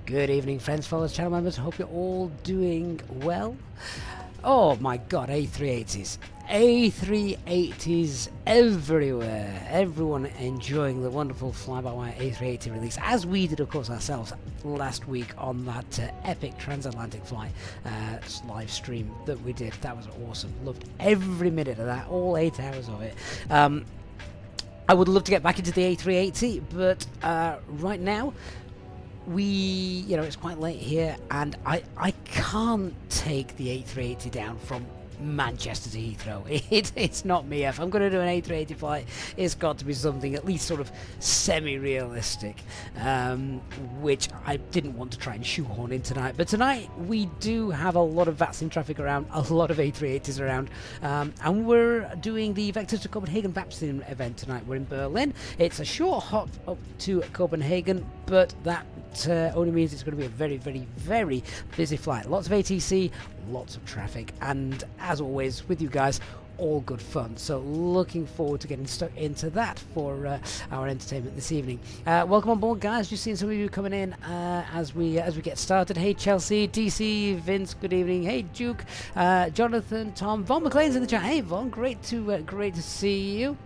Good evening, friends, followers, channel members. Hope you're all doing well. Oh my god, A380s. A380s everywhere. Everyone enjoying the wonderful fly-by-wire A380 release, as we did, of course, ourselves last week on that epic transatlantic flight live stream that we did. That was awesome. Loved every minute of that, all 8 hours of it. I would love to get back into the A380, but right now, it's quite late here, and I can't take the A380 down from Manchester to Heathrow. It's not me. If I'm going to do an A380 flight, it's got to be something at least sort of semi-realistic, which I didn't want to try and shoehorn in tonight. But tonight we do have a lot of VATSIM traffic around, a lot of A380s around, and we're doing the Vector to Copenhagen VATSIM event tonight. We're in Berlin. It's a short hop up to Copenhagen, but that only means it's going to be a very, very, very busy flight. Lots of ATC, lots of traffic, and as always with you guys, all good fun. So looking forward to getting stuck into that for our entertainment this evening. Welcome on board, guys. Just seeing some of you coming in as we get started. Hey Chelsea, DC, Vince, good evening. Hey Duke, Jonathan, Tom, Von McLean's in the chat. Hey Von, great to see you.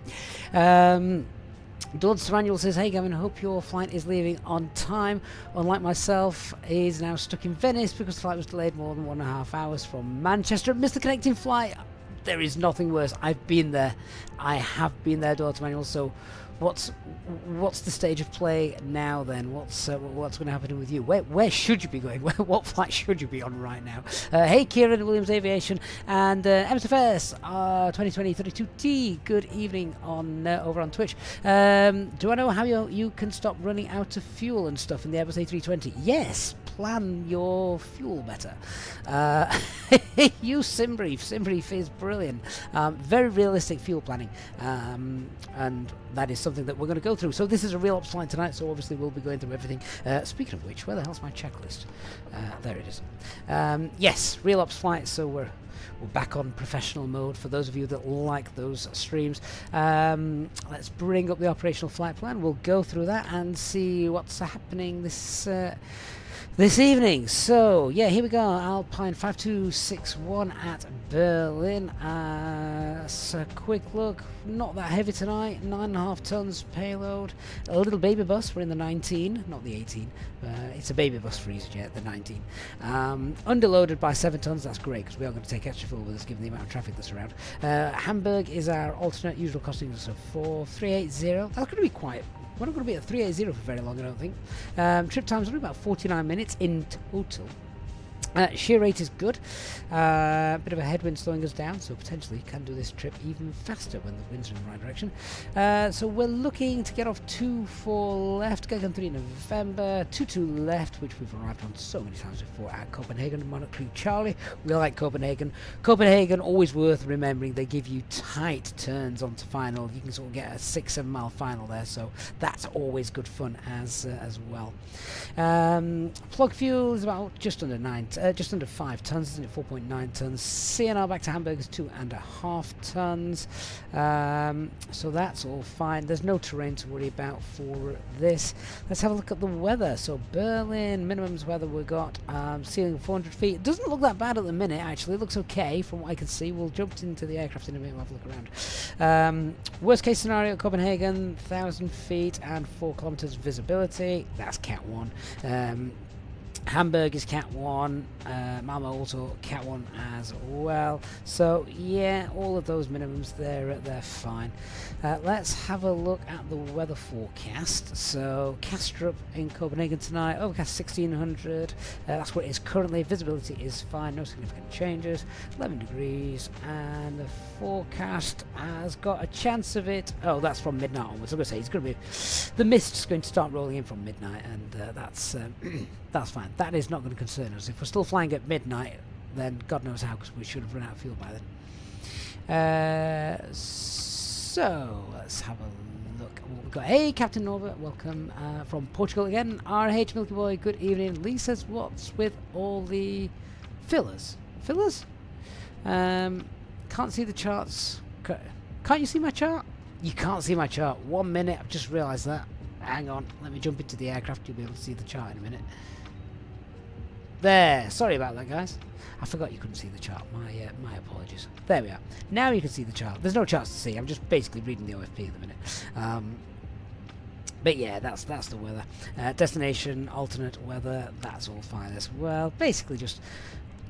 Dawn Smanuel says, hey Gavin, hope your flight is leaving on time. Unlike myself, is now stuck in Venice because the flight was delayed more than 1.5 hours from Manchester. Missed the connecting flight. There is nothing worse. I've been there. I have been there, Dawn Smanuel. So what's the stage of play now then? What's going to happen with you? Where should you be going? What flight should you be on right now? Hey Kieran, Williams Aviation, and MSFS 2020-32T. Good evening on over on Twitch. Do I know how you can stop running out of fuel and stuff in the Airbus A320? Yes. Plan your fuel better. Use SimBrief. SimBrief is brilliant. Very realistic fuel planning, and that is something that we're going to go through. So this is a real ops flight tonight, so obviously we'll be going through everything. Speaking of which, where the hell's my checklist? There it is. Yes, real ops flight, so we're back on professional mode for those of you that like those streams. Let's bring up the operational flight plan. We'll go through that and see what's happening this evening. So yeah, here we go. Alpine 5261 at Berlin. So a quick look. Not that heavy tonight. 9.5 tons payload. A little baby bus. We're in the 19, not the 18. It's a baby bus for EasyJet, the 19. Underloaded by 7 tons. That's great because we are going to take extra fuel with us given the amount of traffic that's around. Hamburg is our alternate usual costing of 4380. That's going to be quite. We're not going to be at 380 for very long, I don't think. Trip time's only about 49 minutes in total. Shear rate is good. Bit of a headwind slowing us down, so potentially can do this trip even faster when the winds are in the right direction. So we're looking to get off 24 left, Gagan 3 November, 22 left, which we've arrived on so many times before at Copenhagen, Monarch Creek Charlie. We like Copenhagen. Copenhagen, always worth remembering, they give you tight turns onto final. You can sort of get a 6-7 mile final there, so that's always good fun as well. Plug fuel is about just under 5 tons, isn't it? 4.9 tons. CNR back to Hamburg is 2.5 tons. So that's all fine. There's no terrain to worry about for this. Let's have a look at the weather. So Berlin, minimums weather we got, ceiling 400 feet. It doesn't look that bad at the minute, actually. It looks okay from what I can see. We'll jump into the aircraft in a minute and have a look around. Worst case scenario, Copenhagen, 1,000 feet and 4 kilometers visibility. That's Cat 1. Hamburg is Cat 1, Malmo also Cat 1 as well. So yeah, all of those minimums they're fine. Let's have a look at the weather forecast. So Kastrup in Copenhagen tonight, overcast 1600. That's what it is currently. Visibility is fine, no significant changes. 11 degrees, and the forecast has got a chance of it. Oh, that's from midnight onwards. I'm going to say it's going to be the mist's going to start rolling in from midnight, and that's that's fine. That is not going to concern us. If we're still flying at midnight, then God knows how, because we should have run out of fuel by then. So let's have a look at what we've got. Hey, Captain Norbert, welcome from Portugal again. RH Milky Boy, good evening. Lee says, what's with all the fillers? Fillers? Can't see the charts. Can't you see my chart? You can't see my chart. 1 minute, I've just realised that. Hang on, let me jump into the aircraft. You'll be able to see the chart in a minute. There, sorry about that, guys. I forgot you couldn't see the chart. My apologies. There we are. Now you can see the chart. There's no charts to see. I'm just basically reading the OFP at the minute. But yeah, that's the weather. Destination, alternate weather, that's all fine as well. Basically just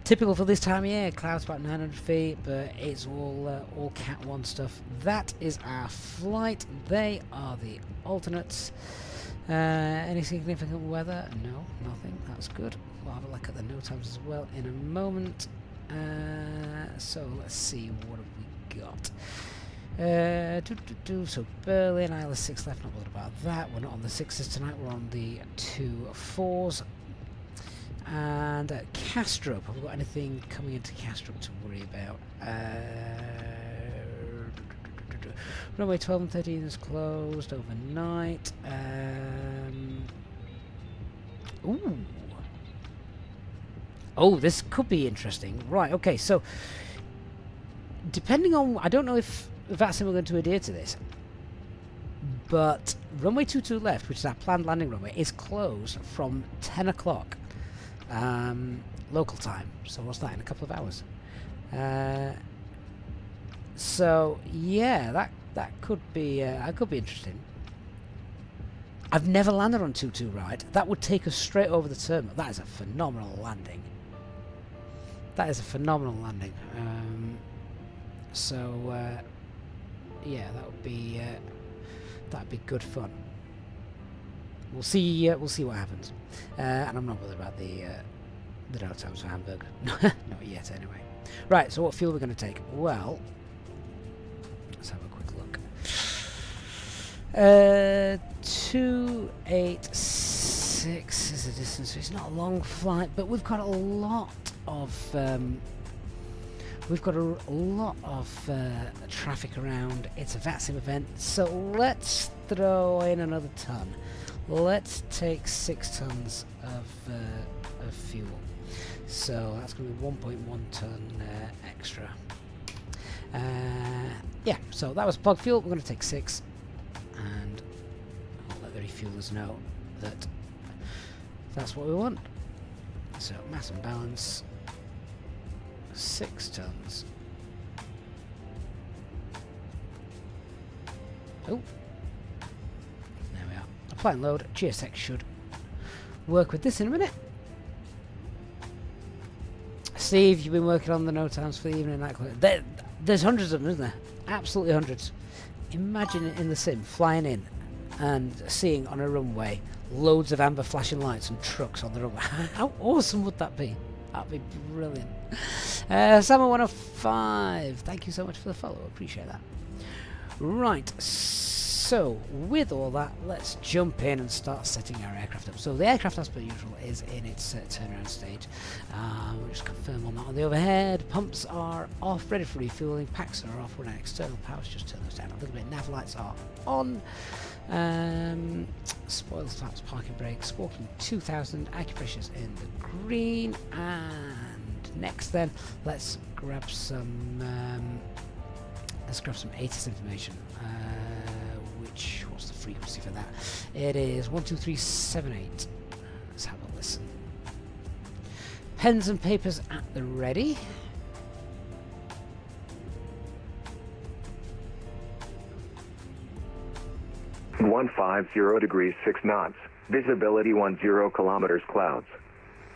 typical for this time of year. Clouds about 900 feet, but it's all Cat 1 stuff. That is our flight. They are the alternates. Any significant weather? No, nothing. That's good. We'll have a look at the note times as well in a moment. So let's see, what have we got? So Berlin, ILS 6 left, not bothered about that. We're not on the 6s tonight, we're on the 2 4s. And Kastrup, have we got anything coming into Kastrup to worry about? Runway 12 and 13 is closed overnight. Ooh. Oh, this could be interesting. Right, okay, so depending on, I don't know if VATSIM are going to adhere to this, but runway 22 left, which is our planned landing runway, is closed from 10 o'clock local time. So what's that, in a couple of hours? So yeah, that could be interesting. I've never landed on 22 right. That would take us straight over the terminal. That is a phenomenal landing. That is a phenomenal landing. Yeah, that'd be good fun. We'll see what happens. And I'm not bothered about the note times for Hamburg. Not yet, anyway. Right. So what fuel are we going to take? Well, let's have a quick look. 286 is the distance. So it's not a long flight, but we've got a lot of traffic around. It's a VATSIM event, so let's throw in another ton. Let's take 6 tons of fuel. So that's going to be 1.1 ton extra. Yeah, so that was plug fuel. We're going to take 6, and I'll let the refuelers know that that's what we want. So mass and balance, 6 tons. Oh, there we are. Apply and load. GSX should work with this in a minute. Steve, you've been working on the no times for the evening night club. There's hundreds of them, isn't there? Absolutely hundreds. Imagine it in the sim, flying in and seeing on a runway loads of amber flashing lights and trucks on the runway. How awesome would that be? That'd be brilliant. Summer 105, thank you so much for the follow. Appreciate that. Right, so with all that, let's jump in and start setting our aircraft up. So the aircraft, as per usual, is in its turnaround stage. We'll just confirm on that on the overhead. Pumps are off, ready for refueling. Packs are off. We're on external powers, just turn those down a little bit. Nav lights are on. Spoilers, flaps, parking brakes, walking 2000, acupressures in the green. And next then, let's grab some ATIS information. What's the frequency for that? It is 12378. Let's have a listen. Pens and papers at the ready. (150 degrees 6 knots). Visibility 10 kilometers clouds.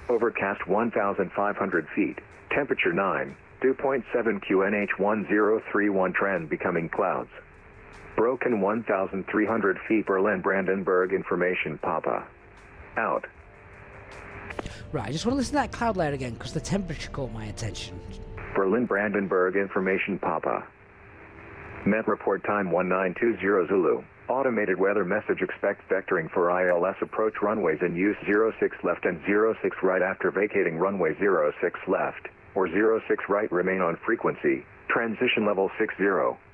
Overcast 1,500 feet. Temperature 9. Dew point 7 QNH 1031 trend becoming clouds. Broken 1,300 feet Berlin Brandenburg information Papa. Out. Right, I just want to listen to that cloud layer again because the temperature caught my attention. Berlin Brandenburg information Papa. Met report time 1920 Zulu. Automated weather message expect vectoring for ILS approach runways and use 06 left and 06 right after vacating runway 06 left or 06 right remain on frequency. Transition level 60.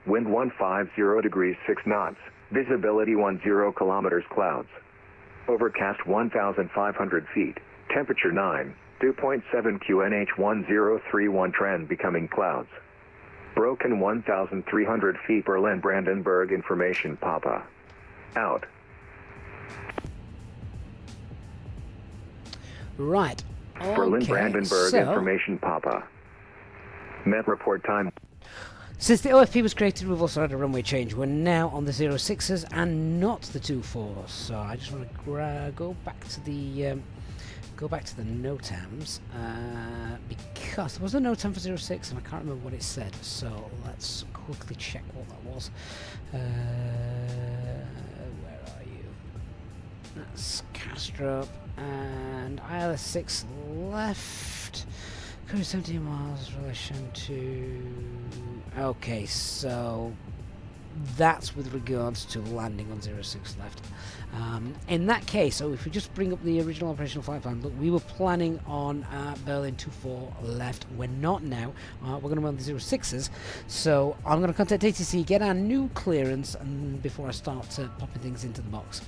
Wind 150 degrees 6 knots. Visibility 10 kilometers clouds. Overcast 1,500 feet. Temperature 9. Dew point 7 QNH 1031 trend becoming clouds. Broken 1,300 feet Berlin Brandenburg information Papa. Out. Right. Okay, Berlin Brandenburg so information Papa. Met report time. since the OFP was created, we've also had a runway change. We're now on the 06s and not the 24s. So I just want to go back to the NOTAMs because there was a NOTAM for 06 and I can't remember what it said. So let's quickly check what that was. Where are you? That's Castro and ILS 6 left. Cruise 17 miles relation to. Okay, so that's with regards to landing on 06 left. In that case, so if we just bring up the original operational flight plan, look, we were planning on Berlin 24 left. We're not now. We're going to run the 06s. So I'm going to contact ATC, get our new clearance, and before I start popping things into the box.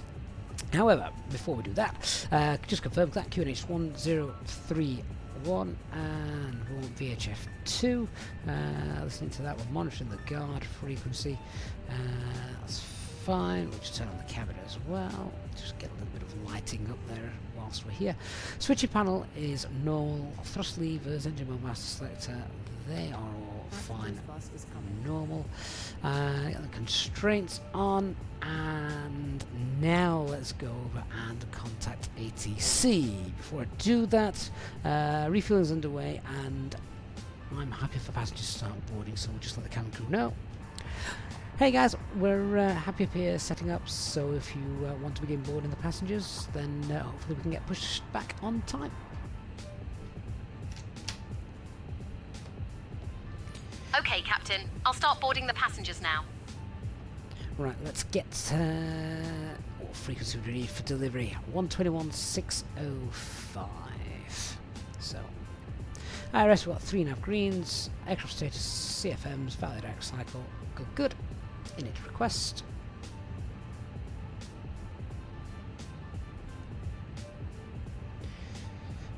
However, before we do that, just confirm that QNH 1031 and we want VHF 2. Listening to that, we're monitoring the guard frequency. That's fine. We'll just turn on the cabin as well. Just get a little bit of lighting up there whilst we're here. Switching panel is normal. Thrust levers, engine mode master selector, they are all fine. Normal. Get the constraints on, and now let's go over and contact ATC. Before I do that, refueling is underway, and I'm happy for passengers to start boarding, so we'll just let the cabin crew know. Hey guys, we're happy up here setting up, so if you want to begin boarding the passengers, then hopefully we can get pushed back on time. Okay, Captain. I'll start boarding the passengers now. Right, let's get what frequency we need for delivery. 121,605. So, IRS, we've got 3.5 greens, aircraft status, CFMs, valid air cycle, good. Init request.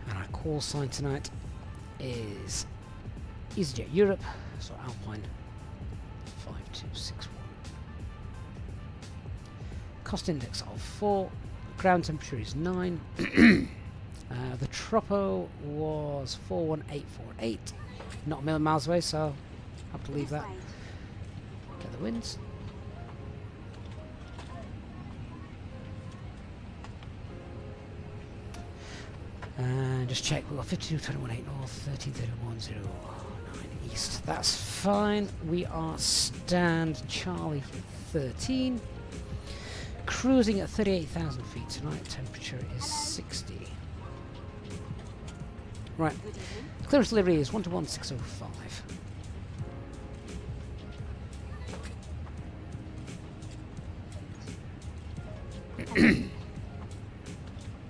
And our call sign tonight is Easyjet Europe, so Alpine 5261. Cost index of 4, ground temperature is 9. The tropo was 41848, not a million miles away, so I'll have to leave that. Get the winds. And just check, we've got 52.21.8 north, 13.31.09 east. That's fine. We are stand Charlie 13. Cruising at 38,000 feet tonight. Temperature is 60. Right. Clearance delivery is 121,605.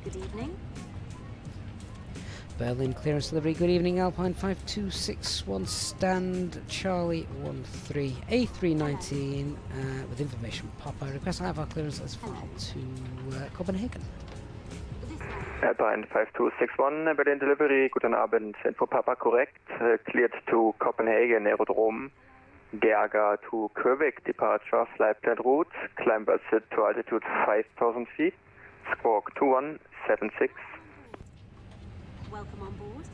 Good evening. Berlin clearance delivery. Good evening, Alpine 5261, stand Charlie 13, A319 with information Papa. Request I have our clearance as far to Copenhagen. Alpine 5261, Berlin delivery. Guten Abend. Info Papa correct. Cleared to Copenhagen Aerodrome. Gerga to Quebec departure. Flight plan route. Climb bus to altitude 5,000 feet. Squawk 2176. Welcome on board.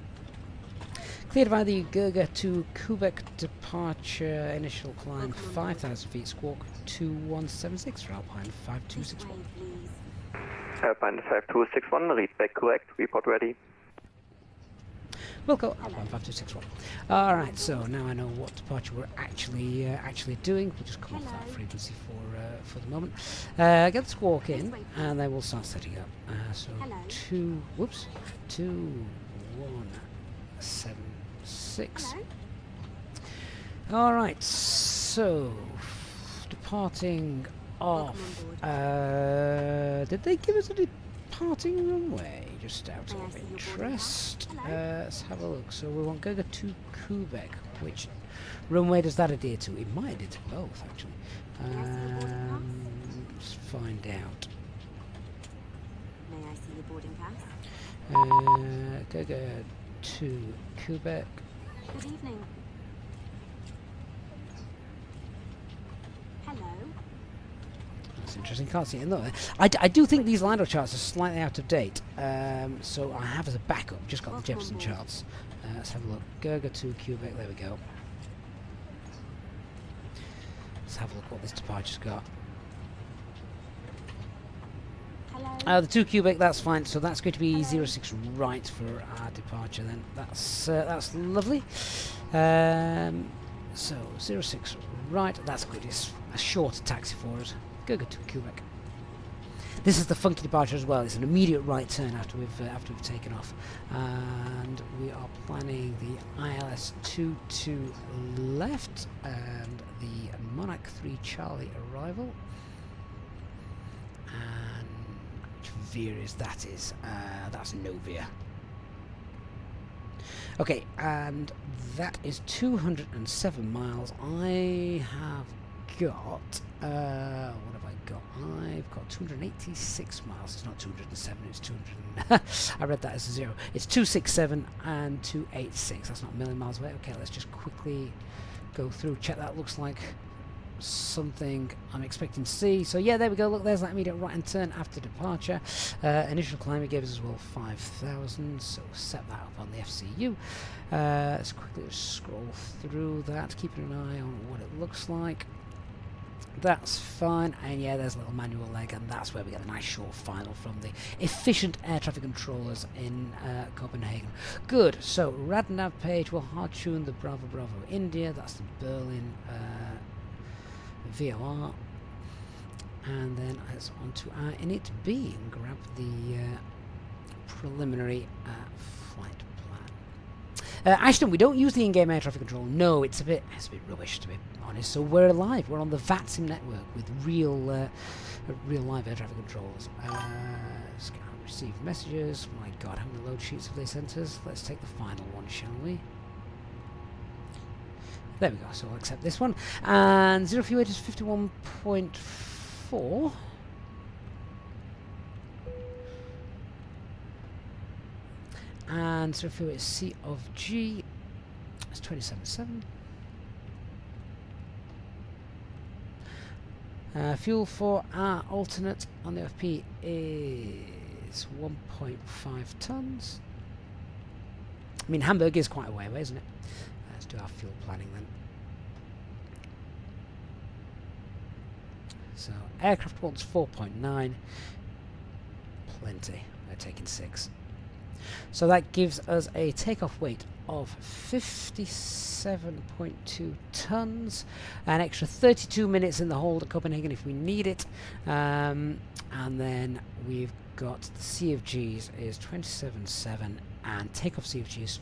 Cleared by the Gerga to Quebec departure. Initial climb 5,000 feet. Squawk 2176 for Alpine 5261. Alpine 5261, read back correct. Report ready. We'll go up 15261. Alright, so now I know what departure we're actually doing. We'll just come off that frequency for the moment. Get the squawk in, and then we'll start setting up. So 2176. Alright, so departing off. Did they give us a departing runway? Just out of interest. Let's have a look. So we want Gaga to Quebec. Which runway does that adhere to? It might adhere to both, actually. Let's find out. May I see your boarding pass? Gaga to Quebec. Good evening. Hello. That's interesting. Can't see it. No, I do think these Lido charts are slightly out of date. So I have as a backup just got the Jefferson charts. Let's have a look. Gaga to Quebec. There we go. Let's have a look what this departure's got. Hello. The 2 Quebec, that's fine. So that's going to be 06 right for our departure then. That's lovely. So 06 right, that's good. It's a short taxi for us. Go to Quebec. This is the funky departure as well. It's an immediate right turn after we've taken off, and we are planning the ILS 22 left and the Monarch 3 Charlie arrival. And which veer is that? That's Novia. Okay, and that is 207 miles. I have got what have I got? I've got 286 miles. It's not 207, it's 200. I read that as a 0. It's 267 and 286. That's not a million miles away. Okay, let's just quickly go through, check that. Looks like something I'm expecting to see. So yeah, there we go. Look, there's that immediate right hand turn after departure. Initial climb it gave us as well 5,000, so set that up on the FCU. Let's quickly just scroll through that, keeping an eye on what it looks like. That's fine, and yeah, there's a little manual leg, and that's where we get a nice short final from the efficient air traffic controllers in Copenhagen. Good, so RadNav page will hard tune the Bravo Bravo India, that's the Berlin VOR, and then it's on to our init B and grab the preliminary flight plan. Ashton, we don't use the in-game air traffic control. No, it's a bit rubbish, to be honest. So we're live. We're on the VATSIM network with real live air traffic controls. Scan receive messages. My God, how many load sheets have they sent us? Let's take the final one, shall we? There we go. So I'll accept this one. And 0 fuel weight is 51.4. And 0 fuel weight is C of G. It's 27.7. Fuel for our alternate on the FP is 1.5 tons. I mean, Hamburg is quite a way away, isn't it? Let's do our fuel planning then. So, aircraft wants 4.9. Plenty. They're taking 6. So that gives us a takeoff weight of 57.2 tons, an extra 32 minutes in the hold at Copenhagen if we need it, and then we've got the C of G's is 27.7 and takeoff C of G is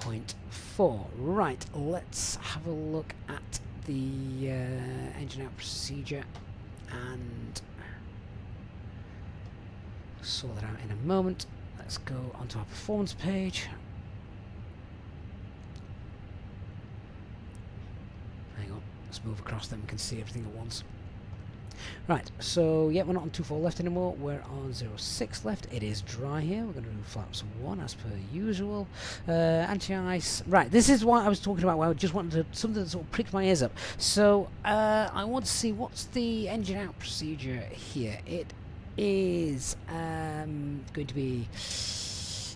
26.4. Right, let's have a look at the engine out procedure and sort that out in a moment. Let's go onto our performance page. Hang on, let's move across then we can see everything at once. Right, so yeah, we're not on 24 left anymore, we're on 06 left. It is dry here, we're going to do flaps 1 as per usual. Anti-ice, right, this is what I was talking about, where I just wanted something that sort of pricked my ears up. So I want to see what's the engine out procedure here. It is going to be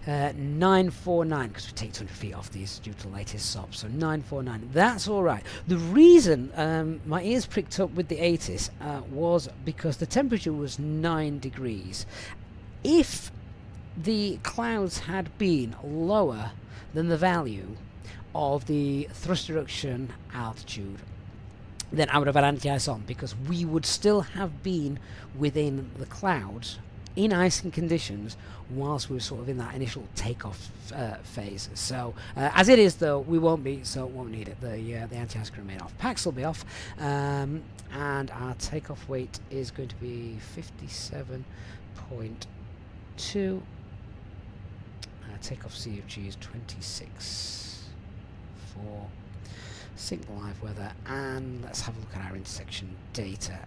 949 because we take 200 feet off these due to the latest SOP, so 949. That's all right. The reason my ears pricked up with the ATIS was because the temperature was 9 degrees. If the clouds had been lower than the value of the thrust reduction altitude, then I would have had anti-ice on, because we would still have been within the clouds in icing conditions whilst we were sort of in that initial takeoff phase. So as it is though, we won't be, so won't need it. The anti-ice can remain off. Packs will be off, and our takeoff weight is going to be 57.2. Takeoff CFG is 26 for single live weather, and let's have a look at our intersection data,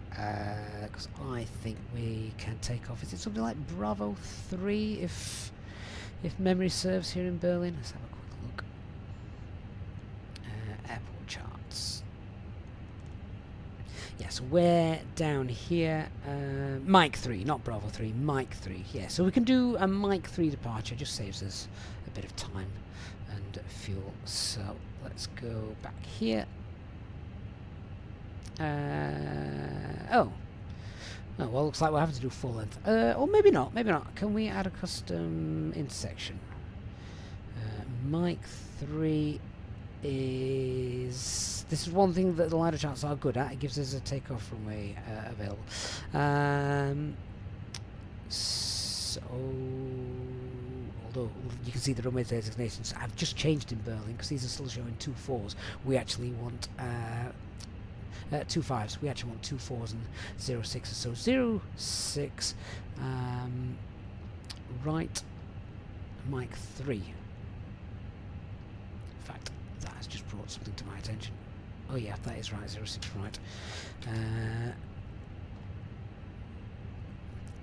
because I think we can take off. Is it something like Bravo 3 if memory serves here in Berlin? Let's have a quick look. Airport charts. Yes, we're down here. Mike 3, not Bravo 3, Mike 3. Yeah, so we can do a Mike 3 departure. Just saves us a bit of time and fuel. So let's go back here. Oh, well, looks like we're having to do full length. Or maybe not, maybe not. Can we add a custom intersection? Mike 3 is... This is one thing that the LiDAR charts are good at. It gives us a takeoff runway available. So... Although you can see the runway designations I've just changed in Berlin, because these are still showing 2 4s. We actually want 2 5s. We actually want 2 4s and 0 6s. So 0 6 right Mike 3. In fact, that has just brought something to my attention. Oh yeah, that is right, 0 6 right.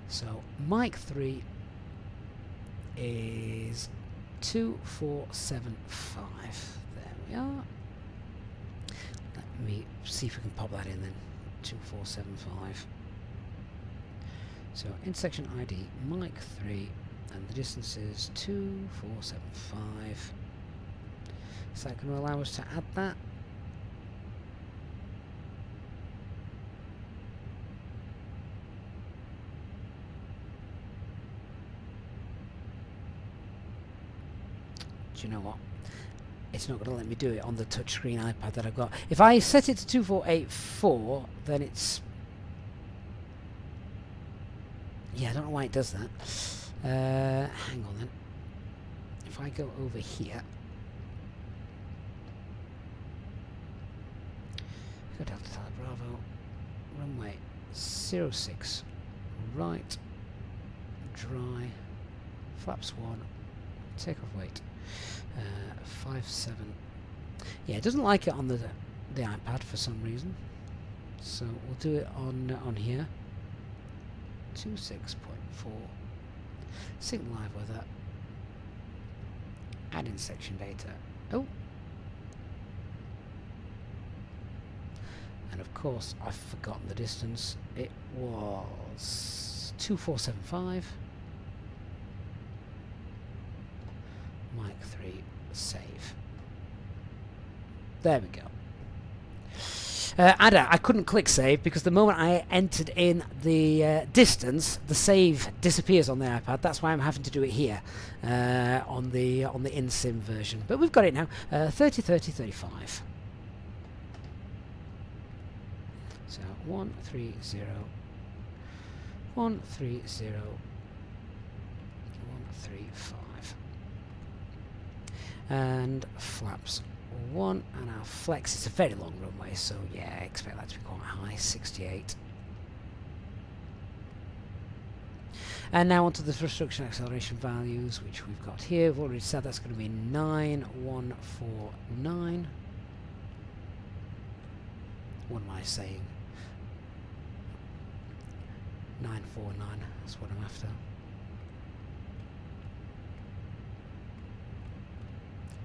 So Mike 3 is 2475. There we are. Let me see if we can pop that in then. 2475. So intersection ID Mike 3, and the distance is 2475. Is that going to allow us to add that? Do you know what? It's not going to let me do it on the touchscreen iPad that I've got. If I set it to 2484, then it's... Yeah, I don't know why it does that. Hang on then. If I go over here... Go Delta Tower Bravo. Runway 06. Right. Dry. Flaps 1. Takeoff weight. 57. Yeah, it doesn't like it on the iPad for some reason, so we'll do it on here. 26.4. Signal live weather. Add intersection data. Oh, and of course I've forgotten the distance. It was 2475. Mike 3, save. There we go. Ada, I couldn't click save because the moment I entered in the distance, the save disappears on the iPad. That's why I'm having to do it here on the in-sim version. But we've got it now. 30, 30, 35. So 130, 130, 135. And flaps 1, and our flex is a very long runway, so yeah, I expect that to be quite high, 68. And now onto the thrust reduction acceleration values, which we've got here. We've already said that's going to be 9149. What am I saying? 949, that's what I'm after.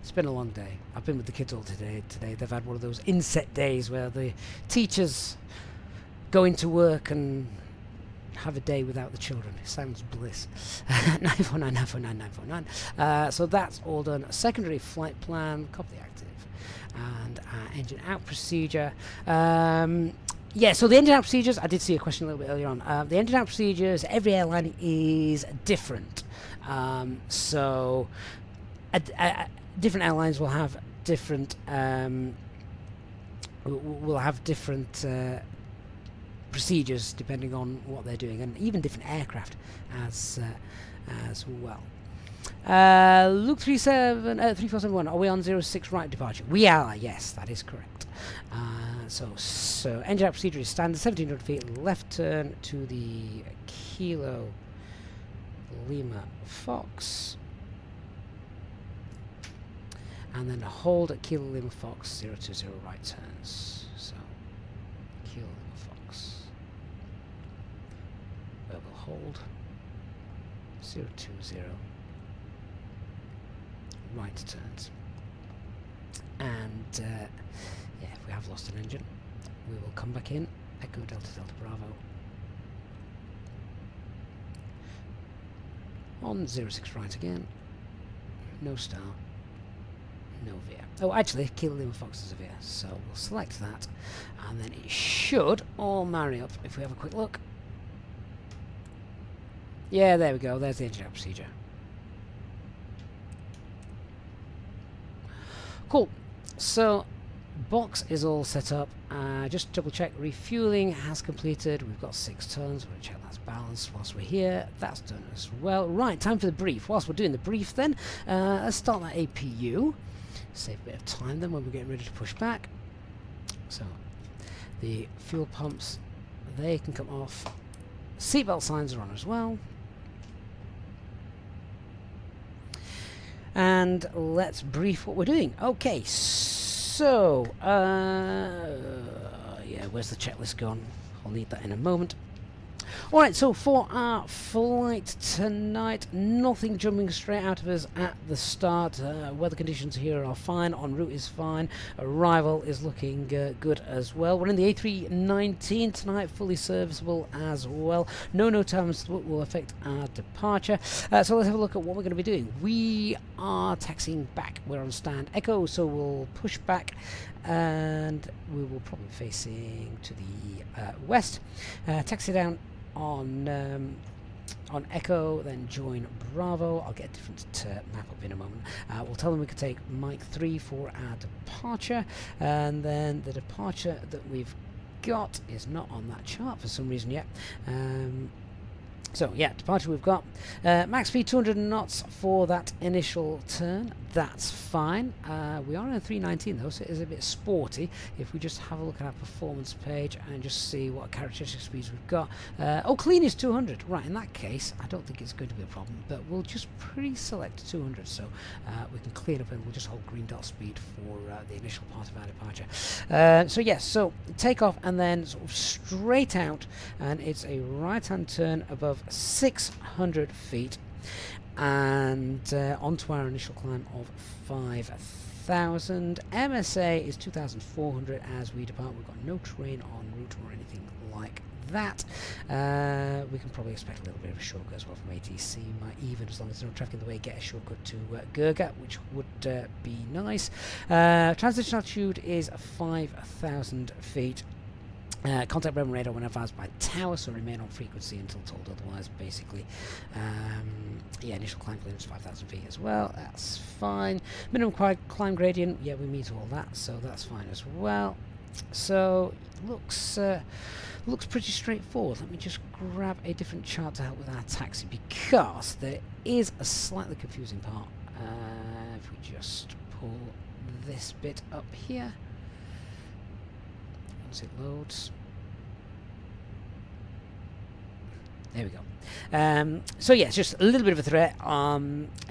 It's been a long day. I've been with the kids all today. They've had one of those inset days where the teachers go into work and have a day without the children. It sounds bliss. 949, 949, 949. So that's all done. Secondary flight plan, copy active, and engine out procedure. Yeah, so the engine out procedures, I did see a question a little bit earlier on. The engine out procedures, every airline is different. So different airlines will have different procedures depending on what they're doing, and even different aircraft as well. Luke 3471, are we on 06 right departure? We are, yes, that is correct. So engine out procedure is standard, 1700 feet, left turn to the Kilo Lima Fox, and then hold at Kilo Lima Fox 020 right turns. So Kilo Lima Fox, where we'll hold 020 right turns. And yeah, if we have lost an engine, we will come back in, Echo Delta Delta Bravo on 06 right again, no star, no veer. Oh, actually, Kilo Lima Fox is a veer, so we'll select that, and then it should all marry up if we have a quick look. Yeah, there we go, there's the engine out procedure. Cool. So box is all set up. Just double check refueling has completed. We've got 6 tons. We're going to check that's balanced whilst we're here. That's done as well. Right, time for the brief. Whilst we're doing the brief then, let's start that APU. Save a bit of time then when we're getting ready to push back. So the fuel pumps, they can come off. Seatbelt signs are on as well. And let's brief what we're doing. Okay, so yeah, where's the checklist gone? I'll need that in a moment. Alright, so for our flight tonight, nothing jumping straight out of us at the start. Weather conditions here are fine, en route is fine, arrival is looking good as well. We're in the A319 tonight, fully serviceable as well. No times will affect our departure. So let's have a look at what we're going to be doing. We are taxiing back. We're on stand Echo, so we'll push back and we will probably be facing to the west. Taxi down on Echo, then join Bravo. I'll get a different map up in a moment. We'll tell them we could take Mike 3 for our departure, and then the departure that we've got is not on that chart for some reason yet. So yeah, departure we've got max speed 200 knots for that initial turn. That's fine. We are on a 319 though, so it is a bit sporty. If we just have a look at our performance page and just see what characteristic speeds we've got. Oh, clean is 200. Right, in that case, I don't think it's going to be a problem, but we'll just pre-select 200 so we can clean up, and we'll just hold green dot speed for the initial part of our departure. So yes, so takeoff and then sort of straight out, and it's a right-hand turn above 600 feet. And onto our initial climb of 5,000. MSA is 2,400 as we depart. We've got no train en route or anything like that. We can probably expect a little bit of a shortcut as well from ATC. Might even, as long as there's no traffic in the way, get a shortcut to Gurga, which would be nice. Transition altitude is 5,000 feet. Contact Bremen radar when advised by tower, so remain on frequency until told otherwise, basically. Yeah, initial climb clearance 5,000 feet as well, that's fine. Minimum climb gradient, yeah, we meet all that, so that's fine as well. So, looks pretty straightforward. Let me just grab a different chart to help with our taxi, because there is a slightly confusing part. If we just pull this bit up here. It loads. There we go. So yes, just a little bit of a threat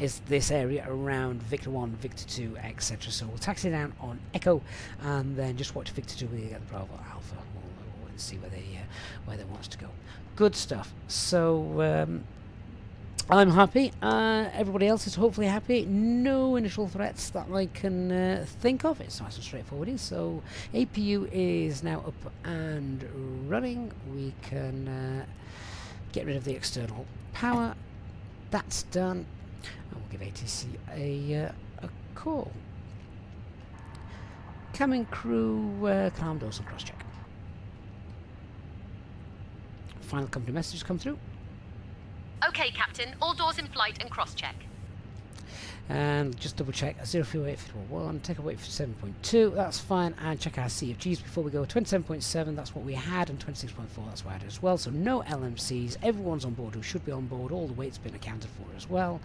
is this area around Victor 1, Victor 2, etc. So we'll taxi down on Echo and then just watch Victor 2 when you get the Bravo Alpha. We'll see where they want us to go. Good stuff. So I'm happy. Everybody else is hopefully happy. No initial threats that I can think of. It's nice and straightforward. So APU is now up and running. We can get rid of the external power. That's done. And we'll give ATC a call. Cabin crew, calm doors and cross check. Final company message come through. Okay, Captain. All doors in flight and cross-check. And just double check 03851, take a wait for 7.2, that's fine, and check our CFGs before we go. 27.7, that's what we had, and 26.4, that's what I had as well. So no LMCs, everyone's on board who should be on board, all the weight's been accounted for as well.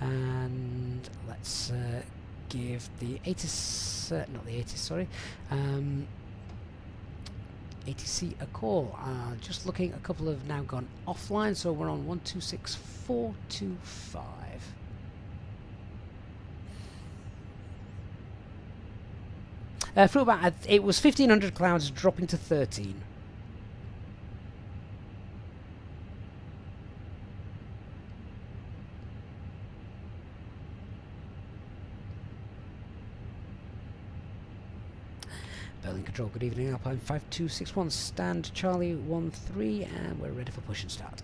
And let's give the ATIS, not the ATIS, sorry, ATC a call. Just looking, a couple have now gone offline, so we're on 126425. Through about, it was 1500 clouds dropping to 13. Berlin Control, good evening, Alpine 5261, stand Charlie 13, and we're ready for push and start.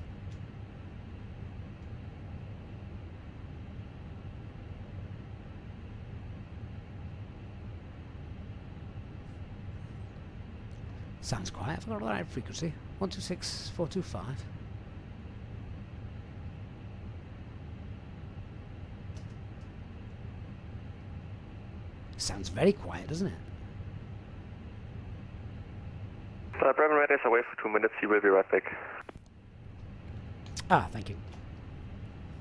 Sounds quiet. I've got the right frequency. 126425. Sounds very quiet, doesn't it? Bremen Red is away for 2 minutes. He will be right back. Ah, thank you.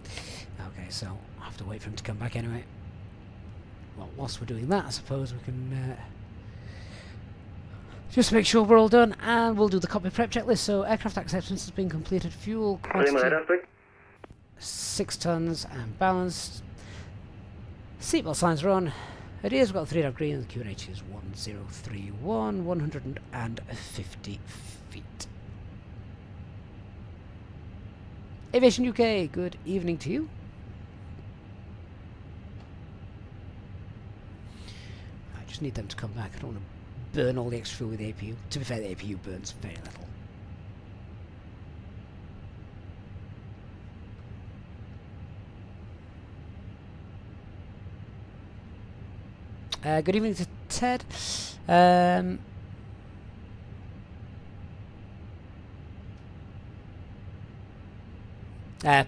Okay, so I'll have to wait for him to come back anyway. Well, whilst we're doing that, I suppose we can just make sure we're all done, and we'll do the cockpit prep checklist. So aircraft acceptance has been completed, fuel quantity 6 tons and balanced. Seatbelt signs are on. It is, we've got 3 green, and the QNH is 1031, 150 feet. Aviation UK, good evening to you. I just need them to come back. I don't want to burn all the extra fuel with the APU. To be fair, the APU burns very little. Good evening to Ted.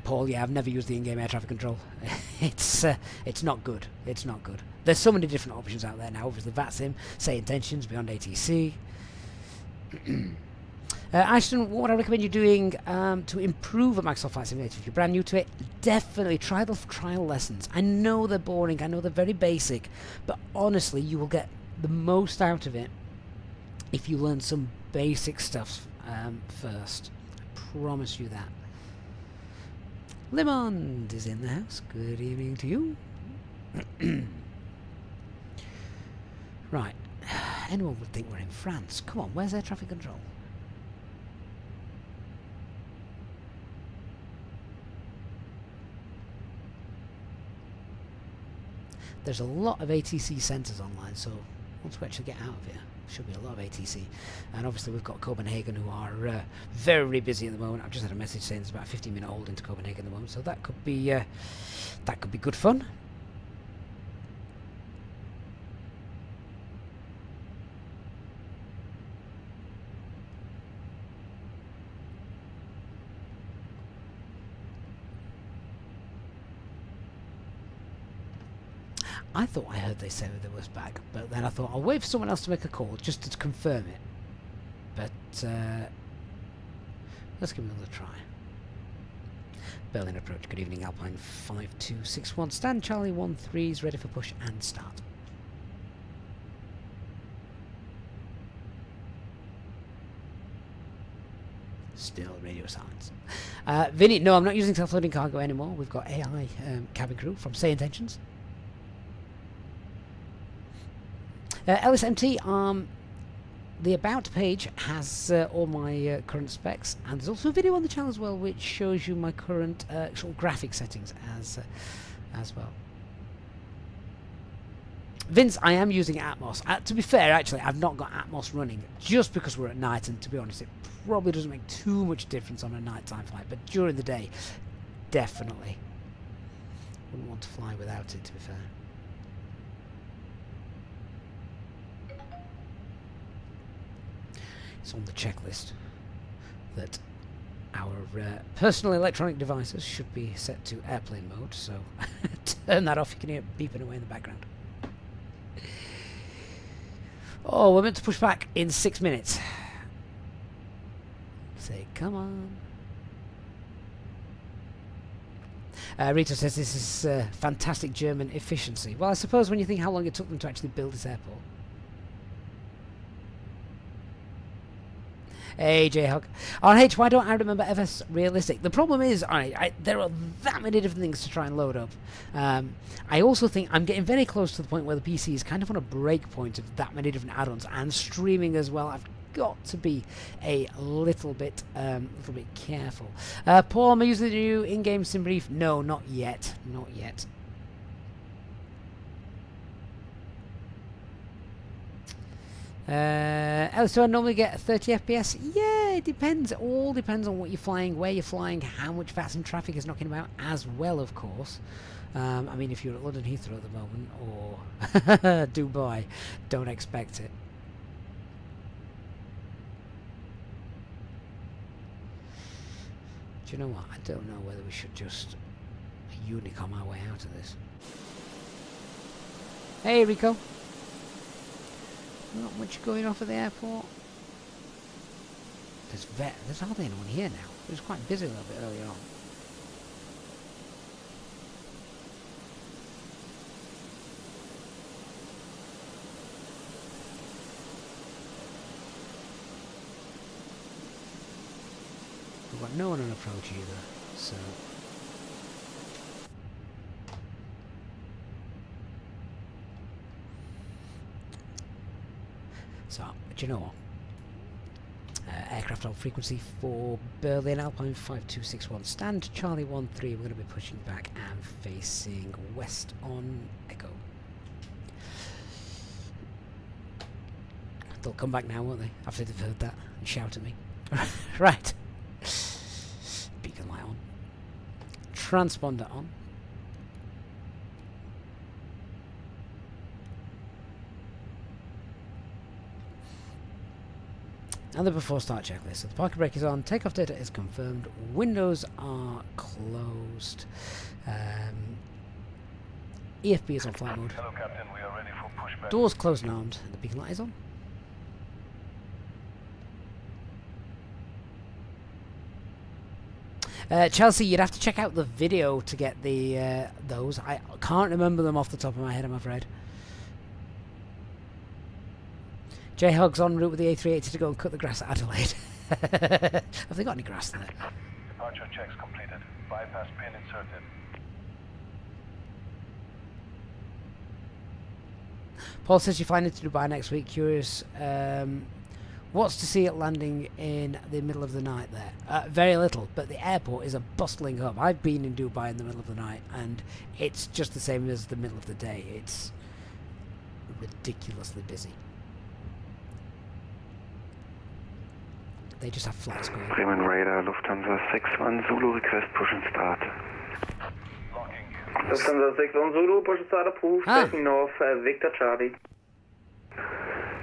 Paul, yeah, I've never used the in-game air traffic control. It's not good. It's not good. There's so many different options out there now. Obviously, VATSIM, say intentions beyond ATC. Ashton, what would I recommend you doing to improve at Microsoft Flight Simulator? If you're brand new to it, definitely try the trial lessons. I know they're boring, I know they're very basic, but honestly, you will get the most out of it if you learn some basic stuff first. I promise you that. Limond is in the house. Good evening to you. Right. Anyone would think we're in France. Come on, where's air traffic control? There's a lot of ATC centres online, so once we actually get out of here, should be a lot of ATC. And obviously we've got Copenhagen, who are very busy at the moment. I've just had a message saying there's about a 15-minute hold into Copenhagen at the moment, so that could be good fun. I thought I heard they say they was back, but then I thought I'll wait for someone else to make a call just to confirm it. But let's give it another try. Berlin approach. Good evening, Alpine 5261. Stand Charlie 13 is ready for push and start. Still radio silence. Vinny, no, I'm not using self-loading cargo anymore. We've got AI cabin crew from Say Intentions. LSMT, the About page has all my current specs, and there's also a video on the channel as well which shows you my current sort of graphic settings as well. Vince, I am using Atmos. To be fair, actually, I've not got Atmos running just because we're at night, and to be honest, it probably doesn't make too much difference on a nighttime flight, but during the day, definitely. Wouldn't want to fly without it, to be fair. It's on the checklist that our personal electronic devices should be set to airplane mode, so turn that off. You can hear it beeping away in the background. Oh, we're meant to push back in 6 minutes. Say, come on. Rito says this is fantastic German efficiency. Well, I suppose when you think how long it took them to actually build this airport. Hey, J-Hug. RH, why don't I remember FS Realistic? The problem is, there are that many different things to try and load up. I also think I'm getting very close to the point where the PC is kind of on a break point of that many different add-ons and streaming as well. I've got to be a little bit careful. Paul, am I using the new in-game sim brief? No, not yet. Not yet. So I normally get 30 FPS. Yeah, it depends. It all depends on what you're flying, where you're flying, how much VATSIM traffic is knocking about as well, of course. I mean, if you're at London Heathrow at the moment or Dubai, don't expect it. Do you know what? I don't know whether we should just unicom our way out of this. Hey, Rico. Not much going off at the airport. There's hardly anyone here now. It was quite busy a little bit earlier on. We've got no one on approach either, so... So, do you know what? Aircraft on frequency for Berlin, Alpine 5261. Stand Charlie 13. We're going to be pushing back and facing west on Echo. They'll come back now, won't they? After they've heard that and shout at me. Right. Beacon light on. Transponder on. And the before start checklist. So the parking brake is on, takeoff data is confirmed, windows are closed, EFB is on flight mode. Hello, Captain. We are ready for pushback. Doors closed and armed, and the beacon light is on. Chelsea, you'd have to check out the video to get the those. I can't remember them off the top of my head, I'm afraid. J-Hug's en route with the A380 to go and cut the grass at Adelaide. Have they got any grass there? Departure checks completed. Bypass pin inserted. Paul says you're flying into Dubai next week. Curious. What's to see at landing in the middle of the night there? Very little, but the airport is a bustling hub. I've been in Dubai in the middle of the night, and it's just the same as the middle of the day. It's ridiculously busy. They just have flights going. Bremen Radar, Lufthansa 61 Zulu, request push and start. Locking. Lufthansa 61 Zulu, push and start approved, facing north, Victor Charlie.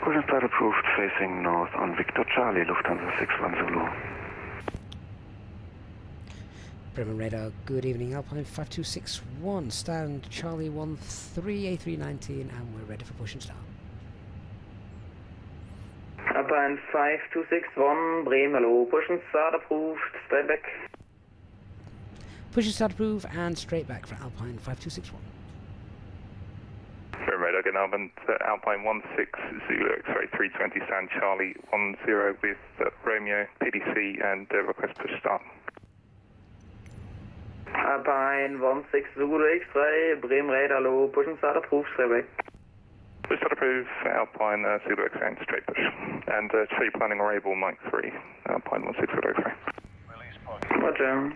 Push and start approved, facing north on Victor Charlie, Lufthansa 61 Zulu. Bremen Radar, good evening, Alpine 5261, stand Charlie 13 A319, and we're ready for push and start. Alpine 5261, Bremen, hello, push and start approved, straight back. Push and start approved, and straight back for Alpine 5261. Bremen Radar, good Alpine 16 Zulu X-ray 320, stand Charlie 10 with Romeo, PDC, and request push start. Alpine 16 Zulu X-ray, Bremen Radar, hello, push and start approved, straight back. Push start approved, Alpine Zulu X-ray and straight push. And tree planning or able Mike 3, Alpine 16 Zulu X-ray. Release parking. Roger.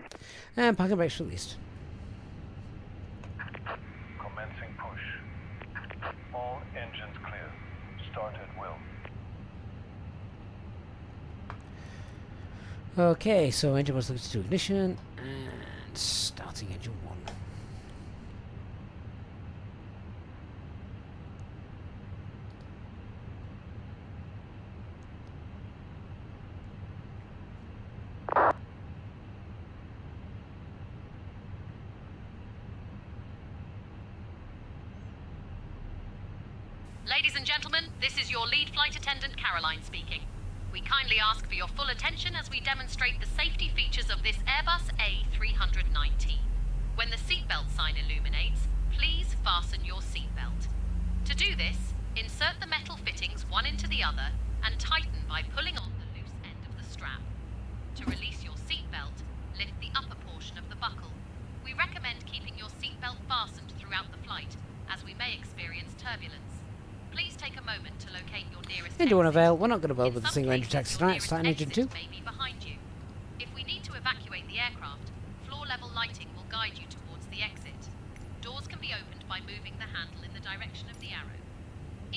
And parking brakes released. Commencing push. All engines clear. Start at will. Okay, so engine was looking to ignition, and starting engine 1. Ladies and gentlemen, this is your lead flight attendant Caroline speaking. We kindly ask for your full attention as we demonstrate the safety features of this Airbus A319. When the seatbelt sign illuminates, please fasten your seatbelt. To do this, insert the metal fittings one into the other and tighten by pulling on the loose end of the strap. To release your seatbelt, lift the upper portion of the buckle. We recommend keeping your seatbelt fastened throughout the flight, as we may experience turbulence. Please take a moment to locate your nearest Engine 1 exit. avail. We're not going to bother In with the some single engine cases, taxi your tonight. Starting nearest engine 2. exit may be behind you. If we need to evacuate the aircraft, floor-level lighting will guide you towards the exit. Doors can be opened by moving the handle in the direction of the arrow.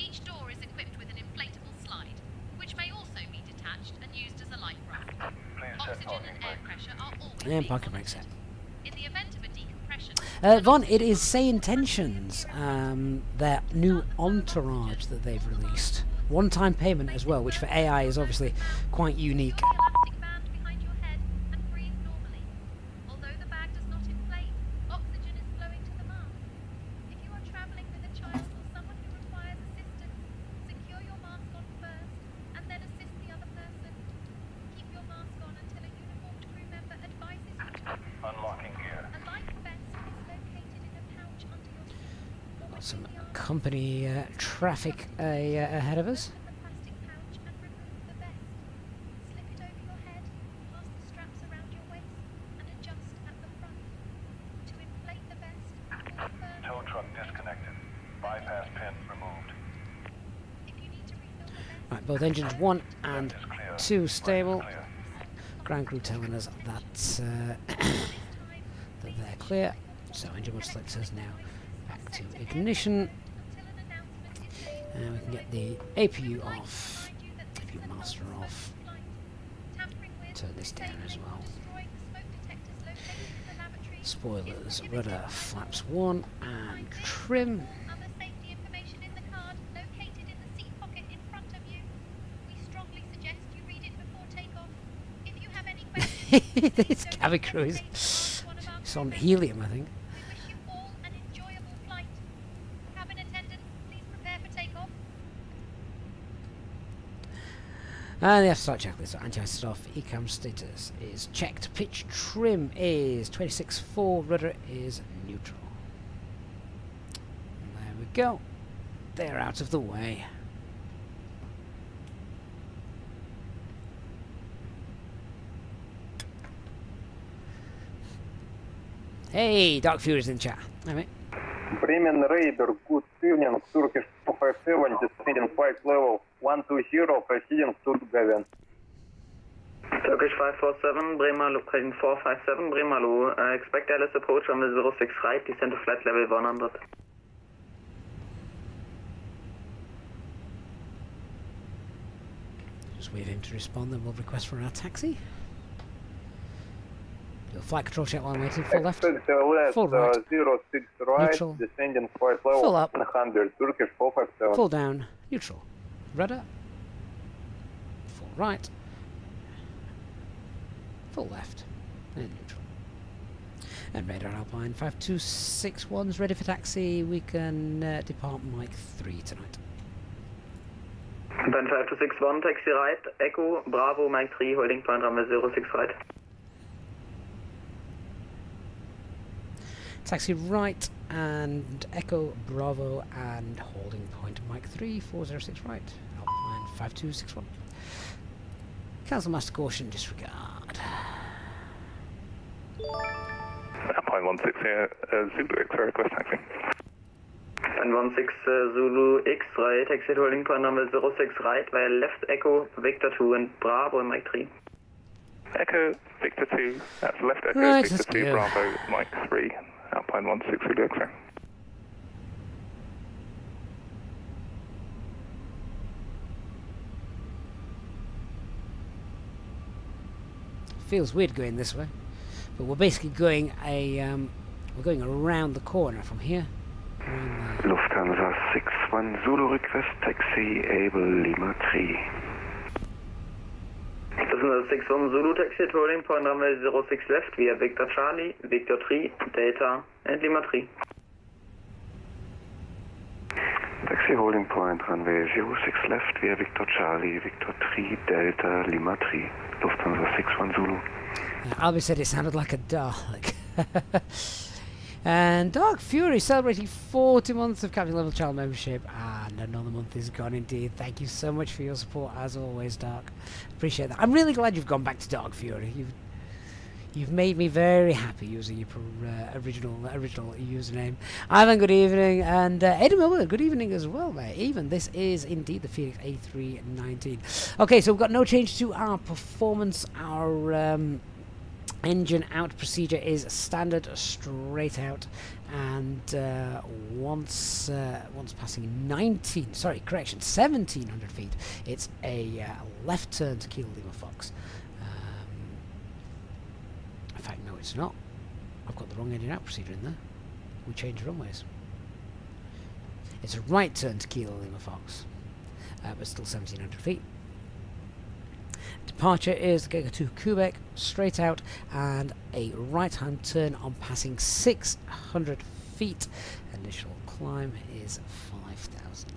Each door is equipped with an inflatable slide, which may also be detached and used as a life raft. Please set Oxygen parking and air brake. pressure are always And being parking brake monitored. set. In the event of a decompression... Von, it is Say Intentions, their new entourage that they've released. One-time payment as well, which for AI is obviously quite unique. Secure the elastic band behind your head and breathe normally. Although the bag does not inflate, oxygen is flowing to the mask. If you are traveling with a child or someone who requires assistance, secure your mask on first and then assist the other person. Keep your mask on until a uniformed crew member advises you to remove. Unlocking gear. A life vest is located in a pouch under your seat. Got some company traffic ahead of us. Open the plastic pouch and remove the vest. Slip it over your head, pass the straps around your waist, and adjust at the front. To inflate the vest, pull firmly. Tow truck disconnected. Bypass pin removed. If you need to refill the vest, Right, both engines 1 and Is clear. 2 stable. Clear. Ground crew telling us that that they're clear. So engine 1 selectors now back to ignition. until an announcement is made. And we can get the APU off, Remind you that this APU is a master off. flight. Tampering with, Turn this down as well. destroying the smoke detectors located in the lavatory. Spoilers, rudder, flaps 1 and trim. Other safety information in the card located in the seat pocket in front of you. We strongly suggest you read it before takeoff. If you have any questions, This cabin crew is it's on helium, I think. we wish you all an enjoyable flight. Cabin attendants, please prepare for takeoff. And the F-start checklist, so anti-ice off, ECAM status is checked, pitch trim is 26.4, rudder is neutral. And there we go. They're out of the way. Hey, Dark Fury's in chat. Hey, mate. Bremen Raider, good evening. Turkish 257, descending flight level 120, proceeding to Gavin. Turkish 547, Bremer, location 457, Bremer, expect LS approach on the 06 right, descend to flight level 100. Just wait for him to respond, then we'll request for our taxi. Do a flight control check while I'm waiting. Full left. Expect LS Full right. 06 right, Neutral. descending flight level Full up. 100, Turkish 457. Full down. Neutral. Rudder. Full right. Full left. And neutral. And radar Alpine 5261's ready for taxi. We can depart Mike 3 tonight. Band 5261, taxi right, Echo, Bravo, Mike 3, holding point runway 06 right. Taxi right and Echo Bravo and holding point Mike 3 406 right. Alpine 5261. Cancel master caution disregard. Alpine 16 Zulu X request taxi. Band 16 Zulu X right, exit holding point number 06 right, via left Echo, Victor 2 and Bravo and Mike 3. Echo, Victor 2, that's left Echo, Right, Victor let's 2, go. Bravo, Mike 3, Alpine 16 Zulu X-ray. Feels weird going this way, but we're basically going we're going around the corner from here. Around there. Lufthansa 61 Zulu request taxi able Lima 3. This is 61 Zulu taxi at holding point runway 06 left via Victor Charlie, Victor 3, Delta and Lima 3. Taxi holding point, runway 06 left via Victor Charlie, Victor 3 Delta Lima 3, Lufthansa 61 Zulu. Albie said it sounded like a Dalek. And Dark Fury celebrating 40 months of Captain Level Child membership, and another month is gone indeed. Thank you so much for your support as always, Dark. Appreciate that. I'm really glad you've gone back to Dark Fury. You've made me very happy using your original username. Ivan, good evening, and Eddie Miller, good evening as well, mate. Even this is indeed the Fenix A319. Okay, so we've got no change to our performance. Our engine out procedure is standard straight out, and once passing 1700 feet, it's a left turn to Kilo Lima Fox. In fact, no, it's not. I've got the wrong engine out procedure in there. We changed runways. It's a right turn to Kilo Lima Fox, but still 1700 feet. Departure is the Gega 2 Quebec, straight out, and a right-hand turn on passing 600 feet. Initial climb is 5,000.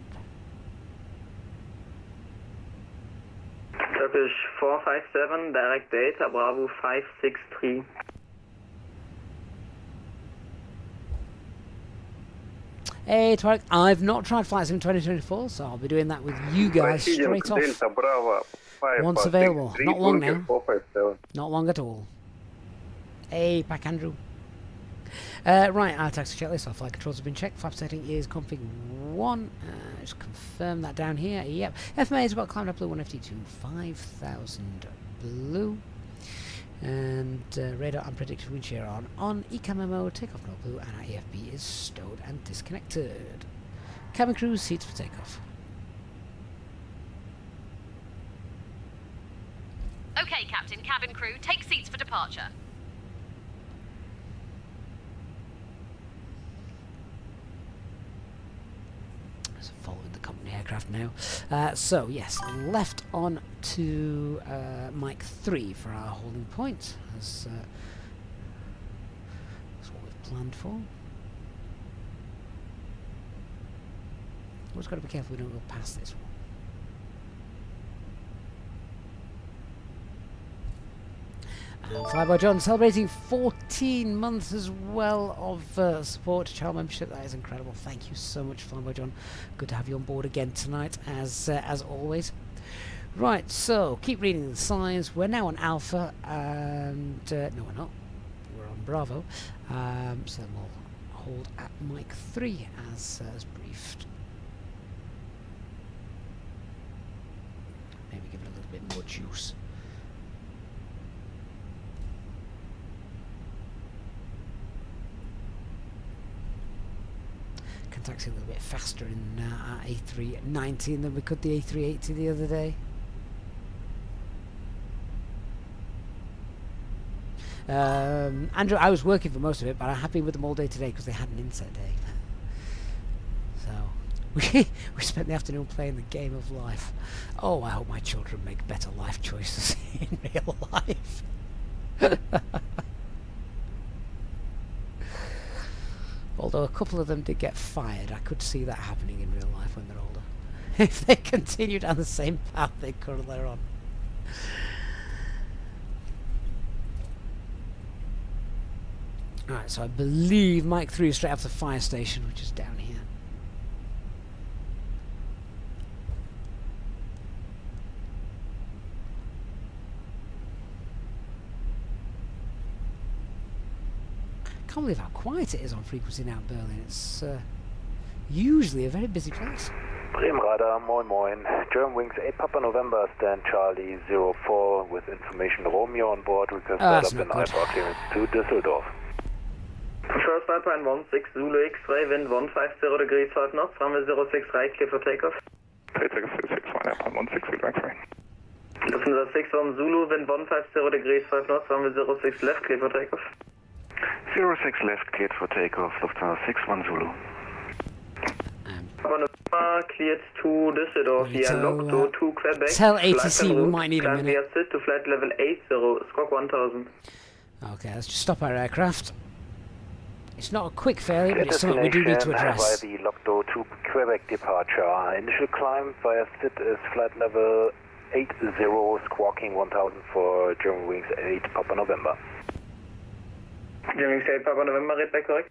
Turkish 457, direct data, Bravo 563. Hey, Tarek, I've not tried Flight Sim 2024, so I'll be doing that with you guys straight off. Delta Bravo Once available. Not long now. 457. Not long at all. Hey, Pack Andrew. Right, our taxi checklist. Our flight controls have been checked. Flap setting is config 1. Just confirm that down here. Yep. FMA is about climbed up blue 1FT2 5,000 blue. And radar unpredicted wind shear on. ECAM mode, takeoff no blue, and our AFB is stowed and disconnected. Cabin crew, seats for takeoff. Okay, Captain, cabin crew, take seats for departure. So following the company aircraft now. So yes, left on to Mike 3 for our holding point. That's what we've planned for. Always got to be careful we don't go past this one. Flyby John celebrating 14 months as well of support to child membership. That is incredible. Thank you so much, Flyby John. Good to have you on board again tonight, as always. Right, so keep reading the signs. We're now on Alpha, and no, we're not. We're on Bravo. So then we'll hold at Mike 3 as briefed. Maybe give it a little bit more juice. Can taxi a little bit faster in our A319 than we could the A380 the other day. Andrew, I was working for most of it, but I'm happy with them all day today because they had an inset day. So we spent the afternoon playing the game of life. Oh, I hope my children make better life choices in real life. Although a couple of them did get fired, I could see that happening in real life when they're older. If they continue down the same path they currently are on. Alright, so I believe Mike 3 is straight off the fire station, which is down here. I can't believe how quiet it is on frequency now, Berlin. It's usually a very busy place. Bremen Radar, moin moin. German Wings 8 Papa November, stand Charlie 04 with information Romeo on board. Request up in Alpha clearance to Düsseldorf. First Alpine 16 Zulu X-ray, wind 150 degrees 5 knots, runway 06 right, clear for takeoff. Takeoff 61 Alpine 16 Zulu X-ray. Lufthansa 61 Zulu, wind 150 degrees 5 knots, runway 06 left, clear for takeoff. 06 left, cleared for takeoff, Lufthansa 61 Zulu. Cleared to Düsseldorf via Log to Quebec. Tell ATC we might need a minute. Via SID to flight level 80, squawk 1000. Okay, let's just stop our aircraft. It's not a quick failure, but it's something we do need to address. Via the locked door to Quebec departure. Initial climb via SIT is flight level 80, squawking 1000 for German Wings 8 Papa November. German Wings 8 Papa November, read back correct.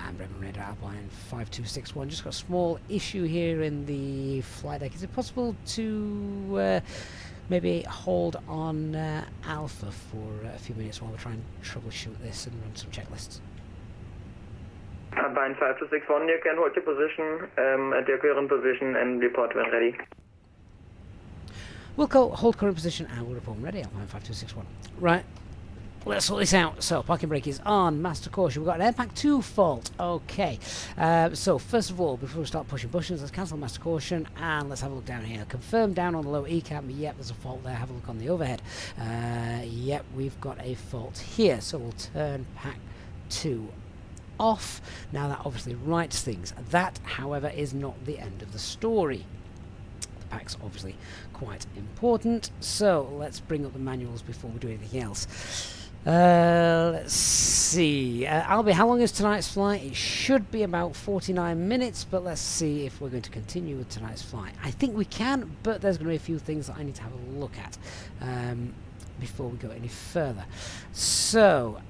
And Bremen Radar Alpine 5261. Just got a small issue here in the flight deck. Is it possible to maybe hold on Alpha for a few minutes while we try and troubleshoot this and run some checklists? Alpine 5261, you can hold your position at your current position and report when ready. We'll go hold current position and we'll report when ready. Alpine 5261. Right. Let's sort this out. So, parking brake is on. Master caution. We've got an Airpack 2 fault. Okay. So, first of all, before we start pushing buttons, let's cancel master caution and let's have a look down here. Confirm down on the low ECAM. Yep, there's a fault there. Have a look on the overhead. Yep, we've got a fault here. So, we'll turn Pack 2 off. Now, that obviously rights things. That, however, is not the end of the story. The pack's obviously quite important. So, let's bring up the manuals before we do anything else. Let's see. Albie, how long is tonight's flight? It should be about 49 minutes, but let's see if we're going to continue with tonight's flight. I think we can, but there's going to be a few things that I need to have a look at before we go any further. So,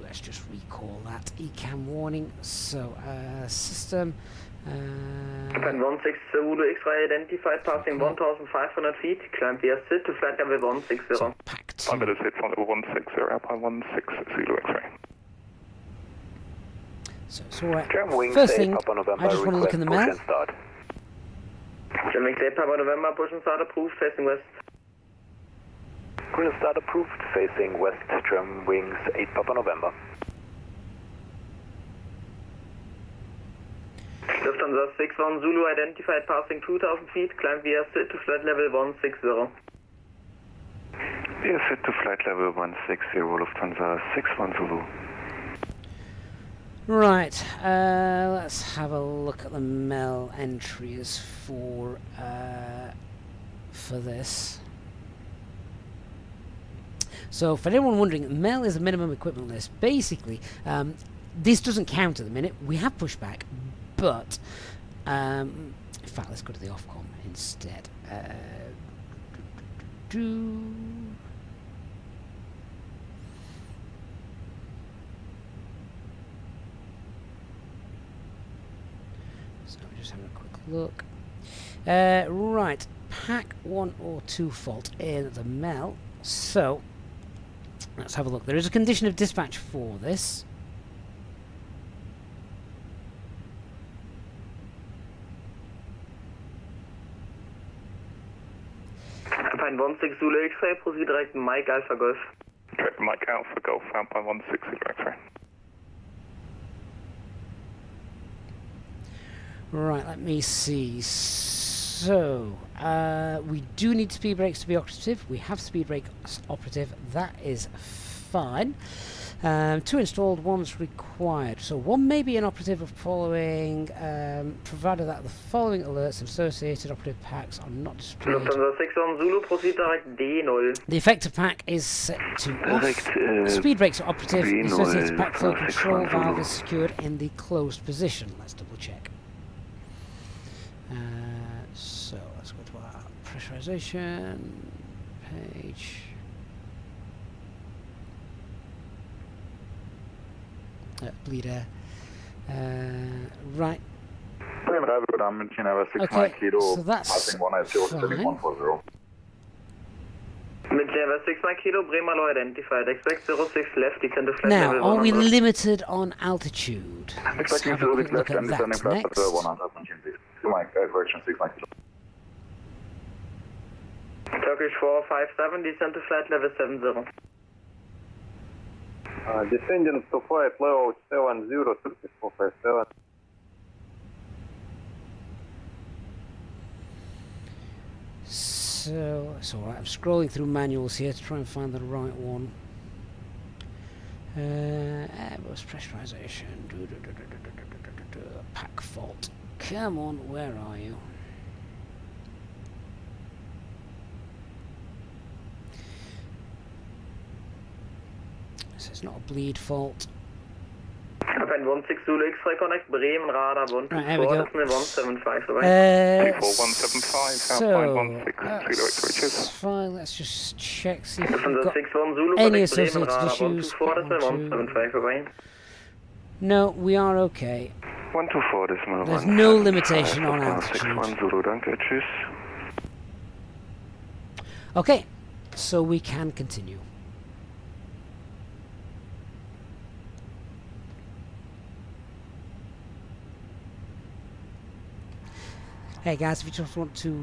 let's just recall that ECAM warning. So, system. Alpine 16 Zulu X-ray identified passing 1,500 feet, climb via SIT to flight level 160. So Pack 2. I'm going to sit flight level 160, Alpine 16 Zulu X-ray. So it's alright. German Wings First 8 thing, Papa November, I just want to look in the push mail. and start. German Wings 8 Papa November, push and start approved, facing west. Push and start approved, facing west, German Wings 8 Papa November. Lufthansa 61 Zulu identified passing 2,000 feet, climb via SIT to flight level 160. Via SIT to flight level 160, Lufthansa 61 Zulu. Right, let's have a look at the mail entries for this. So, for anyone wondering, mail is a minimum equipment list. Basically, this doesn't count at the minute. We have pushback, but in fact, let's go to the Ofcom instead. So just having a quick look. Right, Pack 1 or 2 fault in the mail. So let's have a look. There is a condition of dispatch for this. Alpine 16 Zulu X-ray, proceed direct Mike Alpha Golf. Direct Mike Alpha Golf, Alpine 16 Zulu X-ray. Right, let me see. So, we do need speed brakes to be operative. We have speed brakes operative. That is fine. 2 installed, 1's required. So 1 may be inoperative of following, provided that the following alerts and associated operative packs are not displayed. Lufthansa 61 Zulu, proceed direct D0. The effective pack is set to off. Speed brakes are operative. The associated pack flow control valve is secured in the closed position. Let's double check. So let's go to our pressurization page. Bleed air. Right. Okay, so that's fine. Mid-level 6 kilo, Bremer low identified. Expect 06 left, descend to flight Now, level are we 100. limited on altitude? Let's have a quick look at that next. Turkish 457, descend to flight level 70. Descending to flight level 70, Turkish 457. So, it's alright, I'm scrolling through manuals here to try and find the right one. Airbus pressurization. Pack fault. Come on, where are you? It's not a bleed fault. Alpine 16 Zulu X-ray connect, Bremen radar 124, Right, there we go. that's me 175 away. 24175, Alpine 16 Zulu X-ray, cheers. Fine, let's just check, see if From we've the got 61 Zulu any connect, Bremen associated radar issues. 124, that's me 175 away. No, we are okay. 124, decimal There's no limitation on altitude. 61 Zulu, danke, tschüss. Okay, so we can continue. Hey guys, if you just want to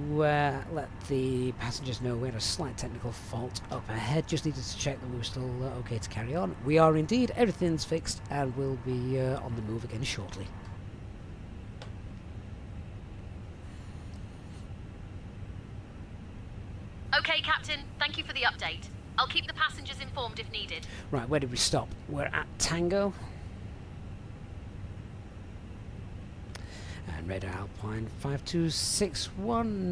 let the passengers know we had a slight technical fault up ahead, just needed to check that we were still okay to carry on. We are indeed, everything's fixed and we'll be on the move again shortly. Okay, Captain. Thank you for the update. I'll keep the passengers informed if needed. Right, where did we stop? We're at Tango. And Radar Alpine 5261.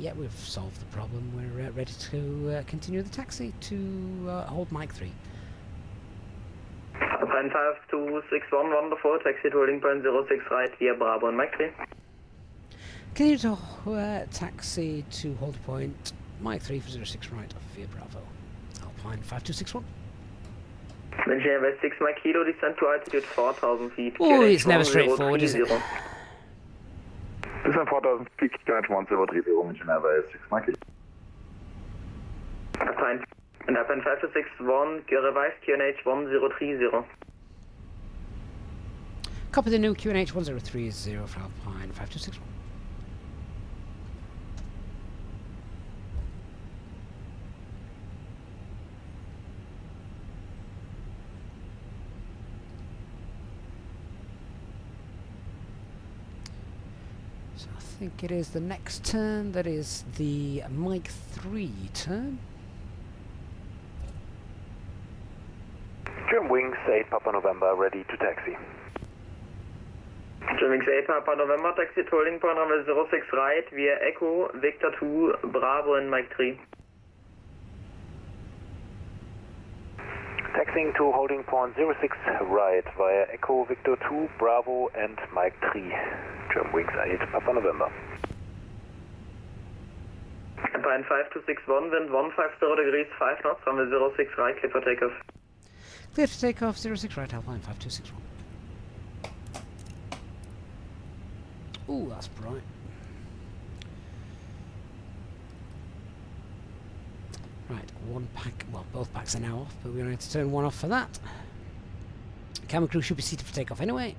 Yeah, we've solved the problem. We're ready to continue the taxi to hold Mike 3. Alpine 5261, wonderful, taxi to holding point 06 right via Bravo and Mike 3. Continue to taxi to hold point Mike 3 for 06 right via Bravo. Alpine 5261. Engineer West 6 Mike Kilo, descent to altitude 4,000 feet. Oh, it's never straightforward, is it? Descent 4,000 feet, QNH 1030, Engineer West 6 Mike Kilo. Alpine, and Alpine 5261, revised QNH 1030. Copy the new QNH 1030 for Alpine 5261. So I think it is the next turn, that is the Mike 3 turn. German Wings 8 Papa November, ready to taxi. German Wings 8 Papa November, taxi to holding point runway 06 right via Echo, Victor 2, Bravo and Mike 3. Taxiing to holding point 06 right via Echo, Victor 2, Bravo and Mike 3. German Wings 8 Papa November. Alpine 5261, wind 150 degrees, 5 knots, runway 06 right, clear for takeoff. Clear for takeoff, 06 right, Alpine 5261. Ooh, that's bright. Right, one pack, well, both packs are now off, but we're going to turn one off for that. Cabin crew should be seated for takeoff anyway.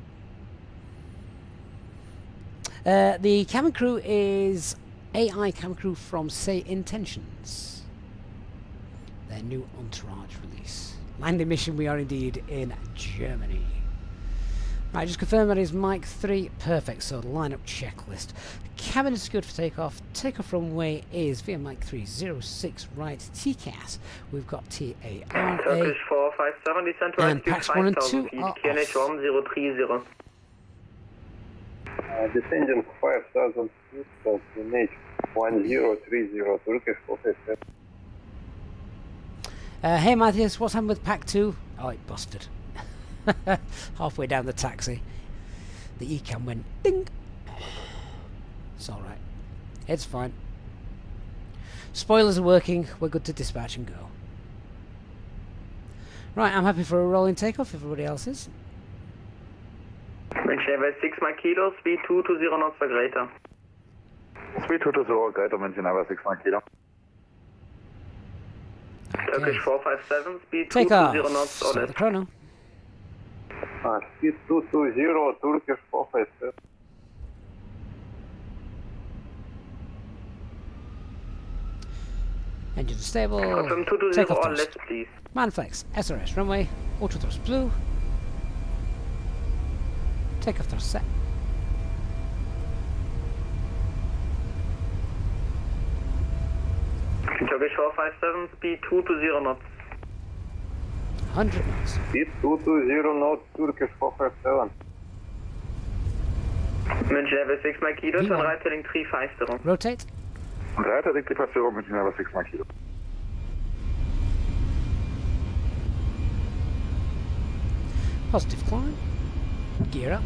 The cabin crew is AI cabin crew from Say Intentions. Their new Entourage release. Landing mission, we are indeed in Germany. Right, just confirm that is Mike 3. Perfect, so the lineup checklist. Cabin is good for takeoff. Takeoff runway is via Mike 3, 06 right, TCAS. We've got TARA. Turkish 457, descent to And altitude packs 1 and 5,000 2 feet, are QNH off. 1030. Descending 5,000 feet, so QNH 1030, Turkish 457. Hey Matthias, what's happened with pack 2? Oh, it busted. Halfway down the taxi, the ECAM went ding. It's alright. It's fine. Spoilers are working. We're good to dispatch and go. Right, I'm happy for a rolling takeoff. Everybody else is. Engineer 6 Mike Kilo, speed 220 knots or greater. Speed 220, greater, Engineer 6 Mike Kilo. Turkish 457, speed Take off. 220 knots or Start less. the chrono. Speed 220, Turkish 457. Engine stable. Confirm 220 Takeoff or less, thrust. please. Manflex. SRS runway. Auto thrust blue. Takeoff thrust set. Turkish 457, speed 220 knots. 100 knots. Speed 220 knots, Turkish 457. Engineer 6 Mike Kilo, V1. turn right heading 350. Rotate. Right heading 350, Engineer 6 Mike Kilo. Positive climb. Gear up.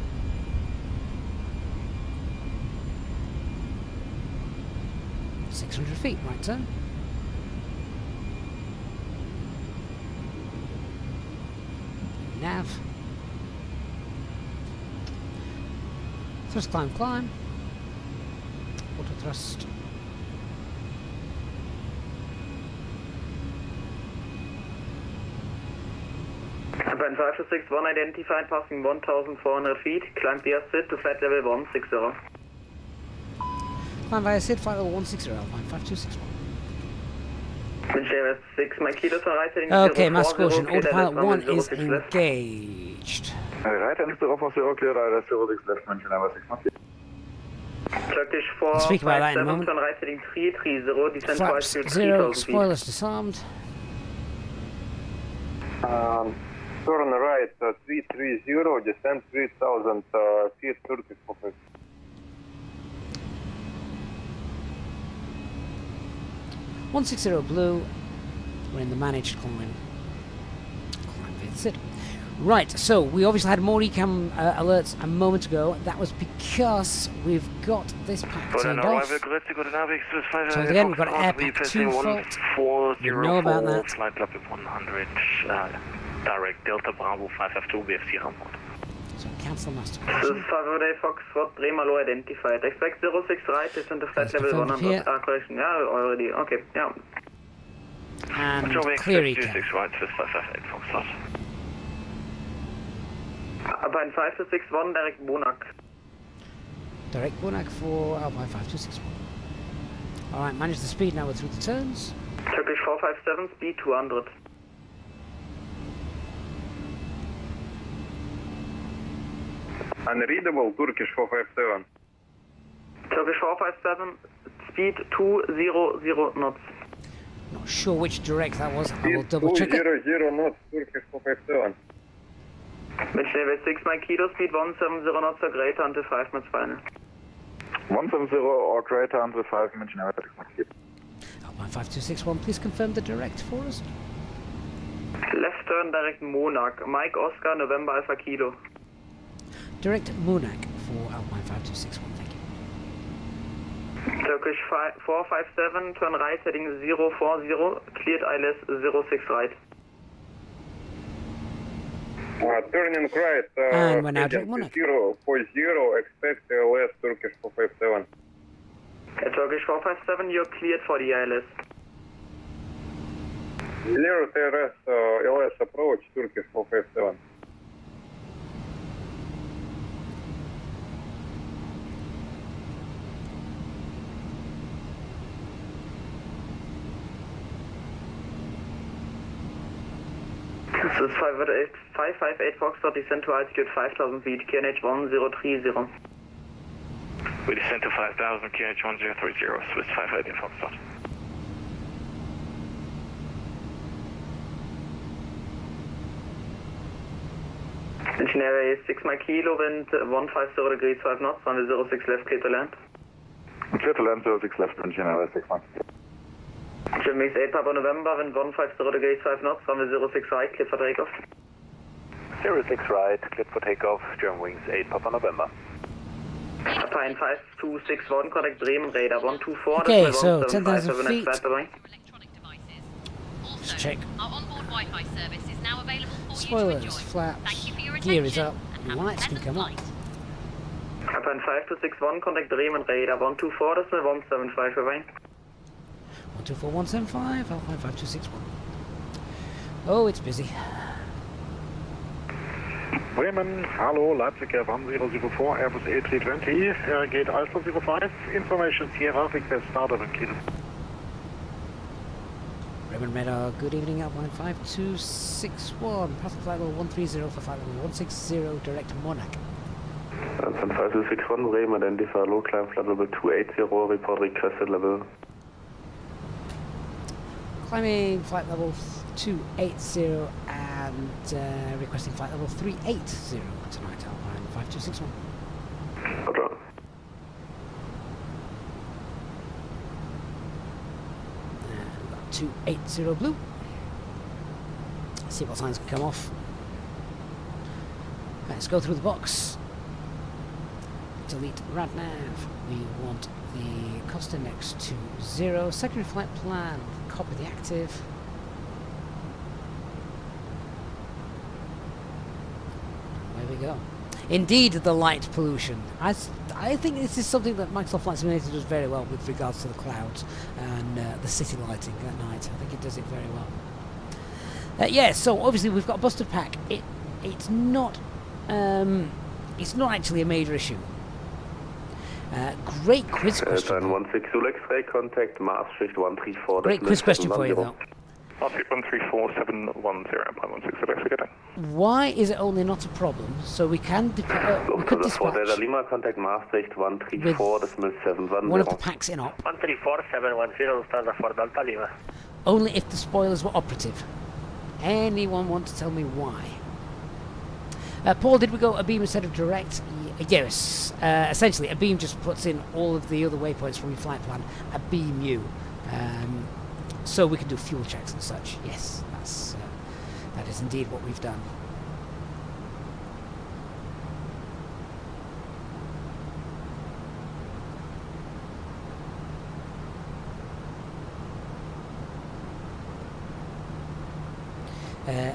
.600 feet, right turn. Nav. Thrust, climb. Auto thrust. Band 5261 identified passing 1,400 feet. Climb via SID to flight level 160. Climb via SID, flight level 160, Alpine 5261. Winch 6 Mike kilos on right heading Okay, 040, mass caution. cleared Autopilot LS 1 is 06 left. engaged. Right heading 040, clear ILS 06 left, München Airways 619. Turkish Speak about that in a 457, moment. turn right heading 330, descend to Flaps altitude 0, 3,000 feet. spoilers disarmed. Turn right 330, descend 3000 feet, Turkish 457. 160 blue. We're in the managed climb. Climb via SID. Right, so we obviously had more ECAM alerts a moment ago. That was because we've got this pack turned off. So again, we've got air pack 2 fault. We know about that. Flight level 100, direct Delta Bravo 5F2 BF4 on board. So cancel master This is caution. 5 Foxtrot, Bremer low identified. Expect 06 right, descend to flight That's level confirmed 100. here. Correction, yeah, already, okay, yeah. And clear ECAM. 26 right, 558 Foxtrot. Alpine 5261, direct Bonak. Direct Bonak for Alpine 5261. Alright, manage the speed now, we're through the turns. Turkish 457, speed 200. Unreadable, Turkish 457. Turkish 457, speed 200 knots. Not sure which direct that was. I will double check it. 200 knots, Turkish 457. Winch level 6 Mike kilo, speed 170 knots or greater until 5 minutes final. 170 or greater until 5, München Airways 619. Alpine 5261, please confirm the direct for us. Left turn direct Monak, Mike Oscar, November Alpha Kilo. Direct Monak for Alpine 5261, thank you. Turkish 457, turn right heading 040, cleared ILS 06 right. Turning right, And we're now direct Monak. 040, expect LS Turkish 457. Turkish 457, you're cleared for the ILS. Clear TRS LS approach, Turkish 457. This is 558 Foxtrot, descend to altitude 5,000 feet, QNH 1030. We descend to 5,000, QNH 1030, Swiss 518 Foxtrot. Engineer 6 Mike kilo, wind 150 degrees 5 knots, runway 06 left, clear to land. Clear to land 06 left, München Airways 619. Mix 8 Papa November, wind 150 degrees 5 knots, runway 06 right, clear for takeoff. 06 right, cleared for takeoff, Germanwings 8 Papa November. Alpine 5261, contact Bremen, radar 124. Okay, so 10,000 feet. Electronic devices. Also, check. our onboard Wi-Fi service is now available for you to Spoilers, enjoy. flaps, Thank you for your gear is attention up, and have a lights can pleasant come up. flight. Alpine 5261, contact Bremen, radar 124, decimal 175, away. 124175, Alpine 5261. Oh, it's busy. Bremen, hallo, Leipzig Air 1004, Airbus A320, gate Alpha 05, information Sierra, request start of kill. Bremen radar, good evening, Alpine 5261. Pass flight level 130 for flight level 160, direct Monac. Alpine 5261, Bremen, identify low climb flight level 280, report requested level. Climbing flight level 280 and requesting flight level 380 tonight, Alpine 5261. Roger. And we've got 280 blue. See what signs can come off. Let's go through the box. Delete radnav. We want the cost index to 0. Secondary flight plan. Copy the active. There we go. Indeed, the light pollution. I think this is something that Microsoft Flight Simulator does very well with regards to the clouds and the city lighting at night. I think it does it very well. Yeah, so obviously we've got a busted pack. It's not actually a major issue. Great quiz question. 116 Zulu X-ray, contact Maastricht 134. Great quiz question for you though. Maastricht 134-710.16 Why is it only not a problem? So we can we could dispatch Lima, contact Maastricht 134.710. one of the packs in op. 134-710, Lufthansa for Delta Lima. Only if the spoilers were operative. Anyone want to tell me why? Paul, did we go a beam instead of direct? Yes. Essentially, a beam just puts in all of the other waypoints from your flight plan. A beam U. So we can do fuel checks and such. Yes, that is indeed what we've done.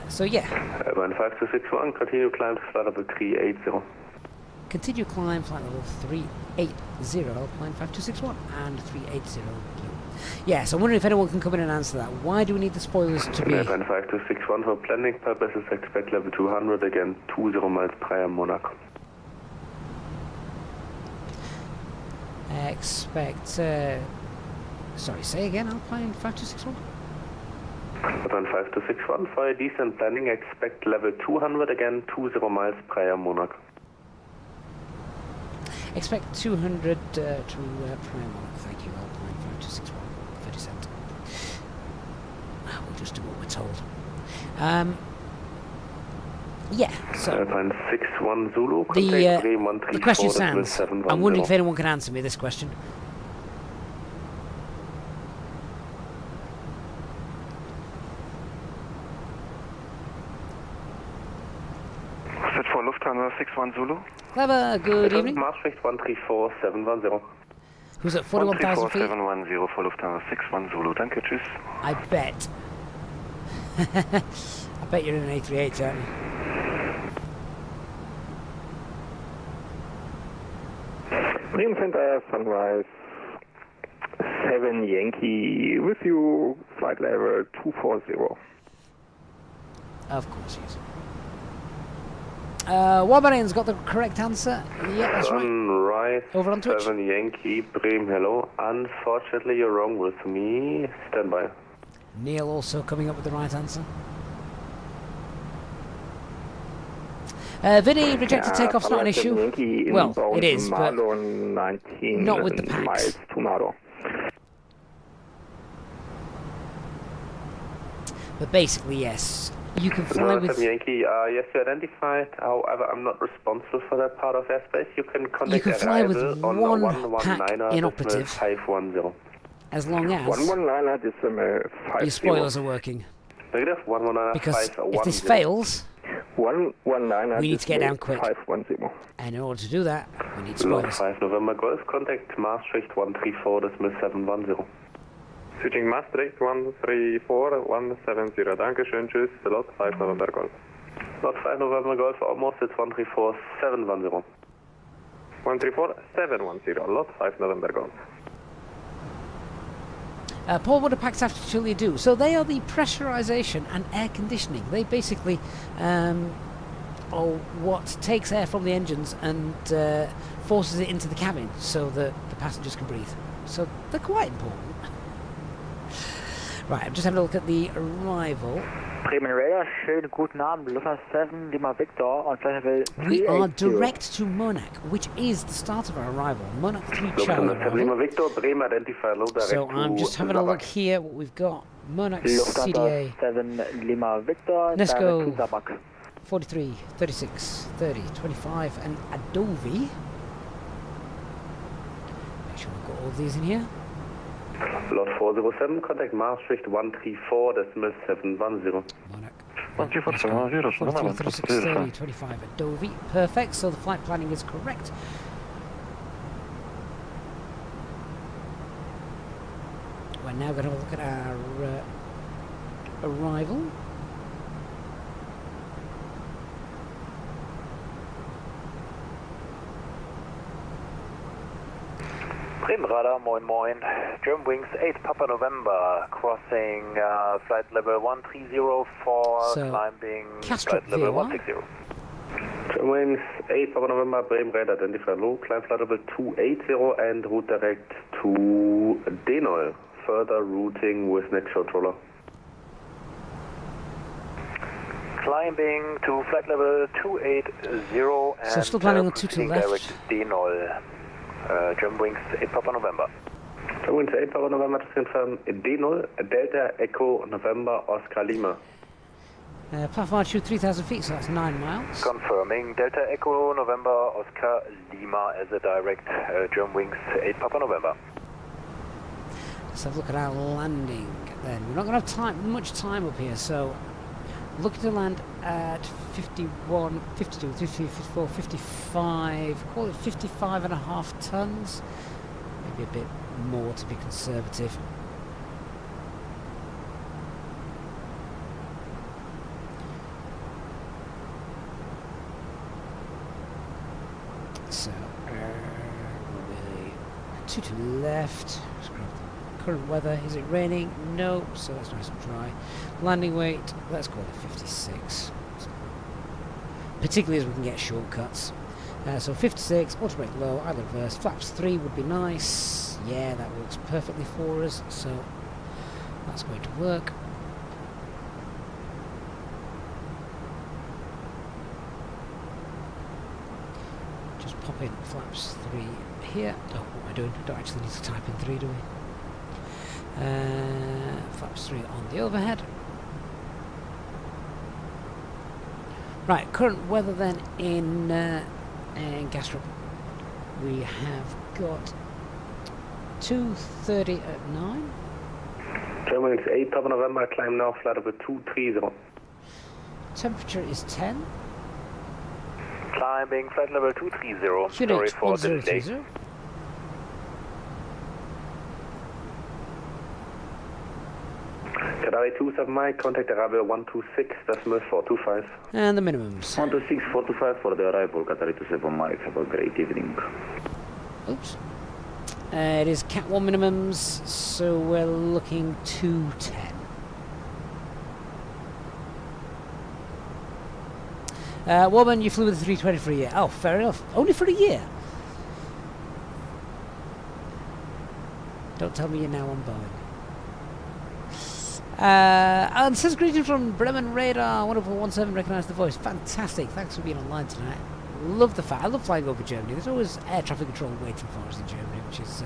So yeah. 5261, continue climb to flight level 380. Continue climb flight level 380, climb 5261 and 380 blue. Yes, I'm wondering if anyone can come in and answer that. Why do we need the spoilers to be... 5261 for planning purposes, expect level 200 again, 20 miles prior Monaco. Expect... sorry, say again, Alpine 5261? 5261 for a decent planning, expect level 200 again, 20 miles prior Monaco. Expect 200 to prior Monaco, thank you, Alpine 5261. 30 cent. We'll just do what we're told. Yeah, so... Alpine 61 Zulu, the question stands. I'm wondering if anyone can answer me this question. Set for Lufthansa 61 Zulu. Clever, good evening. Maastricht 134-710. Who's at 41,000 feet? 134-710 for Lufthansa 61 Zulu. Danke, tschüss. I bet. I bet you're in an A38, aren't you? Bremen Center, Sunrise 7 Yankee, with you, flight level 240. Of course he is. Wabarian's got the correct answer. Yeah, that's right. Right. Over on Twitch. 7 Yankee, Bremen, hello. Unfortunately, you're wrong with me. Stand by. Neil also coming up with the right answer. Vinny, rejected takeoff's not an issue. Well, it is, but not with the packs. But basically, yes. You can fly with... Yankee, yes, you identified. However, I'm not responsible for that part of airspace. You can contact you can fly with one pack inoperative 510. As long as 119 your spoilers are working. Negative, 119 because if this fails, 119 we need to get down quick. 510. And in order to do that, we need spoilers. 5 November Golf, contact Maastricht 134.710. Switching Maastricht 134-170. Dankeschön, tschüss. Lot 5 November Golf. Lot 5 November Golf, almost at 134.710. 134-710. Lot 5 November Golf. Paul, what do packs actually do? So they are the pressurization and air conditioning. They basically are what takes air from the engines and forces it into the cabin so that the passengers can breathe. So they're quite important. Right, I'm just having a look at the arrival. Bremen Radar, schönen guten Abend, Lufthansa 7, Lima Victor, on flight level 380. We are direct to Monac, which is the start of our arrival. Monac 3 Charlie arrival. Lima Victor, Bremen identify low direct. So I'm just having a look here what we've got. Monac CDA. 7 Lima Victor, Nesco 43, 36, 30, 25, and Adobe. Make sure we've got all of these in here. Lot 407, contact Maastricht 134.710. Monac 25 at Dovi. Perfect, so the flight planning is correct. We're now going to look at our arrival. Bremen Radar, moin moin. Germanwings 8 Papa November, crossing flight level 1304, So, climbing Castro flight level VOR. 160. Germanwings 8 Papa November, Bremen Red, identify low, climb flight level 280 and route direct to Denol. Further routing with next controller. Climbing to flight level 280 and So still planning on 22 proceeding left. direct to Denol. Germanwings 8 Papa November. Germanwings 8 Papa November to confirm Denol, Delta Echo November Oscar Lima. Platform altitude 3,000 feet, so that's 9 miles. Confirming Delta Echo November Oscar Lima as a direct Germanwings 8 Papa November. Let's have a look at our landing then. We're not going to have much time up here, so looking to land at 51, 52, 53, 54, 55, call it 55.5 tons. Maybe a bit more to be conservative. So, two to left. Current weather, is it raining? No, so it's nice and dry. Landing weight, let's call it 56. Particularly as we can get shortcuts. So 56, auto brake low, idle reverse, flaps 3 would be nice. Yeah, that works perfectly for us, so that's going to work. Just pop in flaps 3 here. Oh, what am I doing? Don't actually need to type in 3, do we? Flaps 3 on the overhead. Right, current weather then in Gastrop. We have got 2:30 at 9. Germanwings 8 Papa November, climb now, flight level 230. Temperature is 10. Climbing flight level 230. Fenix Sorry for the delay. 1030. Cadari 27 Mike, contact arrival 126.425. And the minimums. 126.425 for the arrival, Qatari 27 Mike. Have a great evening. Oops. It is Cat 1 minimums, so we're looking 210. Woman, you flew with the 320 for a year. Oh, fair enough. Only for a year. Don't tell me you're now on Boeing. And says greetings from Bremen Radar. Wonderful 17, recognise the voice. Fantastic. Thanks for being online tonight. Love the fact. I love flying over Germany. There's always air traffic control waiting for us in Germany, which is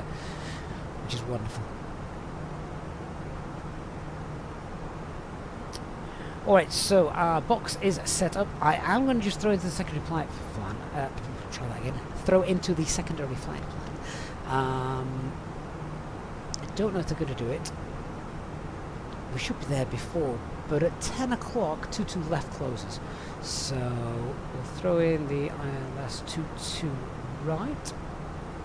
wonderful. Alright, so our box is set up. I am going to just throw into the secondary flight plan. Try that again. Throw into the secondary flight plan. I don't know if they're going to do it. We should be there before, but at 10 o'clock, 22 left closes. So we'll throw in the ILS 22 right.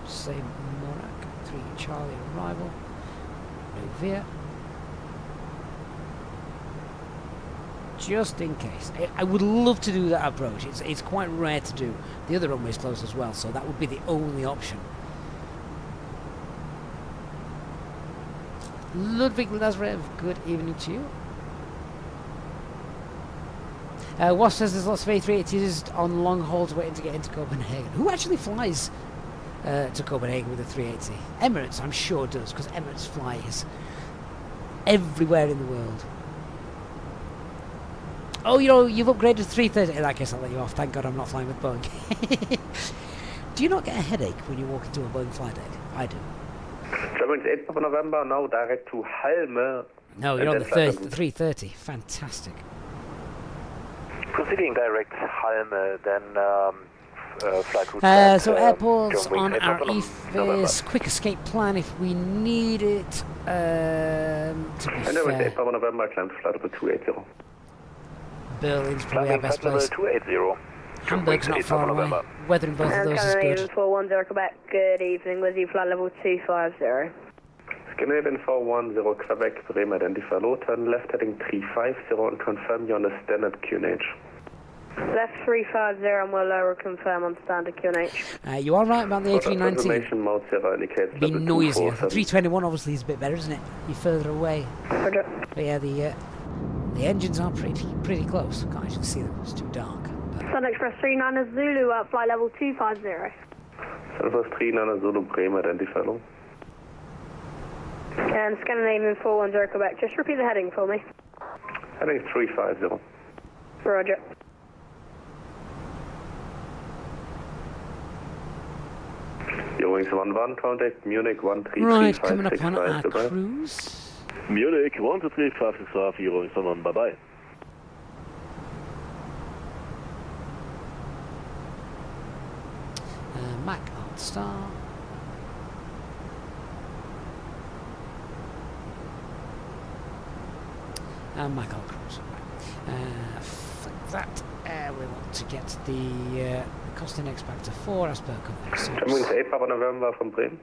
Same Monarch 3 Charlie arrival. No veer. Just in case. I would love to do that approach. It's quite rare to do. The other runway is closed as well, so that would be the only option. Ludwig Lazarev, good evening to you. Wasp says there's lots of A380s on long hauls waiting to get into Copenhagen. Who actually flies to Copenhagen with a 380? Emirates, I'm sure, does, because Emirates flies everywhere in the world. Oh, you know, you've upgraded to 330. In that case, I'll let you off. Thank God I'm not flying with Boeing. Do you not get a headache when you walk into a Boeing flight deck? I do. Germanwings 8 Papa November, now direct to Halme. No, you're on the 330. Fantastic. Proceeding direct Halme, then flight route. So airports on our EFIS, quick escape plan if we need it. To be Germanwings 8 fair. Papa November, climb flight level 280. Berlin's probably our best place. 280. Hamburg's not far away. Weather in both of those is good. 410 Quebec, good evening, with you flight level 250. Scandinavian 410 Quebec, Bremen, identify low, turn left heading 350 and confirm you're on the standard QNH. Left 350 and we'll lower confirm on standard QNH. You are right about the A319. Confirmation mode 0 indicates Be noisier. The 321 obviously is a bit better, isn't it? You're further away. Roger. But yeah, the engines are pretty close. Can't actually see them. It's too dark. Sun Express 39 Zulu at flight level 250. Sun Express 39 Zulu, Bremen, identify low. And Scandinavian 410 Quebec, just repeat the heading for me. Heading 350. Roger. Eurowings 11, contact Munich 133. Right, coming up on our cruise. Munich 123, Eurowings 11, bye bye. Mac Alt Star. Mac Alt Cruise. That we want to get the cost index back to 4 as per company. Eurowings 8 Papa November from Bremen.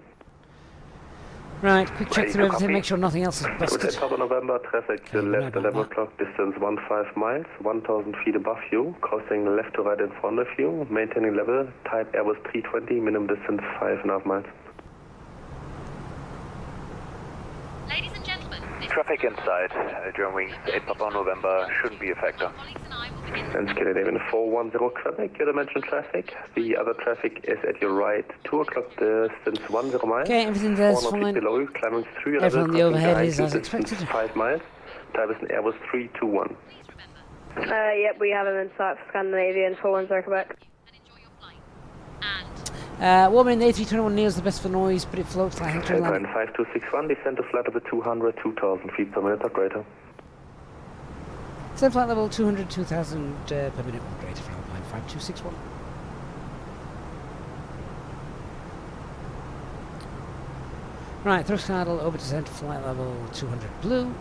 Right, quick check through everything, make sure nothing else is busted. 8 Papa November, traffic left 11 o'clock, distance 15 miles, 1,000 feet above you, crossing left to right in front of you, maintaining level, type Airbus 320, minimum distance 5.5 miles. Ladies and gentlemen, Traffic inside, Germanwings 8 Papa November shouldn't be a factor. And Scandinavian 410 Quebec, your dimension traffic. The other traffic is at your right, 2 o'clock, distance 10 miles. Okay, everything there's fine. Below you, climbing through your everything on the overhead is as expected. 5 miles. Type is an Airbus 321. Yep, we have him in sight for Scandinavian 410 Quebec. Warming the A321neo is the best for noise, but it floats like hell. 5261, descend to flight level 200, 2,000 feet per minute or greater. Send flight level 200, 2,000 per minute or greater for Alpine 5261. Right, thrust idle, over descent, flight level 200 blue.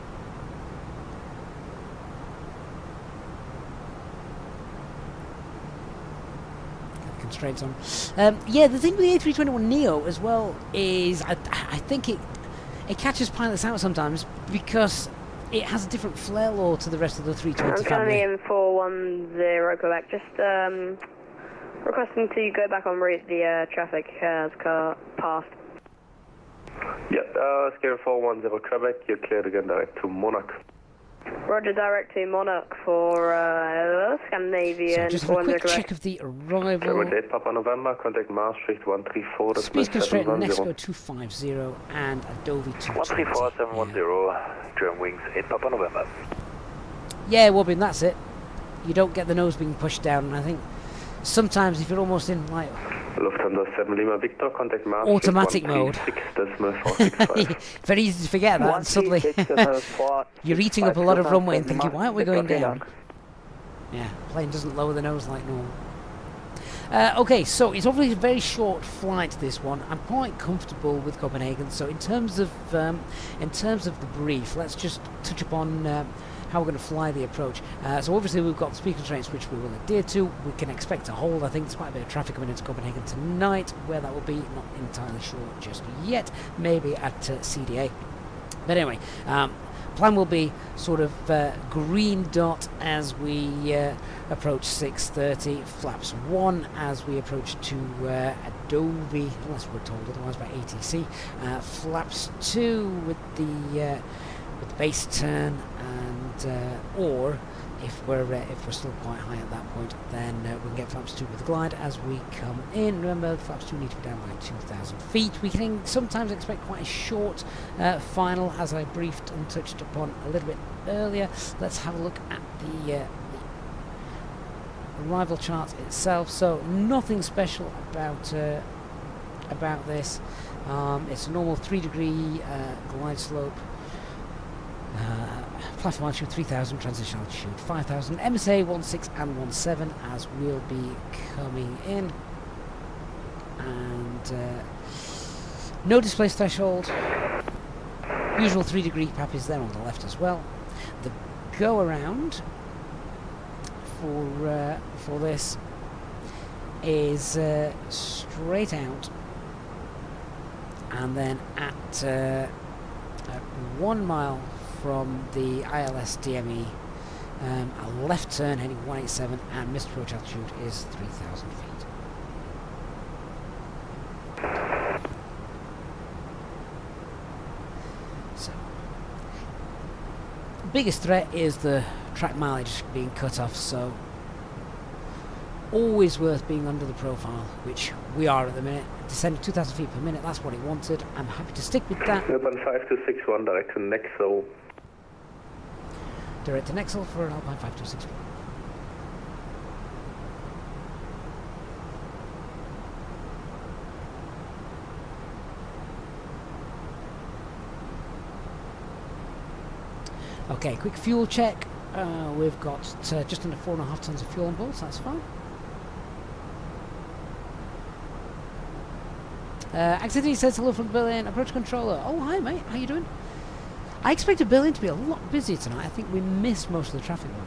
Constraints on. Yeah, the thing with the A321neo as well is I think it catches pilots out sometimes because it has a different flare law to the rest of the 320 family. I'm coming in 410 Quebec, just requesting to go back on route. The traffic has passed. Yep, scale 410 Quebec, you're cleared again direct to Monarch. Roger, direct to Monarch for Scandinavian. So just have a quick check of the arrival. 8 Papa November, contact Maastricht 134. Speed constraint Nesco 250 and Adobe 220. 134.710, Germanwings 8 Papa November. Yeah, Wobbin, that's it. You don't get the nose being pushed down, and I think sometimes if you're almost in like Lufthansa 7 Lima Victor, contact Maastricht automatic mode. Very easy to forget that, and suddenly you're eating up a lot of runway and thinking, why aren't we going down? Yeah, plane doesn't lower the nose like normal. Okay, so it's obviously a very short flight, this one. I'm quite comfortable with Copenhagen, so in terms of the brief, let's just touch upon how we're going to fly the approach. So obviously we've got speed constraints which we will adhere to. We can expect to hold. I think there's quite a bit of traffic coming into Copenhagen tonight. Where that will be, not entirely sure just yet. Maybe at CDA. But anyway, plan will be sort of green dot as we approach 6:30, flaps 1 as we approach to Adobe, unless we're told otherwise by ATC, flaps 2 with the base turn, and or if we're still quite high at that point, then we can get flaps 2 with the glide as we come in. Remember, the flaps 2 need to be down by 2,000 feet. We can sometimes expect quite a short final, as I briefed and touched upon a little bit earlier. Let's have a look at the arrival chart itself. So nothing special about this. It's a normal 3-degree glide slope. Platform altitude 3,000, transition altitude 5,000, MSA 16 and 17 as we'll be coming in, and no displace threshold, usual 3-degree PAP is there on the left as well. The go around for this is straight out, and then at 1 mile from the ILS DME, a left turn heading 187, and missed approach altitude is 3,000 feet. So, biggest threat is the track mileage being cut off, so always worth being under the profile, which we are at the minute. Descending 2,000 feet per minute, that's what it wanted. I'm happy to stick with that. Alpine 5261, direct to Nexo. Direct to Nexo for an Alpine 5261. Okay, quick fuel check. We've got just under 4.5 tons of fuel on board, so that's fine. Accidentally says hello from Berlin, approach controller. Oh, hi mate, how you doing? I expected Berlin to be a lot busier tonight. I think we missed most of the traffic over there.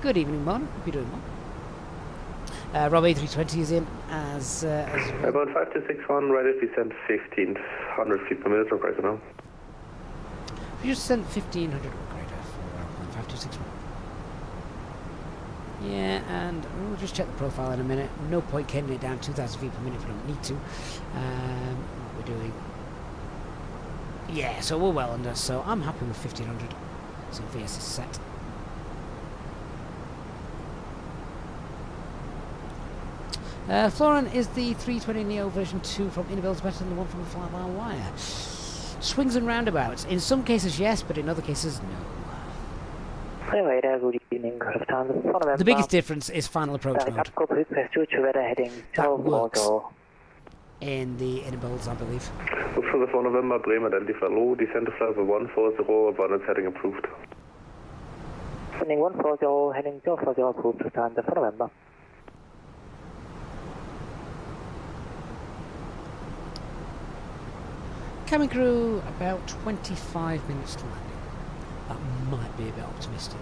Good evening, Mon. Hope you're doing well. Rob A320 is in as well. About 5261, ready to descend 1,500 feet per minute, right now. We just sent 1,500 upgrader for Alpine 5261. Yeah, and we'll just check the profile in a minute. No point getting it down 2,000 feet per minute if we don't need to. What we're doing. Yeah, so we're well under, so I'm happy with 1,500. So VS is set. Florin, is the 320 Neo version 2 from Innobuilds better than the one from the fly-by-wire? Swings and roundabouts. In some cases, yes, but in other cases, no. The biggest difference is final approach mode. That works in the Innobuilds, I believe. For the 4 November, Bremen, identify low, descend to flight 140, abundance heading approved. Sending 140, heading 040, approved to time the 4 November. Cabin crew, about 25 minutes to landing. That might be a bit optimistic.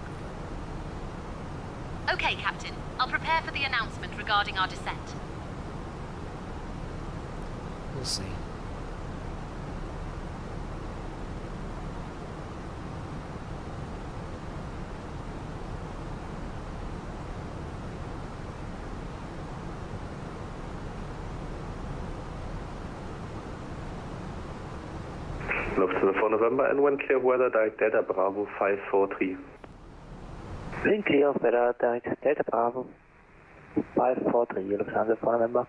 Okay, Captain. I'll prepare for the announcement regarding our descent. We'll see. Looks to the 4 November and when clear weather, direct Delta Bravo 543. Wind clear of weather, direct Delta Bravo 543, Lufthansa 4 November.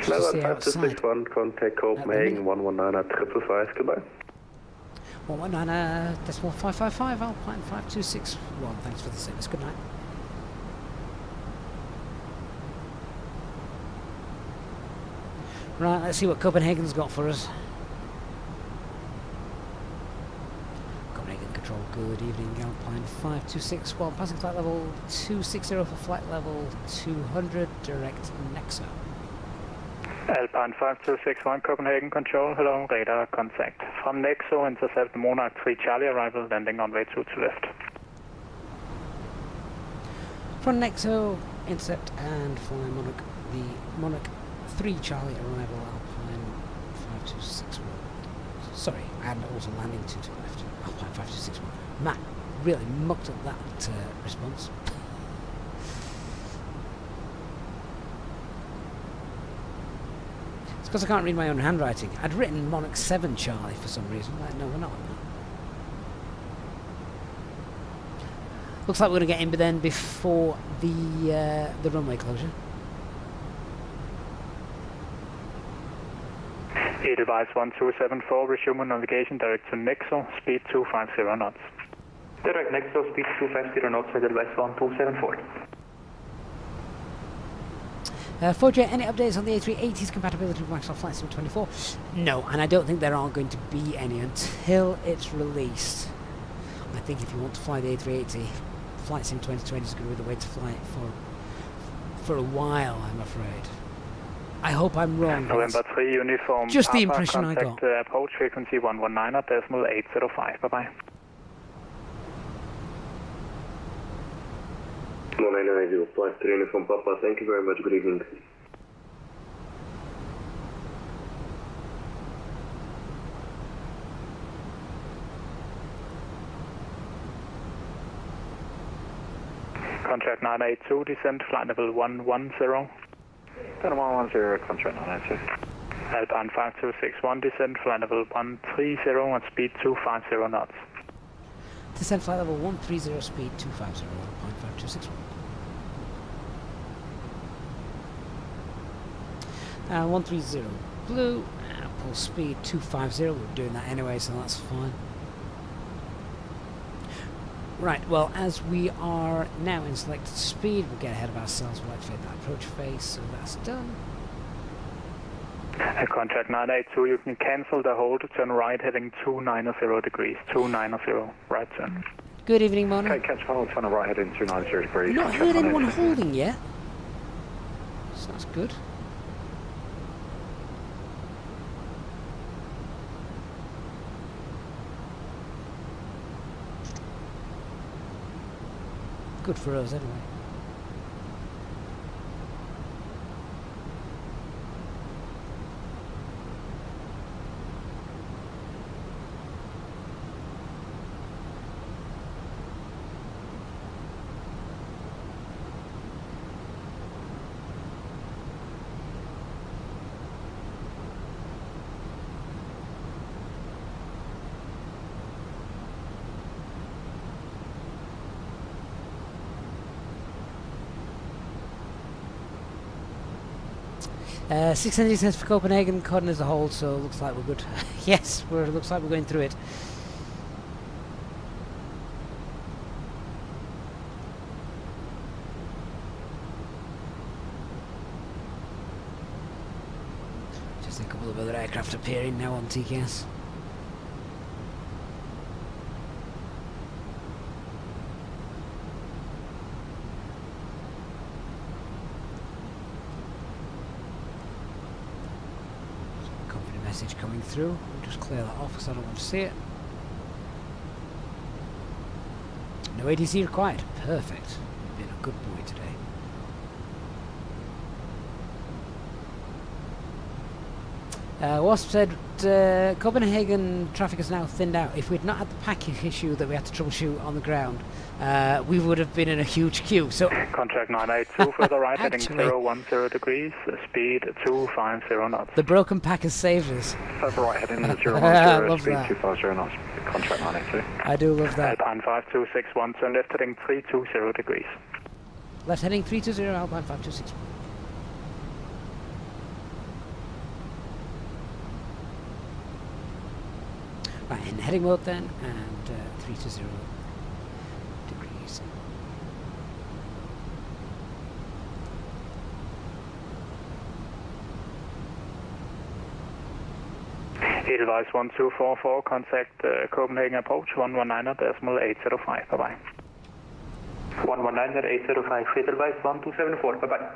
Level 5261, contact Copenhagen 119 at 555, goodbye. 119.555, Alpine 5261. Thanks for the service. Good night. Right, let's see what Copenhagen's got for us. Copenhagen Control, good evening. Alpine 5261, passing flight level 260 for flight level 200, direct Nexo. Alpine 5261, Copenhagen Control, hello, radar contact. From Nexo, intercept Monarch 3 Charlie arrival, landing on way 2 to left. From Nexo, intercept and fly Monarch, the Monarch 3 Charlie arrival, Alpine 5261. Sorry, and also landing 2 to left, Alpine 5261. Matt really mucked up that response. Because I can't read my own handwriting. I'd written Monarch 7 Charlie for some reason. Like, no, we're not on that. Looks like we're going to get in then before the runway closure. Edelweiss 1274, resume navigation direct to Nexo, speed 250 knots. Direct Nexo, speed 250 knots, Edelweiss 1274. 4J, any updates on the A380's compatibility with Microsoft Flight Sim 24? No, and I don't think there are going to be any until it's released. I think if you want to fly the A380, VATSIM 2020 is going to be the way to fly it for a while, I'm afraid. I hope I'm wrong. November 3 uniform. Just the Papa, impression I got. contact approach frequency 119.805. Bye bye. 199.053 uniform Papa. Thank you very much. Good evening. Contract 982, descent flight level 110. 110, contract 982. Alpine 5261, descent flight level 130 and speed 250 knots. Descent flight level 130, speed 250, Alpine 5261. 130 blue, pull speed 250, we're doing that anyway, so that's fine. Right, well, as we are now in selected speed, we'll get ahead of ourselves, we'll activate that approach phase, so that's done. Contract 982, you can cancel the hold, turn right heading 290 degrees, 290, right turn. Good evening, Mona. Okay, catch hold, turn right heading 290 degrees. I've not heard anyone holding yet, so that's good. Good for us, anyway. Six engine cents for Copenhagen, Codden as a whole, so looks like we're good. Yes, looks like we're going through it. Just a couple of other aircraft appearing now on TKS. Message coming through. We'll just clear that off because I don't want to see it. No ADC required. Perfect. Been a good boy today. Wasp said Copenhagen traffic is now thinned out. If we'd not had the package issue that we had to troubleshoot on the ground, we would have been in a huge queue. So contract 982 further right heading 010 degrees, speed 250 knots. The broken pack has saved us. Further right heading 010, speed 250 knots. Contract 982. I do love that. Alpine 5261, turn left heading 320 degrees. Left heading 320, Alpine 5261. Right, in heading mode then, and 320 degrees. Edelweiss 1244, contact Copenhagen approach 119.805, bye bye. 119.805, Edelweiss 1274, bye bye.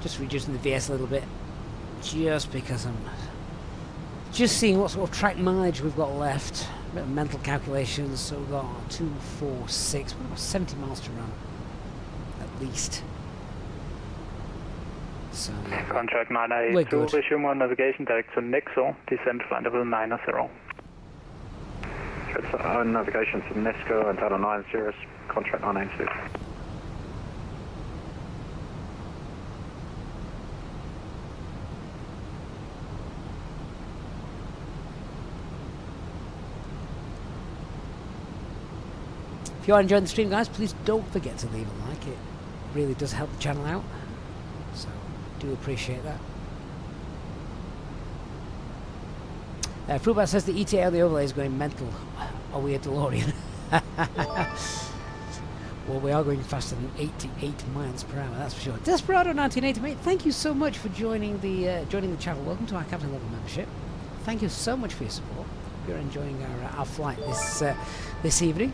Just reducing the VS a little bit. Just because I'm just seeing what sort of track mileage we've got left. A bit of mental calculations. So we've got 246, we've got 70 miles to run at least. So contract 982, resume on navigation direct to Nexo, descent flight level 90. It's on navigation to Nesco and total 90, contract 982. if you are enjoying the stream, guys, please don't forget to leave a like. It really does help the channel out. So, do appreciate that. Fruitbat says the ETA on the overlay is going mental. Are we a DeLorean? Well, we are going faster than 88 miles per hour, that's for sure. Desperado 1980, mate, thank you so much for joining the channel. Welcome to our Captain Level membership. thank you so much for your support. You're enjoying our flight this evening.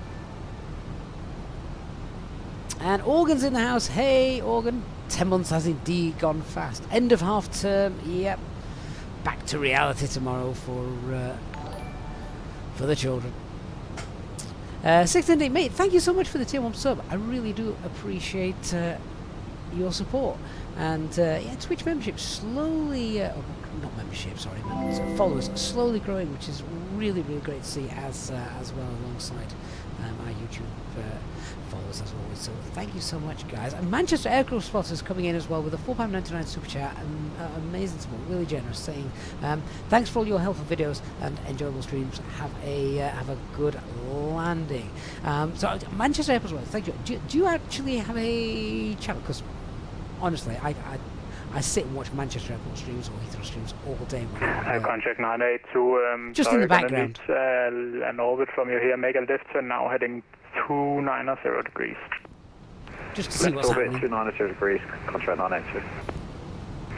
And Organ's in the house. Hey, Organ. 10 months has indeed gone fast. End of half term. Yep. Back to reality tomorrow for the children. 16 mate, thank you so much for the tier 1 sub. I really do appreciate your support. And yeah, Twitch membership slowly, not membership, sorry, but followers slowly growing, which is really, really great to see as well alongside our YouTube followers as always. So thank you so much, guys. And Manchester Aircraft Spotters coming in as well with a £4.99 super chat. Amazing support, really generous, saying thanks for all your helpful videos and enjoyable streams. Have a good landing. So Manchester Aircraft Spotters, thank you. Do you actually have a channel? Because honestly, I sit and watch Manchester Airport streams or Heathrow streams all day. Contact 982. Just in the background. An orbit from you here. Make a left turn now, heading 290 degrees. Just to see what's happening. 290 degrees. Contract 982.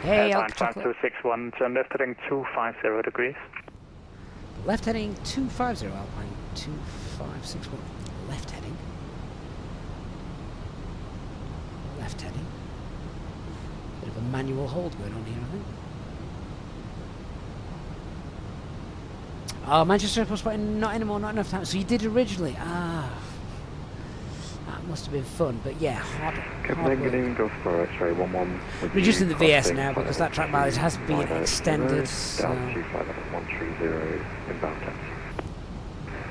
Hey, Alpine 5261. Turn left, heading 250 degrees. Left heading 250. Alpine 2561. Left heading. Left heading. Bit of a manual hold going on here, I think. Oh, Manchester Airport spotting, not anymore, not enough time. So you did originally. Ah, that must have been fun, but yeah, hard Copenhagen, go for X-ray 11. Reducing the VS now because that track mileage has been extended. Down 25130 inbound taxi.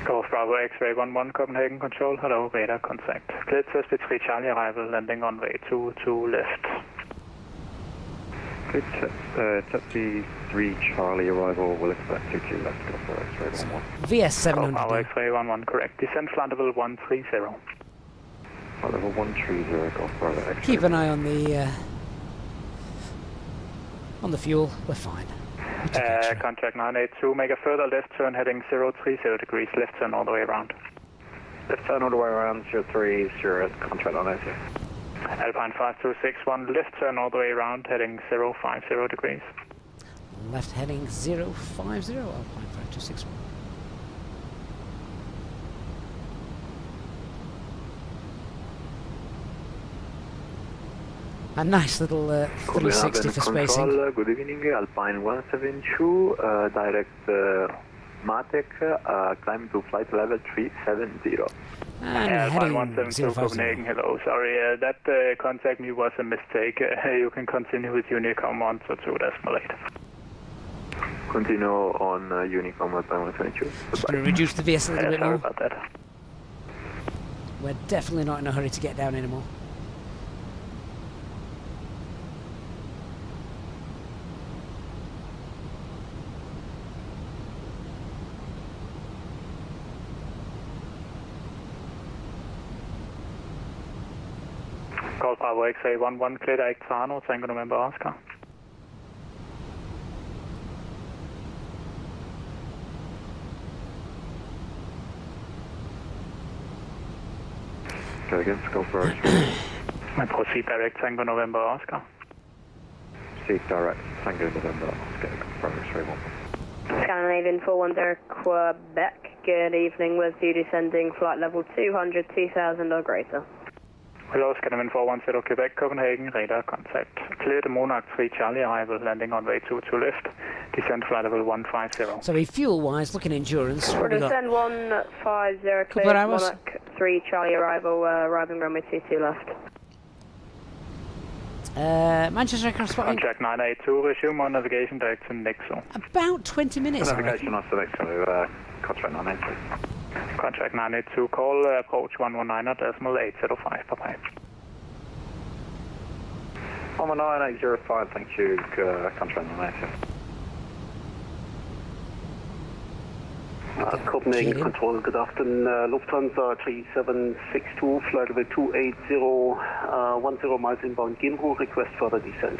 Golf Bravo X-ray 11 Copenhagen control. Hello, radar contact. Cleared to SP3 Charlie arrival, landing on way 22 left. Good, Taxi 3 Charlie arrival, will expect 22 left, go for X-ray 11. VS 700. Golf Bravo X-ray 11 correct. Descent flight level 130. Flight level 130, Golf Bravo X-ray. Keep an eye on the fuel, we're fine. Contact 982, make a further left turn heading 030 degrees, left turn all the way around. Left turn all the way around, 030, contract 982. Alpine 5261, left turn all the way around, heading 050 degrees. Left heading 050, Alpine 5261. A nice little 360 for spacing. Good evening, Alpine 172, direct Matic, climb to flight level 370. And Alpine 172 Copenhagen, hello. Sorry, that contact me was a mistake. You can continue with Unicom 122.8. Continue on Unicom Alpine 122. Just going to reduce the VS a little bit sorry more. about that. We're definitely not in a hurry to get down anymore. Golf Bravo X-ray 11, cleared Aiktano, Tango November Oscar. Okay, again, go for X-ray. Proceed direct Tango November Oscar. Proceed direct Tango November Oscar, go for X-ray 1. Scandinavian 410 Quebec, good evening, with you descending flight level 200, 2000 or greater. Hello, Scandinavian 410 Quebec, Copenhagen, radar contact. Clear the Monarch 3 Charlie arrival, landing on way 22 left. Descent flight level 150. So fuel-wise, looking endurance, For what we got? descent 150, Couple clear hours? Monarch 3 Charlie arrival, arriving runway 22 left. Manchester Aircraft spotting. Contract 982, resume on navigation direction Nexo. About 20 minutes. Navigation off the Nexo, contract 982. Contract 982, call approach 119.805, bye-bye. 119.805, thank you, contract 982. Copenhagen Control, good afternoon. Lufthansa 3762, flight level 280, 10 miles inbound Gimho, request further descent.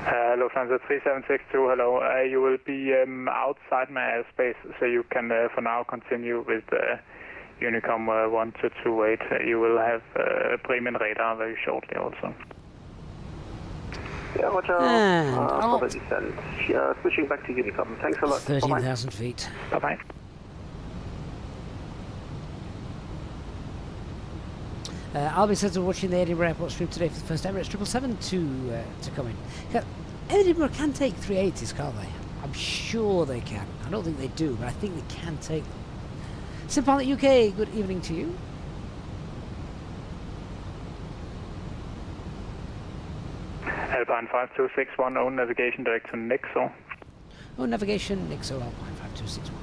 Lufthansa 3762, hello. You will be outside my airspace, so you can for now continue with Unicom 1228. You will have Bremen radar very shortly also. Yeah, Roger. And for the descent. Switching back to Unicom. Thanks a lot. 13,000 feet. Bye-bye. I'll be settled watching the Edinburgh Airport stream today for the first Emirates 777 to come in. Edinburgh can take 380s, can't they? I'm sure they can. I don't think they do, but I think they can take them. Simpilot UK, good evening to you. Alpine 5261, own navigation direct to Nixo. Oh, navigation, Nixo, Alpine 5261.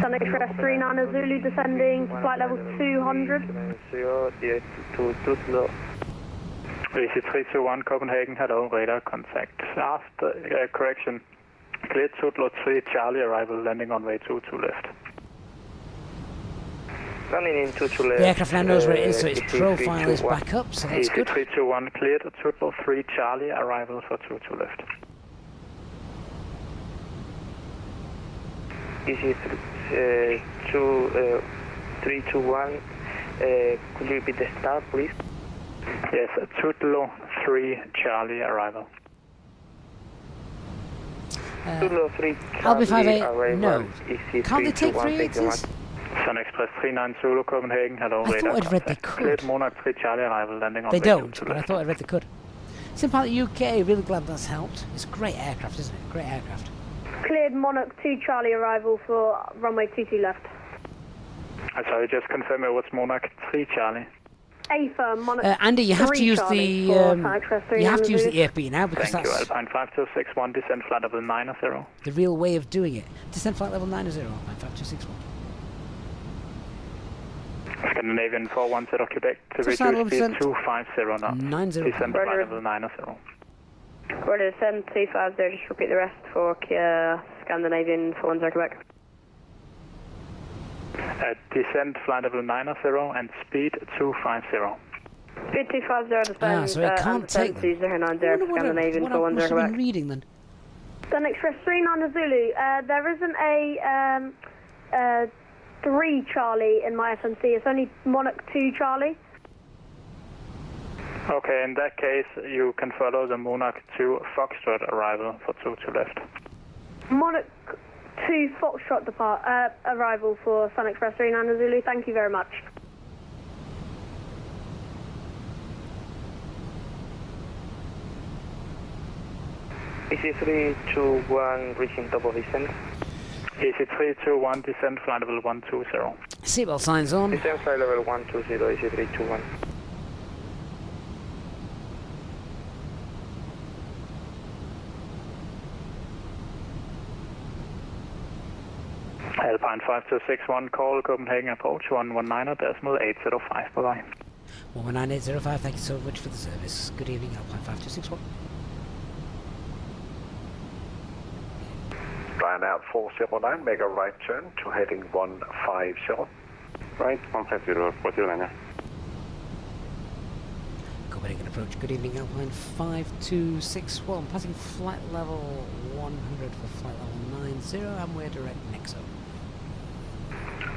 Sun Express 39 Zulu descending, flight level 200. AC321 Copenhagen, hello, radar contact. After correction, cleared Tutlo 3 Charlie arrival, landing on way 22 left. Landing in 22 left. The aircraft now knows where it is, so its profile is back up, so that's good. AC321 cleared Tutlo 3 Charlie arrival for 22 left. AC321, could you repeat the start, please? Yes, Tutlo 3 Charlie arrival. Tutlo 3 I'll Charlie be 58, no. Can't they take 380s? Sun Express 39 Zulu Copenhagen, hello, I radar thought I'd read they contact. could. Cleared Monarch 3 Charlie arrival, landing on They way don't, 22 but I left. thought I read they could. Simpilot UK, really glad that's helped. It's a great aircraft, isn't it? Great aircraft. Cleared Monarch 2 Charlie arrival for runway 22 left. Sorry, just confirm it, what's Monarch 3 Charlie? A for Monarch Andy, you have to use the you have to use the EFB now because Thank you, that's Alpine 5261, descent flight level 90. the real way of doing it. Descent flight level 90, Alpine 5261. Scandinavian 410 Quebec to reduce Touchdown, speed 11%. 250 knots. 90. Descent flight level 90. Roger, descent 250, just repeat the rest for Scandinavian 410 Quebec. Descent flight level 90 and speed 250. Speed 250 descend, so it can't take them. 090 Scandinavian what 410 I must have Quebec. been reading then. Sun Express 39 Zulu, there isn't a 3 Charlie in my FMC, it's only Monarch 2 Charlie. Okay, in that case, you can follow the Monarch 2 Foxtrot arrival for 22 left. Monarch 2 Foxtrot arrival for Sun Express 39 Zulu, thank you very much. AC321 reaching top of descent. AC321 descent flight level 120. Seatbelt signs on. Descent flight level 120, AC321. Alpine 5261, call Copenhagen approach 119.805, bye-bye. 119.805, thank you so much for the service. Good evening, Alpine 5261. Ryanair 409, make a right turn to heading 150. Right, 150, 40 Copenhagen approach, good evening, Alpine 5261. Passing flight level 100 for flight level 90, and we're direct Nixo.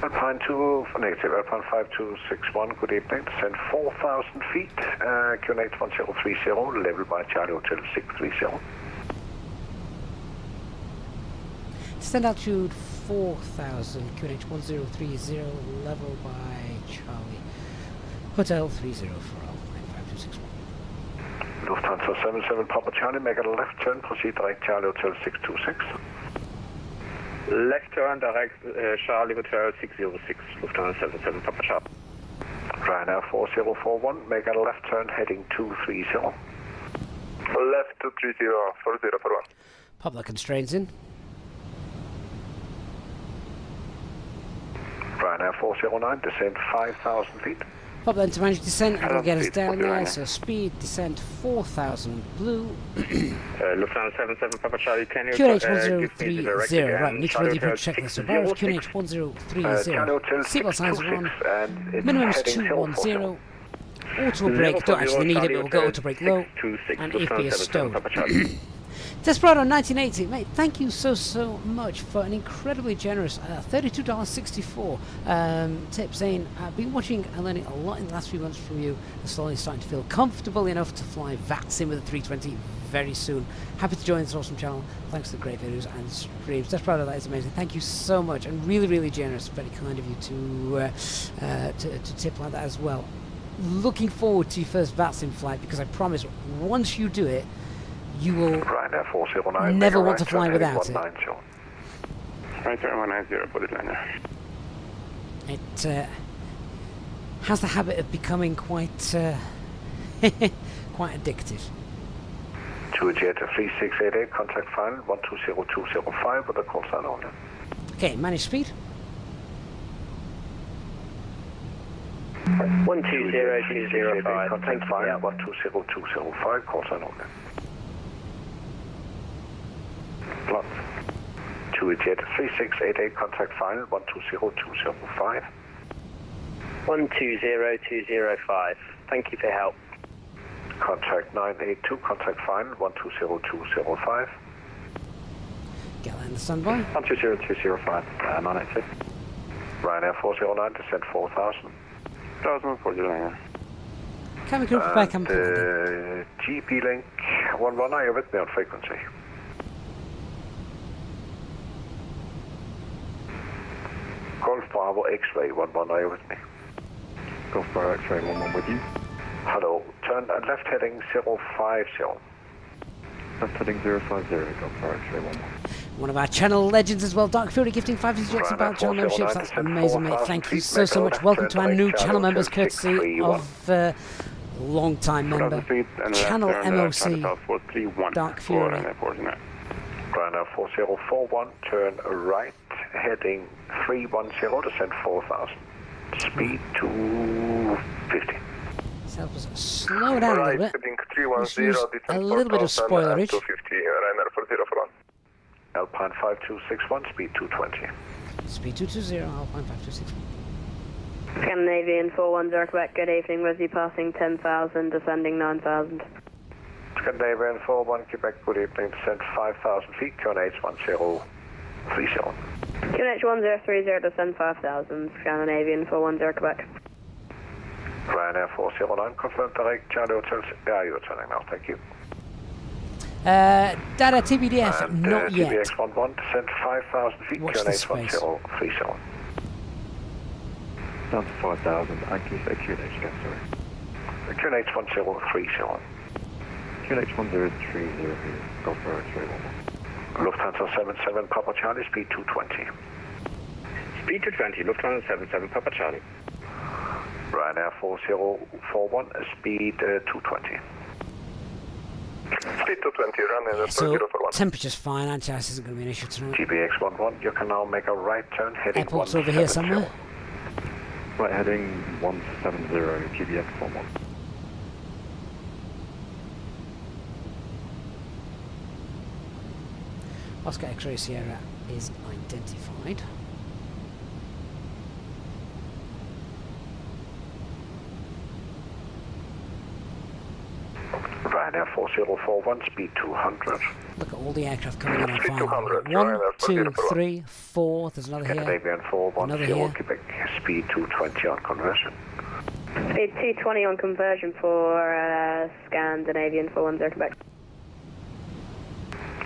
Alpine 2, negative, Alpine 5261, good evening, descend 4,000 feet, QNH 1030, level by Charlie Hotel 630. Descend altitude 4,000, QNH 1030, level by Charlie Hotel 30 for Alpine 5261. Lufthansa 77 Papa Charlie, make a left turn, proceed direct Charlie Hotel 626. Left turn direct Charlie Hotel 606, Lufthansa 77 Papa Charlie. Ryanair 4041, make a left turn heading 230. Left 230, 40 for 1. Pop the constraints in. Ryanair 409, descend 5,000 feet. Pop that into managed descent, it'll get us down there, so speed, descent 4,000, blue. Lufthansa 77 Papa Charlie, can you QNH give me the direct 1030, again? right, we need to ready for checklist. So Barrett QNH 1030, seatbelt signs are on, minimum is 210, auto brake, don't actually need it, but we'll go auto brake low, and EFB is stowed. Desperado 1980, mate, thank you so much for an incredibly generous $32.64 tip, saying, I've been watching and learning a lot in the last few months from you and slowly starting to feel comfortable enough to fly VATSIM with a 320 very soon. Happy to join this awesome channel. Thanks for the great videos and streams. Desperado, that is amazing. Thank you so much, and really generous. Very kind of you to tip like that as well. Looking forward to your first VATSIM flight, because I promise once you do it, you will never want to fly without it. Right, 190, bullet liner. It has the habit of becoming quite quite addictive. Easyjet 3688, contact final 120205 with a call sign only. Okay, manage speed. 120205, contact final 120205, call sign only. Blocked. Easyjet 3688, contact final 120205. 120205, thank you for your help. Contact 982, contact final 120205. Get that in the standby. 120205, 986. Ryanair 409, descent 4000. 1000 for July. Can we go back and GP link 11, are you with me on frequency? Golf Bravo X-ray 11, are you with me? Golf Bravo X-ray 11 with you. Hello, turn left heading 050. Left heading 050, Golf Bravo X-ray 11. One of our channel legends as well, Dark Fury, gifting 5 Easyjets about channel memberships. That's amazing, mate. Thank you so much. Welcome to our new channel members, courtesy of long-time member, Channel MOC, Dark Fury. Ryanair 4041, turn right, heading 310, descent 4000. Speed 250. Help us slow down a little bit. Let's use a little bit of spoilerage. Alpine 5261, speed 220. Speed 220, Alpine 5261. Scandinavian 410 Quebec, good evening, with you passing 10,000, descending 9,000. Scandinavian 41 Quebec, good evening, descent 5,000 feet, QNH 1030. QNH 1030, descend 5,000, Scandinavian 410 Quebec. Ryanair 409, confirm direct, Charlie Hotel, yeah, you're turning now, thank you. Data TBDF, and, not yet. TBX 11, descent 5,000 feet, Watch QNH 1037. Down to 5,000, and can you say QNH again, sorry? QNH 1037. QNH 1030, Golf Bravo X-ray 11. Lufthansa 77 Papa Charlie, speed 220. Speed 220, Lufthansa 77 Papa Charlie. Ryanair 4041, speed 220. Speed 220, Ryanair So, temperature's fine, anti-ice isn't going to be an issue tonight. GBX 11, you can now make a right turn heading Airport's over here somewhere. Right heading 170, GBX 11. Oscar X-ray Sierra is identified. Ryanair 4041, speed 200. Look at all the aircraft coming in on Speed fire. 200, 1, 2, 3, 4, there's another here. Scandinavian Another 410 here. Quebec, speed 220 on conversion. Speed 220 on conversion for Scandinavian 410 Quebec.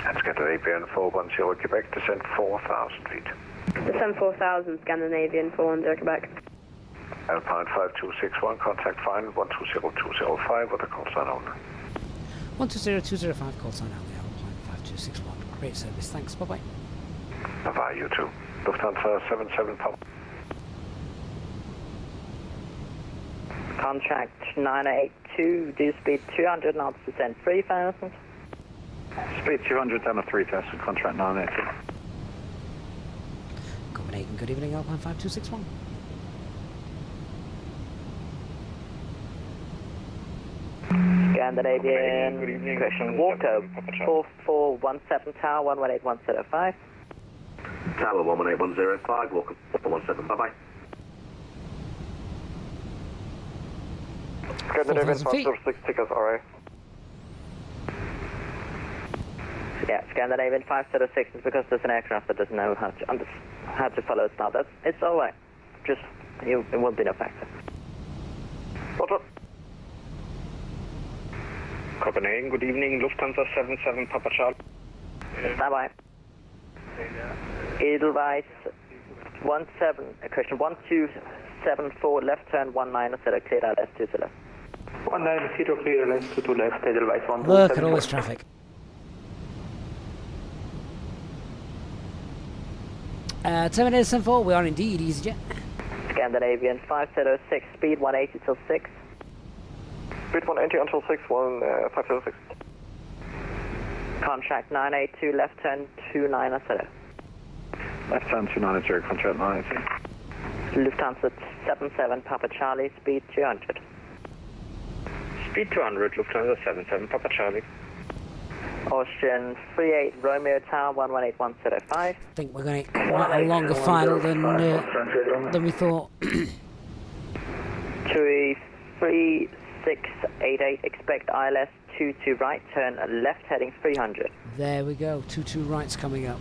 And Scandinavian 410 Quebec, descent 4,000 feet. Descend 4,000, Scandinavian 410 Quebec. Alpine 5261, contact final 120205 with a call sign only. 120205, call sign out the Alpine 5261. Great service, thanks, bye-bye. Bye-bye, you too. Lufthansa 77 Papa. Contract 982, do speed 200 knots, descend 3,000. Speed 200 down to 3,000, contract 982. Copenhagen, good evening, Alpine 5261. Scandinavian, question Walker, 4417 Tower, 118105. Tower 118105, Walker 417, bye-bye. Scandinavian 546, take us RA. Yeah, Scandinavian 506 is because there's an aircraft that doesn't know how to follow its now. It's all right. Just it won't be no factor. Roger. Copenhagen, good evening. Lufthansa 77 Papa Charlie. Bye bye. Edelweiss 1274 left turn 19 cleared out S2 to left. 190 clear left to left, Edelweiss 1274. Look at all this traffic. Terminator 74, we are indeed EasyJet. Scandinavian 506, speed 180 till 6. Speed 180 until 6, 506. Contract 982, left turn 290. Left turn 290, contract 982. Lufthansa 77 Papa Charlie, speed 200. Speed 200, Lufthansa 77 Papa Charlie. Austrian 38 Romeo Tower 118105. I think we're going to get quite a longer final than we thought. TUI 3688, expect ILS 22 right, turn left heading 300. There we go, 22 right's coming up.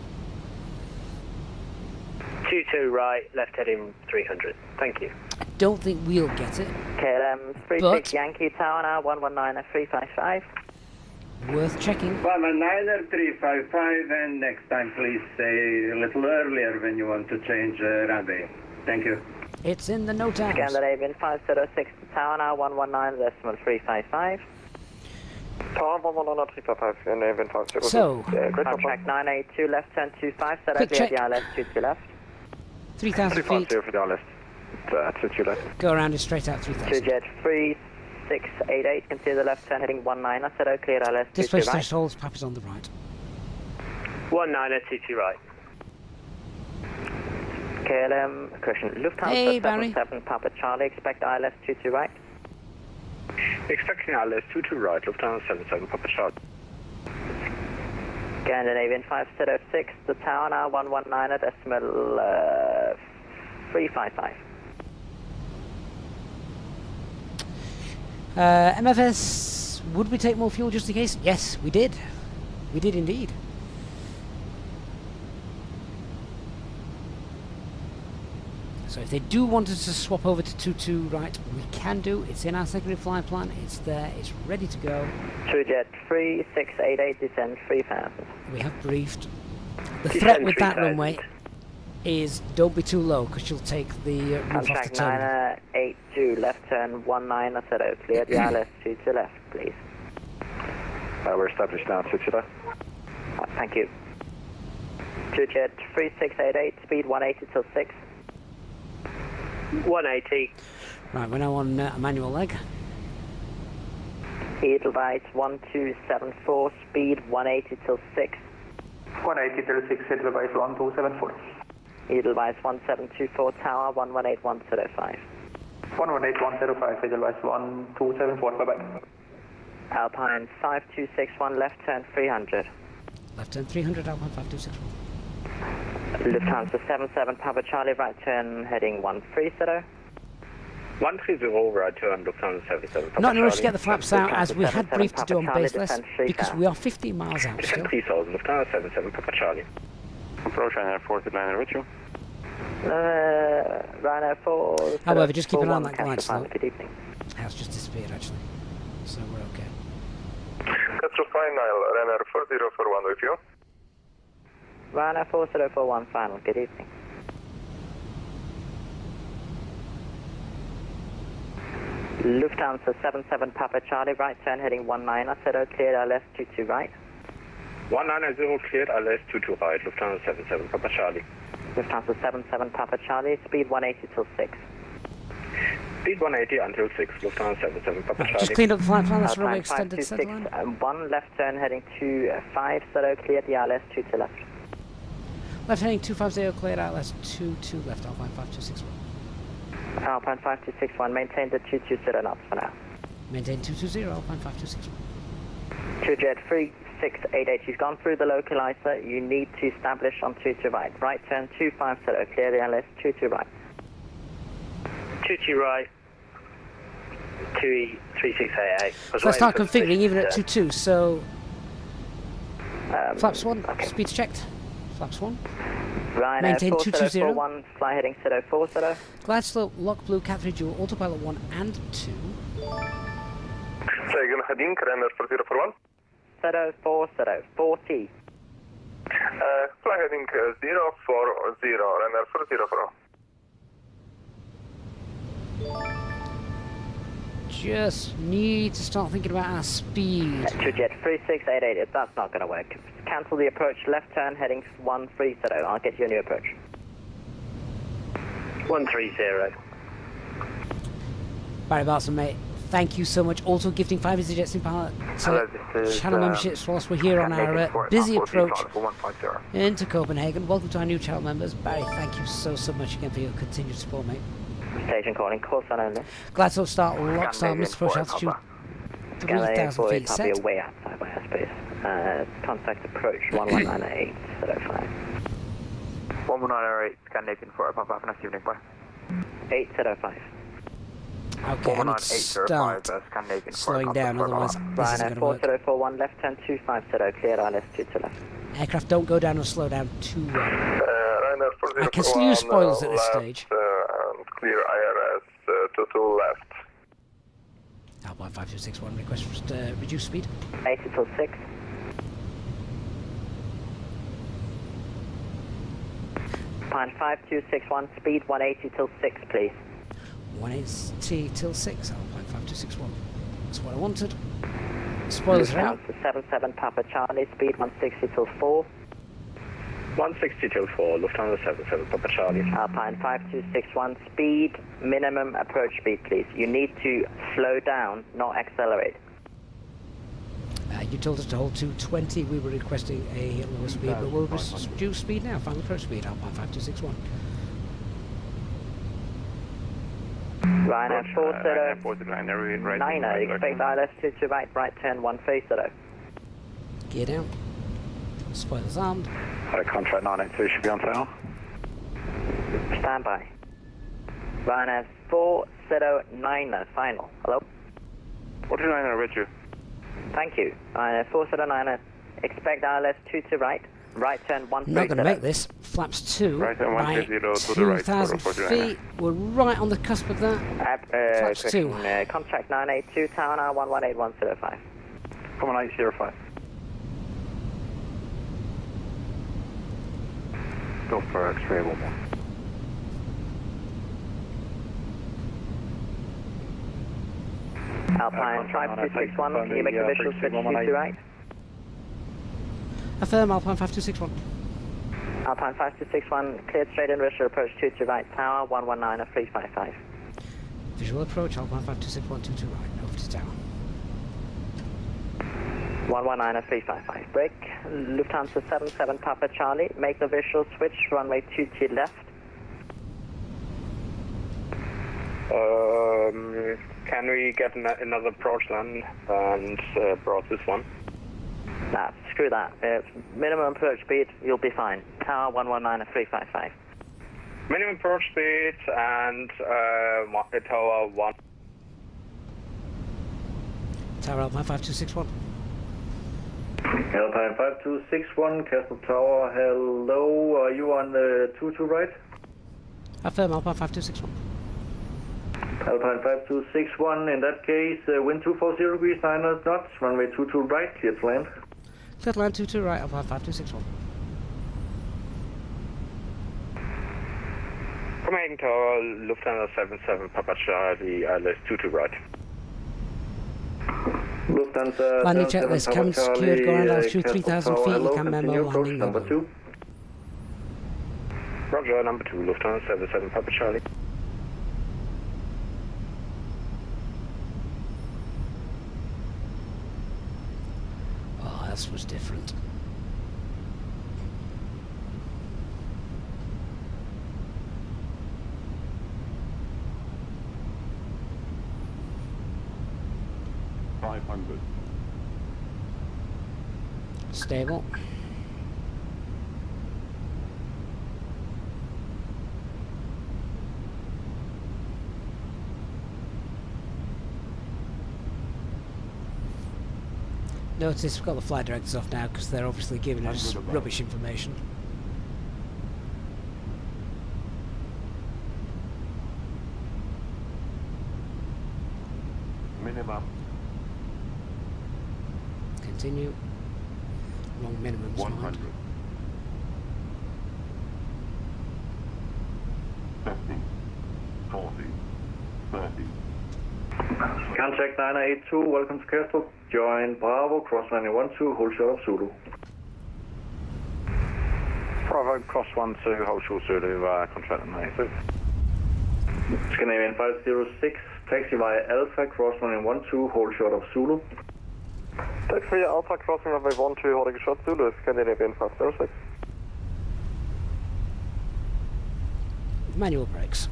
22 right, left heading 300. Thank you. I don't think we'll get it. KLM 36 Yankee Tower now 119 355. Worth checking. 119 355, and next time please say a little earlier when you want to change runway. Thank you. It's in the no time. Scandinavian 506 Tower now 119.355. Tower 119.355, Scandinavian 506. So, contract 982, left turn 25, set quick check. the ILS 22 left. 3,000 feet. 350 for the left. That's it, left. Go around it straight out 3,000. Jet 3688, consider the left turn heading 19, set clear ILS 22 Display right. thresholds, Papa's on the right. 19 22 right. KLM, cushion, Lufthansa 77 Papa Charlie, expect ILS 22 right. Expecting ILS 22 right, Lufthansa 77 Papa Charlie. Scandinavian 506, the tower now 119 at decimal 355. MFS, would we take more fuel just in case? Yes, we did. We did indeed. So if they do want us to swap over to 22 right, we can do. It's in our secondary flight plan. It's there. It's ready to go. Jet 3688, descend 3000. We have briefed. The threat with that runway is don't be too low because you'll take the roof off the Contract terminal. 982, left turn 19, clear the ILS 2 to left, please. We're established now, 2 to left. Thank you. Jet 3688, speed 180 till 6. 180. Right, we're now on a manual leg. Edelweiss 1274, speed 180 till 6. 180 till 6, Edelweiss 1274. Edelweiss 1724, tower 118105. 118105, Edelweiss 1274, bye-bye. Alpine 5261, left turn 300. Left turn 300, Alpine 5261. Lufthansa 77 Papa Charlie, right turn heading 130. 130 right turn, Lufthansa 77 Papa Not in a rush to Charlie. get the flaps out as we had briefed to do on baseless because we are 15 miles out still. 3000, Lufthansa 77 Papa Charlie. Approach Ryanair 429 with you. Ryanair 4. However, just keep an eye on that glide slope. Good evening. Has just disappeared actually, so we're okay. That's a final, Ryanair 4041 with you. Ryanair 4041, final. Good evening. Lufthansa 77 Papa Charlie, right turn heading 19, cleared ILS 22 right. 190 cleared, ILS 22 right, Lufthansa 77 Papa Charlie. Lufthansa 77 Papa Charlie, speed 180 till 6. Speed 180 until 6, Lufthansa 77 Papa Charlie. Just cleaned up the flight plan, that's runway extended set line. 1 left turn heading 25, cleared the ILS 2 to left. Left heading 250, cleared ILS 22 left, Alpine 5261. Alpine 5261, maintain the 220 knots for now. Maintain 220, Alpine 5261. Jet 3688, you've gone through the localizer, you need to establish on 22 right. Right turn 250, clear the ILS 22 right. 22 right, 2E3688. So let's start configuring even at 22, so Flaps 1, speed's checked. Flaps 1. Ryanair Maintain 220. 4041, fly heading 040. Glide slope, lock blue, cat 3 dual, autopilot 1 and 2. Second heading, Ryanair 4041. 040, 40. Fly heading 040, Ryanair 404. Just need to start thinking about our speed. Easyjet 3688, that's not going to work. Cancel the approach, left turn heading 130. I'll get you a new approach. 130. Barry Bartson, mate, thank you so much. Also gifting 5 Easyjets in pilot channel memberships whilst we're here on our busy approach into Copenhagen. Welcome to our new channel members. Barry, thank you so much again for your continued support, mate. Station calling, call sign only. Glad to start lock star, Mr. Approach altitude 3,000 feet set. Be way outside my airspace. Contact approach 1198, 05. 1198, Scandinavian 4, Papa, nice evening, bye. 805. Okay, I need to start slowing down, otherwise this isn't going to work. 4041, left turn 250, clear ILS 2 to left. Aircraft, don't go down or slow down too well. I can still use spoilers at this stage. And clear IRS 2 left. Alpine 5261, request reduce speed. 80 till 6. Alpine 5261, speed 180 till 6, please. 180 till 6, Alpine 5261. That's what I wanted. Spoilers are out. 77 Papa Charlie, speed 160 till 4. 160 till 4, Lufthansa 77 Papa Charlie. Alpine 5261, speed, minimum approach speed, please. You need to slow down, not accelerate. You told us to hold 220. We were requesting a lower speed, but we'll reduce speed now. Final approach speed, Alpine 5261. Ryanair 4090, expect ILS 2 to right turn 130. Gear down. Spoilers armed. Contract 982 should be on tail. Stand by. Ryanair 4090, final. Hello? 4090, Richard. Thank you. Ryanair 4090, expect ILS 2 to right turn 130. Not going to make this. Flaps 2 right turn 130 to the right. 2,000 feet. We're right on the cusp of that. Flaps 2. Contract 982, tower now 118105. 1805. Go for X-ray 11. Alpine 5261, can you make the visual switch 2 to right? Affirm, Alpine 5261. Alpine 5261, cleared straight in visual approach 2 to right, tower 119 at 355. Visual approach, Alpine 5261, 2 to right, over to tower. 119 at 355. Break, Lufthansa 77 Papa Charlie, make the visual switch, runway 2 to left. Can we get another approach then and broad this one? Nah, screw that. Minimum approach speed, you'll be fine. Tower 119 at 355. Minimum approach speed and tower 1. Tower Alpine 5261. Alpine 5261, Castle Tower, hello. Are you on the 2 to right? Affirm, Alpine 5261. Alpine 5261, in that case, wind 240 degrees, 9 knots, runway 2 to right, clear to land. Clear to land 2 to right, Alpine 5261. Copenhagen Tower, Lufthansa 77 Papa Charlie, ILS 2 to right. Lufthansa landing checklist, cabin secured, go around altitude 3,000 feet, you can memo, landing number 2. Roger, number 2, Lufthansa 77 Papa Charlie. Oh, this was different. Stable. Notice we've got the flight directors off now because they're obviously giving us rubbish information. Minimum. Continue. Wrong minimum. 100. 50. 40. 30. Contact 982, welcome to Castle. Join Bravo, cross 912, hold short of Zulu. Bravo, cross 12, hold short Zulu, contract 982. Scandinavian 506, taxi via Alpha, cross 912, hold short of Zulu. Taxi Alpha, crossing runway 12, holding short Zulu, Scandinavian 506. Manual brakes.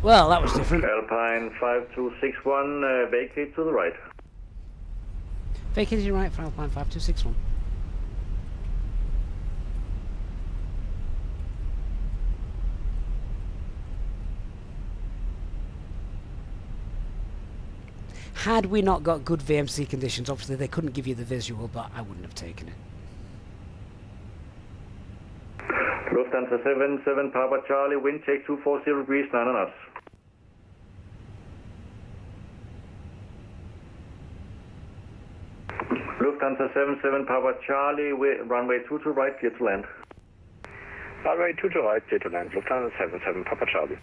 Well, that was different. Alpine 5261, vacate to the right. Vacate to your right for Alpine 5261. Had we not got good VMC conditions, obviously they couldn't give you the visual, but I wouldn't have taken it. Lufthansa 77, Papa Charlie, wind check 240 degrees, 9 knots. Lufthansa 77, Papa Charlie, runway 22 right, clear to land. Runway 22 right, clear to land. Lufthansa 77, Papa Charlie.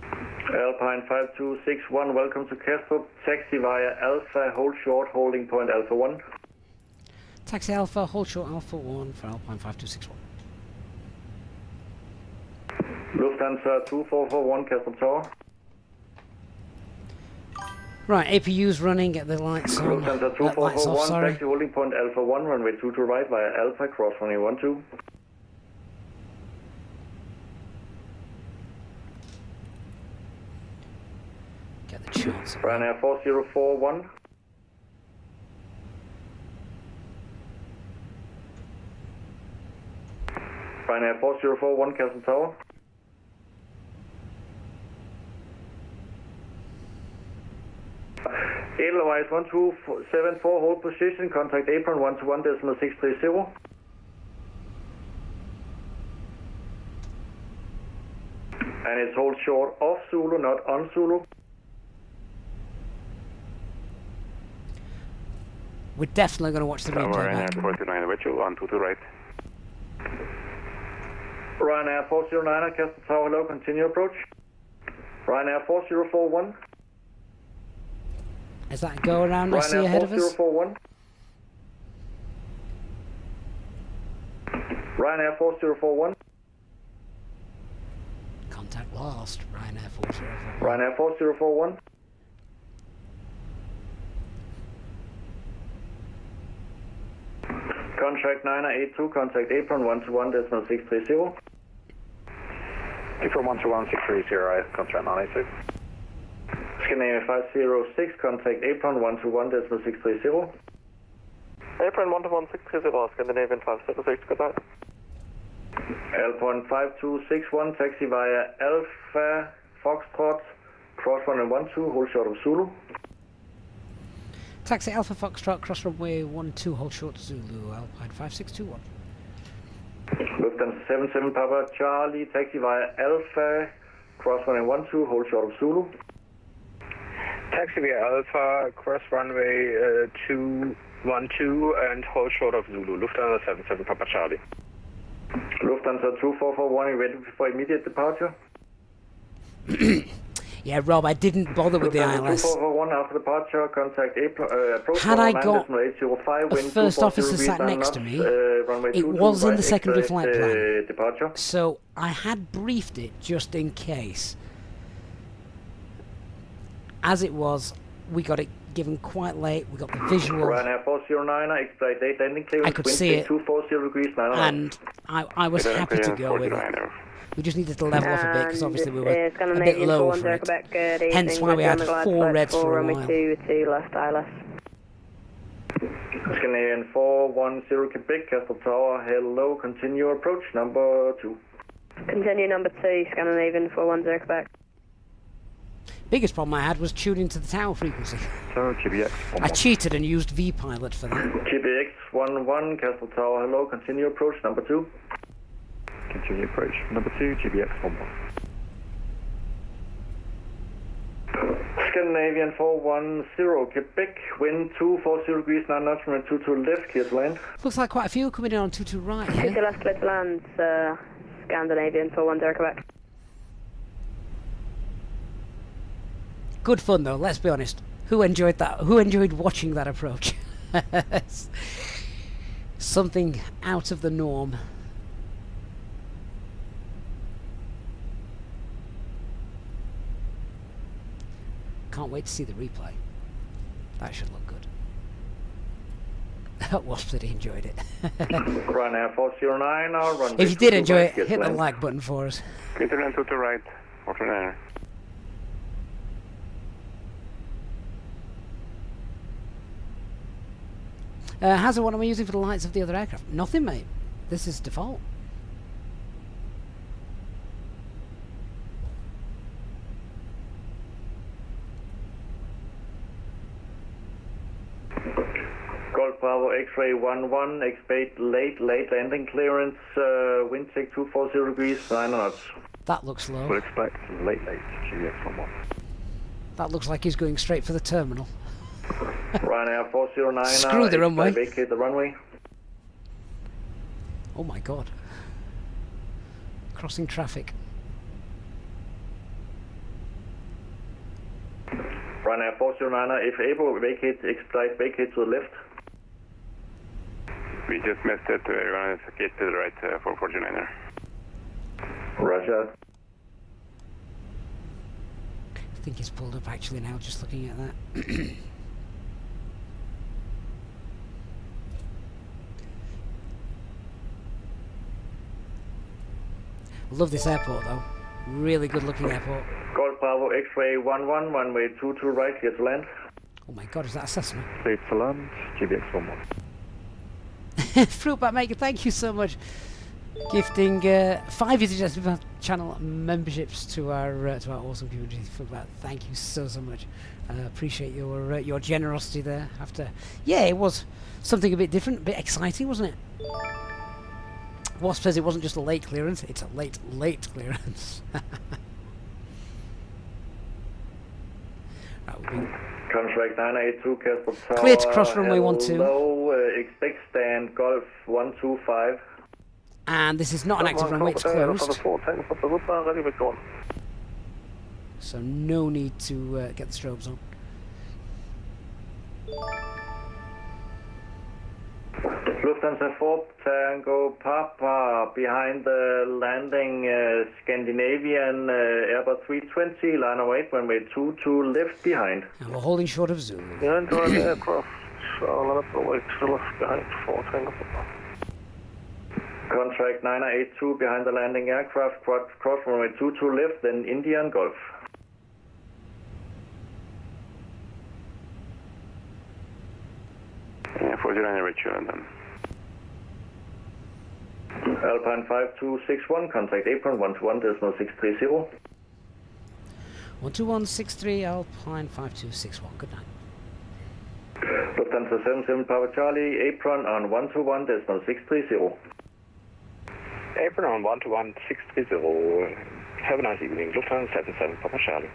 Alpine 5261, welcome to Kastrup. Taxi via Alpha, hold short, holding point Alpha 1. Taxi Alpha, hold short Alpha 1 for Alpine 5261. Lufthansa 2441, Kastrup Tower. Right, APU's running, get the lights on. Lufthansa 2441, taxi holding point Alpha 1, runway 22 right via Alpha, cross runway 12. Get the charts. Ryanair 4041. Ryanair 4041, Castle Tower. Edelweiss 1274, hold position, contact apron 121.630. And it's hold short off Zulu, not on Zulu. We're definitely going to watch the replay back. Ryanair 49, virtual, on to the right. Ryanair 409, Castle Tower, hello, continue approach. Ryanair 4041. Is that a go around I see ahead of us? 4041. Ryanair 4041. Contact lost. Ryanair 4041. Ryanair 4041. Contract 982, contact apron 121.630. Apron 121.630, contract 982. Scandinavian 506, contact apron 121.630. Apron 121.630, Scandinavian 506, good night. Alpine 5261, taxi via Alpha Foxtrot, cross runway 12, hold short of Zulu. Taxi Alpha Foxtrot, cross runway 12, hold short Zulu, Alpine 5621. Lufthansa 77, Papa Charlie, taxi via Alpha, cross runway 12, hold short of Zulu. Taxi via Alpha, cross runway 212 and hold short of Zulu. Lufthansa 77, Papa Charlie. Lufthansa 2441, ready for immediate departure? Yeah, Rob, I didn't bother with the ILS. 2441 after departure, contact approach. Had I got a first officer sat next to me, it was in the secondary flight plan. Departure. So I had briefed it just in case. As it was, we got it given quite late. We got the visual. Ryanair 409, expedite date landing clearance. I could see it, 240 degrees, 9 and I was happy to go with it. We just needed to level off a bit because obviously we were a bit low for it. Hence why we had 4 reds for a while. Two left ILS. Scandinavian 410 Quebec, Castle Tower, hello, continue approach, number 2. Continue number 2, Scandinavian 410 Quebec. Biggest problem I had was tuning to the tower frequency. So, GBX. I cheated and used VPilot for that. GBX 11, Castle Tower, hello, continue approach number 2. Continue approach number 2, GBX 11. Scandinavian 410, Quebec, wind 240 degrees, 9 knots, from 22 left, clear to land. Looks like quite a few coming in on 22 right here. Clear left, clear to land, Scandinavian 410, Quebec. Good fun though, let's be honest. Who enjoyed that? Who enjoyed watching that approach? Something out of the norm. Can't wait to see the replay. That should look good. Wasp said he enjoyed it. Ryanair 409, runway. If you did enjoy it, hit the like button for us. Interland to the right, 409. Hazard, what am I using for the lights of the other aircraft? Nothing, mate. This is default. Golf Bravo X-ray 11, expect late landing clearance, wind check 240 degrees, 9 knots. That looks low. We'll expect late GBX 11. That looks like he's going straight for the terminal. Ryanair 409, Screw the runway. vacate the runway. Oh my god. Crossing traffic. Ryanair 409, if able, vacate, expedite, vacate to the left. We just missed it, we're going to get to the right, 449er. Roger. I think he's pulled up actually now, just looking at that. Love this airport though. Really good looking airport. Golf Bravo X-ray 11, runway 22 right, clear to land. Oh my god, is that a Cessna? Clear to land, GBX 11. Fruitbat Maker, thank you so much. Gifting 5 Easyjet channel memberships to our awesome community. Fruitbat, thank you so much. Appreciate your generosity there. Yeah, it was something a bit different, a bit exciting, wasn't it? Wasp says it wasn't just a late clearance, it's a late clearance. Right, we've been Contract 982, Castle Tower. cleared to cross runway 12. Hello, expect stand, Golf 125. And this is not an active runway, it's closed. Ready with going. So no need to get the strobes on. Lufthansa 4 Tango Papa behind the landing Scandinavian Airbus 320, line 08, runway 22 left behind. And we're holding short of Zulu. Behind the aircraft, line up away to the left behind 4 Tango Papa. Contract 982 behind the landing aircraft, cross runway 22 left, then Indian Golf. Yeah, 409 Richard then. Alpine 5261, contact apron 121.630. 12163 Alpine 5261. Good night. Lufthansa 77 Papa Charlie, apron on 121.630. Apron on 121.630. Have a nice evening. Lufthansa 77 Papa Charlie.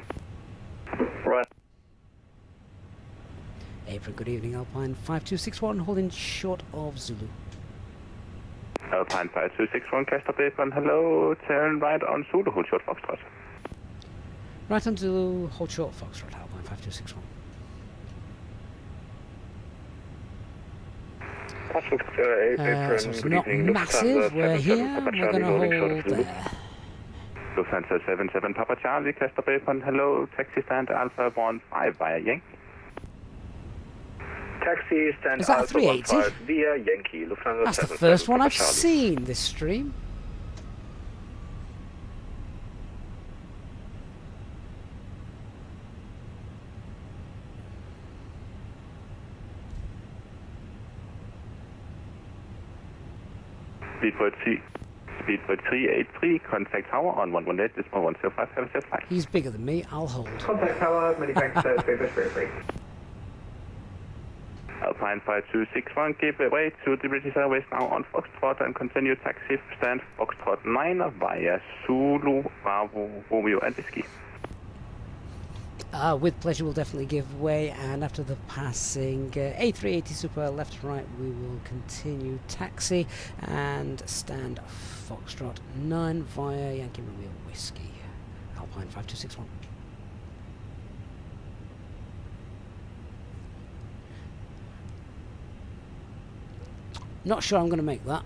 Right. Apron, good evening. Alpine 5261, holding short of Zulu. Alpine 5261, cast up apron, hello, turn right on Zulu, hold short Foxtrot. Right on Zulu, hold short Foxtrot, Alpine 5261. So it's not massive, we're here, we're going to hold there. Lufthansa 77 Papa Charlie, cast up apron, hello, taxi stand Alpha 15 via Yankee. Taxi stand Is that a Alpha 380? 15 via Yankee. Lufthansa That's the 77 first one Papa I've Charlie. seen this stream. Detroit C. Speedbird 383, contact tower on 118.105, have a safe flight. He's bigger than me, I'll hold. Contact tower, many thanks, Speedbird. Alpine 5261, keep away to the British Airways now on Foxtrot and continue taxi stand Foxtrot 9 via Zulu, Bravo, Romeo and Whiskey. With pleasure, we'll definitely give way, and after the passing A380 Super left to right, we will continue taxi and stand Foxtrot 9 via Yankee Romeo Whiskey, Alpine 5261. Not sure I'm going to make that.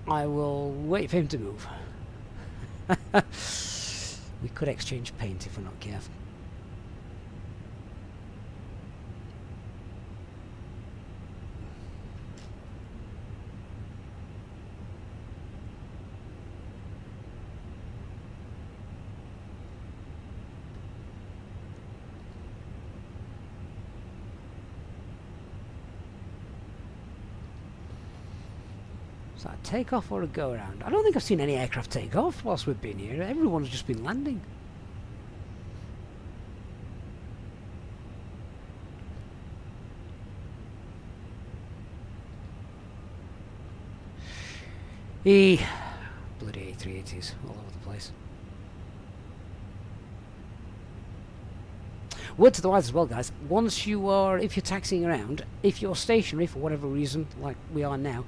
I will wait for him to move. We could exchange paint if we're not careful. Is that a takeoff or a go around? I don't think I've seen any aircraft take off whilst we've been here. Everyone's just been landing. Bloody A380s all over the place. Word to the wise as well, guys. Once you are, if you're taxiing around, if you're stationary for whatever reason, like we are now,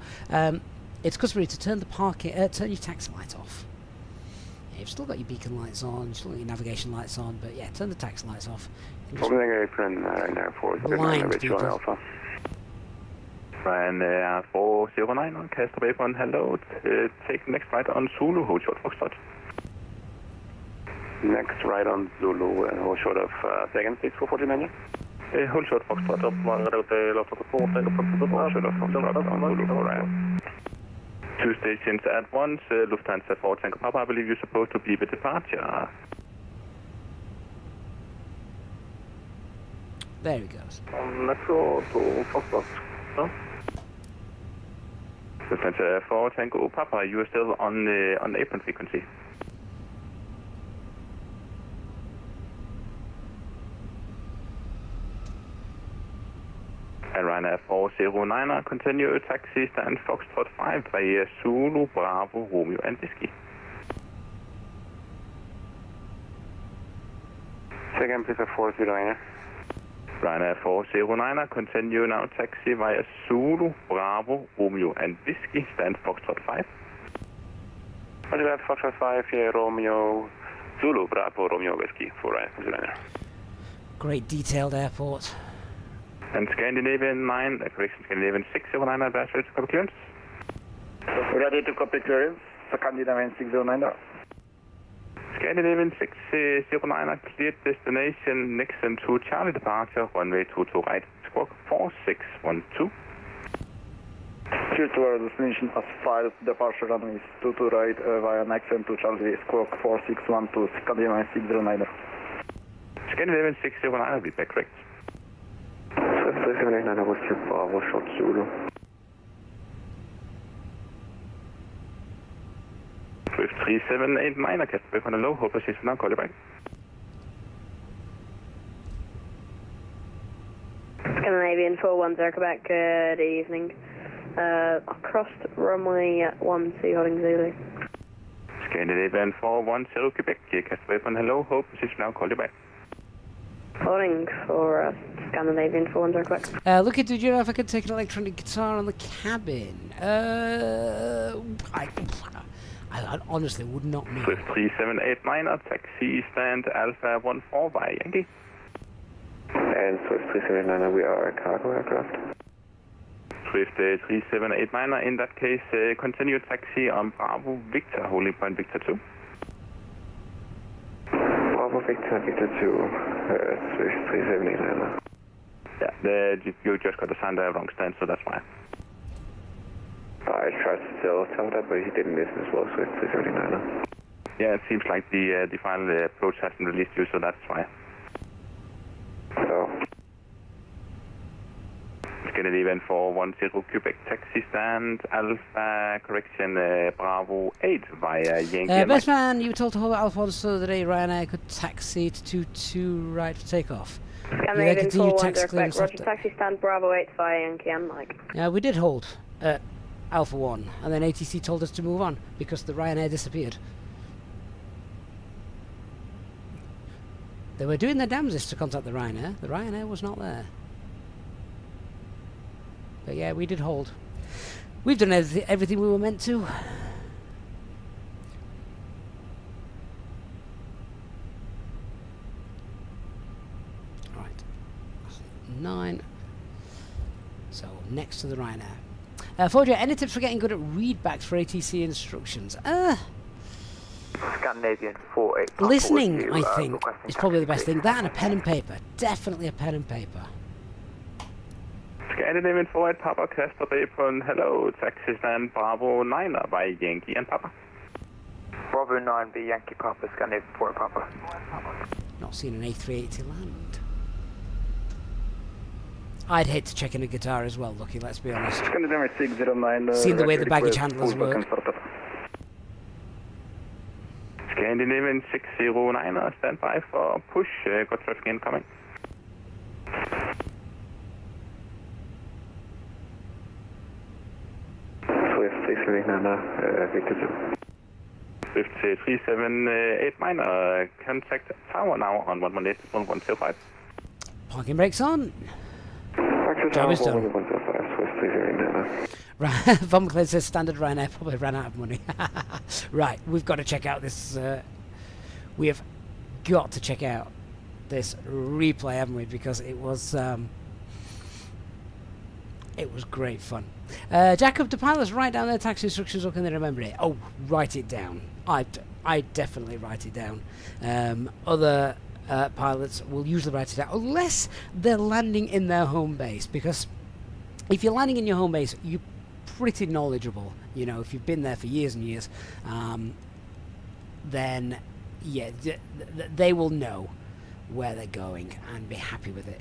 it's customary to turn the turn your taxi light off. Yeah, you've still got your beacon lights on, you've still got your navigation lights on, but yeah, turn the taxi lights off. Copenhagen blind people. Alpha. Ryanair 409 on Castro Apron, hello. Take next right on Zulu, hold short Foxtrot. Next right on Zulu, hold short of second 6440 menu. Hold short Foxtrot up, one red hotel, hold short of Foxtrot on Zulu for Ryan. 2 stations at once, Lufthansa 4 Tango Papa, I believe you're supposed to be the departure. There he goes. Let's go to Foxtrot. No? Lufthansa 4 Tango Papa, you are still on apron frequency. And Ryanair 409, continue taxi stand Foxtrot 5 via Zulu, Bravo, Romeo and Whiskey. Second, please, 409. Ryanair 409, continue now taxi via Zulu, Bravo, Romeo and Whiskey, stand Foxtrot 5. Roger that, Foxtrot 5, here, Romeo, Zulu, Bravo, Romeo, Whiskey, 409. Great detailed airport. And Scandinavian 9, correction, Scandinavian 609, advance ready to copy clearance. Ready to copy clearance, Scandinavian 609. Scandinavian 609, cleared destination, Nixon 2 Charlie departure, runway 22 right, squawk 4612. Clear to our destination as 5, departure runway 22 right via Nixon 2 Charlie, squawk 4612, Scandinavian 609. Scandinavian 609, will be back correct. 379, Whiskey, Bravo, short Zulu. Swift 3789, Casper on a low, hope position now, call you back. Scandinavian 410, Quebec, good evening. Crossed runway 12, holding Zulu. Scandinavian 410, Quebec, Casper on hello, hope position now, call you back. Holding for Scandinavian 410, Quebec. Looking to know if I could take an electronic guitar on the cabin. I honestly would not know. Swift 3789, taxi stand Alpha 14 by Yankee. And Swift 3789, we are a cargo aircraft. Swift 3789, in that case, continue taxi on Bravo Victor, holding point Victor 2. Bravo Victor, Victor 2, Swift 3789. Yeah, you just got assigned a wrong stand, so that's why. I tried to tell that, but he didn't listen as well, Swift 3789. Yeah, it seems like the final approach hasn't released you, so that's why. So? Scandinavian 410 Quebec taxi stand Alpha correction Bravo 8 via Yankee. Best man, you were told to hold Alpha 1 so that Ryanair could taxi to 22 right for takeoff. Scandinavian 410 Quebec, Roger, taxi stand Bravo 8 via Yankee and Mike. Yeah, we did hold Alpha 1, and then ATC told us to move on because the Ryanair disappeared. They were doing their damnedest to contact the Ryanair. The Ryanair was not there. But yeah, we did hold. We've done everything we were meant to. Right. 9. So, next to the Ryanair. Forger, any tips for getting good at readbacks for ATC instructions? Scandinavian 48. Listening, I think, is probably the best thing. That and a pen and paper. Definitely a pen and paper. Scandinavian 48 Papa Casper Apron. Hello, taxi stand Bravo 9 by Yankee and Papa. Bravo 9 by Yankee Papa, Scandinavian 48 Papa. Not seen an A380 land. I'd hate to check in a guitar as well, Lucky, let's be honest. Scandinavian 609. Seen the way the baggage handlers work. Scandinavian 609 stand by for push. Got traffic incoming. Swift 639, Victor 2. Swift 3789, contact tower now on 118.105. Parking brakes on. Job is done. Right, Von McLean says standard Ryanair probably ran out of money. Right, we've got to check out this. We have got to check out this replay, haven't we? Because it was great fun. Jacob, the pilots write down their taxi instructions, or can they remember it? Oh, write it down. I definitely write it down. Other pilots will usually write it down, unless they're landing in their home base. Because if you're landing in your home base, you're pretty knowledgeable. You know, if you've been there for years and years, then yeah, they will know where they're going and be happy with it.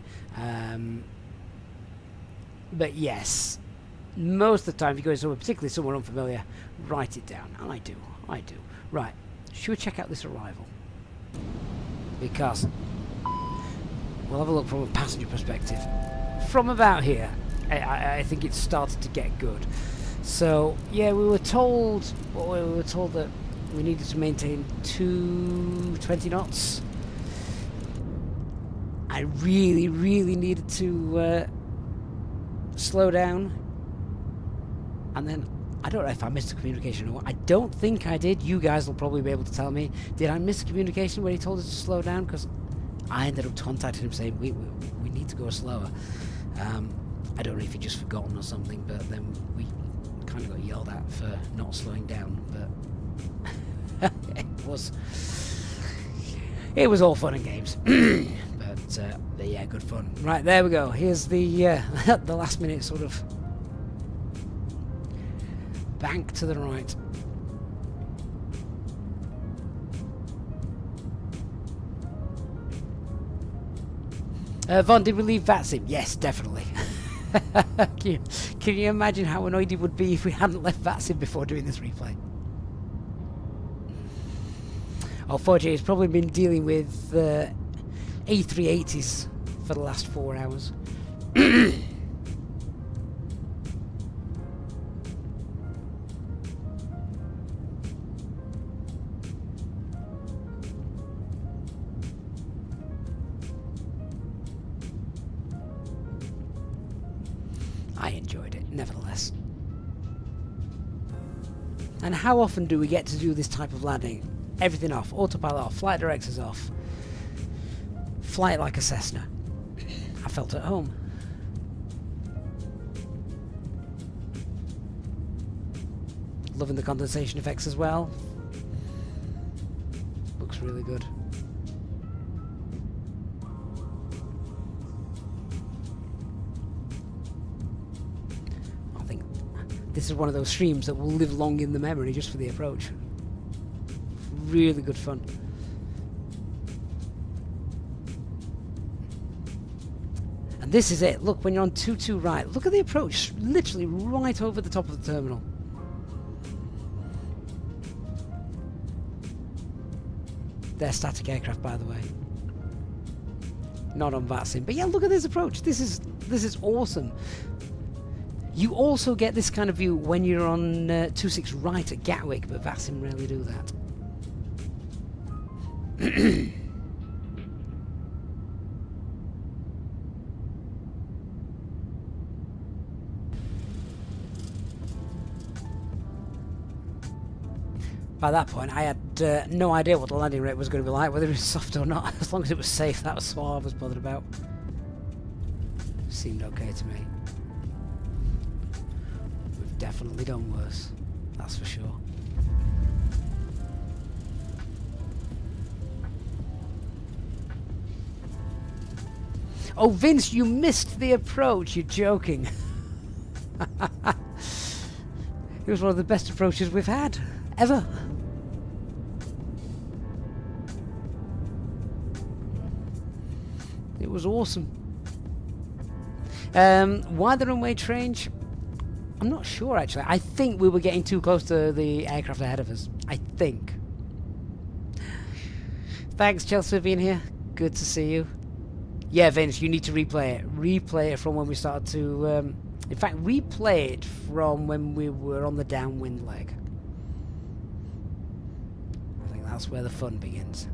But yes, most of the time if you go somewhere, particularly somewhere unfamiliar, write it down. And I do. Right, should we check out this arrival? Because we'll have a look from a passenger perspective. From about here, I think it started to get good. So yeah, we were told that we needed to maintain 220 knots. I really needed to slow down, and then I don't know if I missed a communication or what. I don't think I did. You guys will probably be able to tell me. Did I miss a communication when he told us to slow down? Because I ended up contacting him saying we need to go slower. I don't know if he'd just forgotten or something, but then we kind of got yelled at for not slowing down. But it was all fun and games. But yeah, good fun. Right, there we go. Here's the the last minute sort of bank to the right. Von, did we leave VATSIM? Yes, definitely. Can you imagine how annoyed he would be if we hadn't left VATSIM before doing this replay? Oh, 4J has probably been dealing with A380s for the last 4 hours. I enjoyed it, nevertheless. And how often do we get to do this type of landing? Everything off, autopilot off, flight directors off. Fly it like a Cessna. I felt at home. Loving the condensation effects as well. Looks really good. I think this is one of those streams that will live long in the memory just for the approach. Really good fun. And this is it. Look, when you're on 22 right, look at the approach, literally right over the top of the terminal. They're static aircraft, by the way. Not on VATSIM. But yeah, look at this approach. This is awesome. You also get this kind of view when you're on 26 right at Gatwick, but VATSIM rarely do that. By that point, I had no idea what the landing rate was going to be like, whether it was soft or not. As long as it was safe, that was all I was bothered about. Seemed okay to me. We've definitely done worse, that's for sure. Oh, Vince, you missed the approach. You're joking. It was one of the best approaches we've had, ever. It was awesome. Why the runway change? I'm not sure, actually. I think we were getting too close to the aircraft ahead of us. I think. Thanks, Chelsea, for being here. Good to see you. Yeah, Vince, you need to replay it. Replay it from when we started to... in fact, replay it from when we were on the downwind leg. I think that's where the fun begins.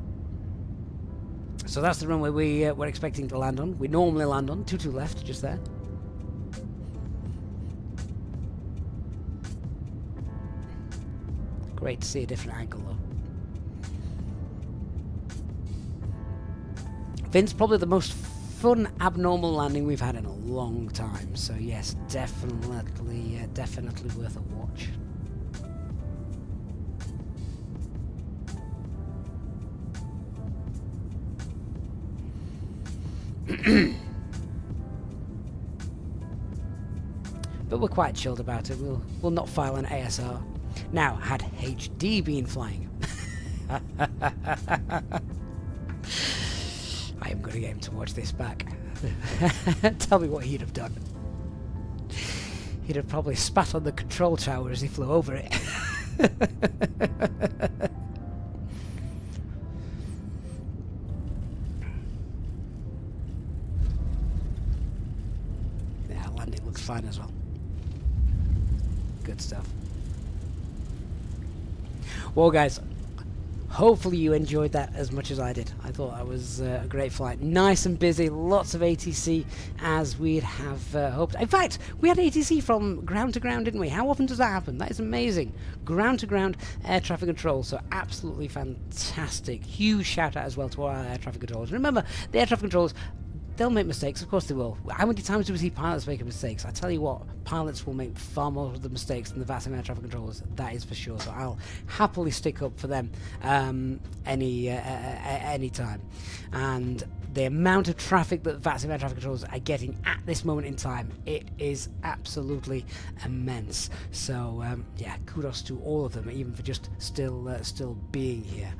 So that's the runway we're expecting to land on. We normally land on 22 left, just there. Great to see a different angle, though. Vince, probably the most fun abnormal landing we've had in a long time. So yes, definitely worth a watch. But we're quite chilled about it. We'll not file an ASR. Now, had HD been flying, I am going to get him to watch this back. Tell me what he'd have done. He'd have probably spat on the control tower as he flew over it. Yeah, landing looks fine as well. Good stuff. Well, guys, hopefully you enjoyed that as much as I did. I thought that was a great flight. Nice and busy, lots of ATC as we'd have hoped. In fact, we had ATC from ground to ground, didn't we? How often does that happen? That is amazing. Ground to ground air traffic control, so absolutely fantastic. Huge shout out as well to our air traffic controllers. Remember, the air traffic controllers, they'll make mistakes, of course they will. How many times do we see pilots making mistakes? I tell you what, pilots will make far more of the mistakes than the VATSIM air traffic controllers, that is for sure, so I'll happily stick up for them any time. And the amount of traffic that VATSIM air traffic controllers are getting at this moment in time, it is absolutely immense. So yeah, kudos to all of them, even for just still being here.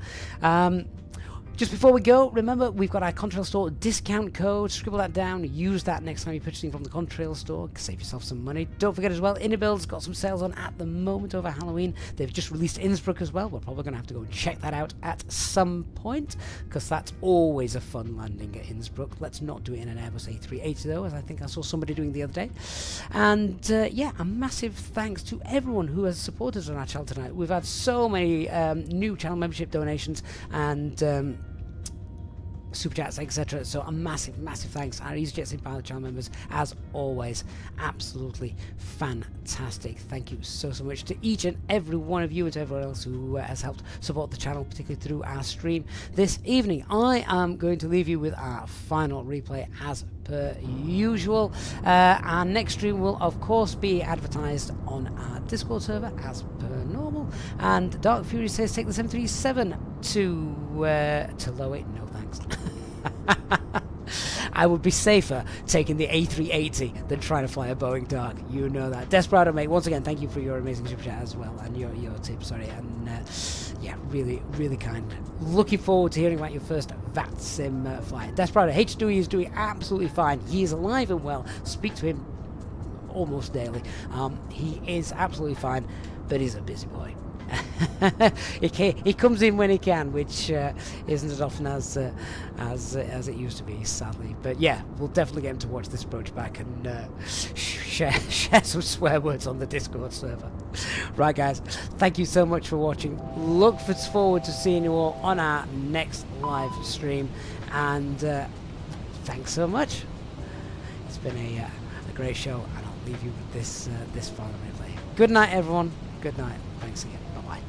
Just before we go, remember we've got our Contrail Store discount code. Scribble that down. Use that next time you're purchasing from the Contrail Store. Save yourself some money. Don't forget as well, Innobuild's got some sales on at the moment over Halloween. They've just released Innsbruck as well. We're probably going to have to go and check that out at some point, because that's always a fun landing at Innsbruck. Let's not do it in an Airbus A380 though, as I think I saw somebody doing the other day. And yeah, a massive thanks to everyone who has supported us on our channel tonight. We've had so many new channel membership donations and super chats, etc. So a massive thanks. Our Easyjet Sim Pilot channel members, as always, absolutely fantastic. Thank you so much to each and every one of you and to everyone else who has helped support the channel, particularly through our stream this evening. I am going to leave you with our final replay as per usual. Our next stream will of course be advertised on our Discord server as per normal, and Dark Fury says take the 737 to low it. No thanks. I would be safer taking the A380 than trying to fly a Boeing Dark. You know that. Desperado, mate, once again, thank you for your amazing super chat as well, and your tip, sorry, and yeah, really, really kind. Looking forward to hearing about your first VATSIM flight. Desperado, H2E is doing absolutely fine. He is alive and well. Speak to him almost daily. He is absolutely fine, but he's a busy boy. He comes in when he can, which isn't as often as it used to be, sadly. But yeah, we'll definitely get him to watch this approach back and share some swear words on the Discord server. Right, guys, thank you so much for watching. Look forward to seeing you all on our next live stream, and thanks so much. It's been a great show, and I'll leave you with this final replay. Good night, everyone. Good night. Thanks again. Bye-bye.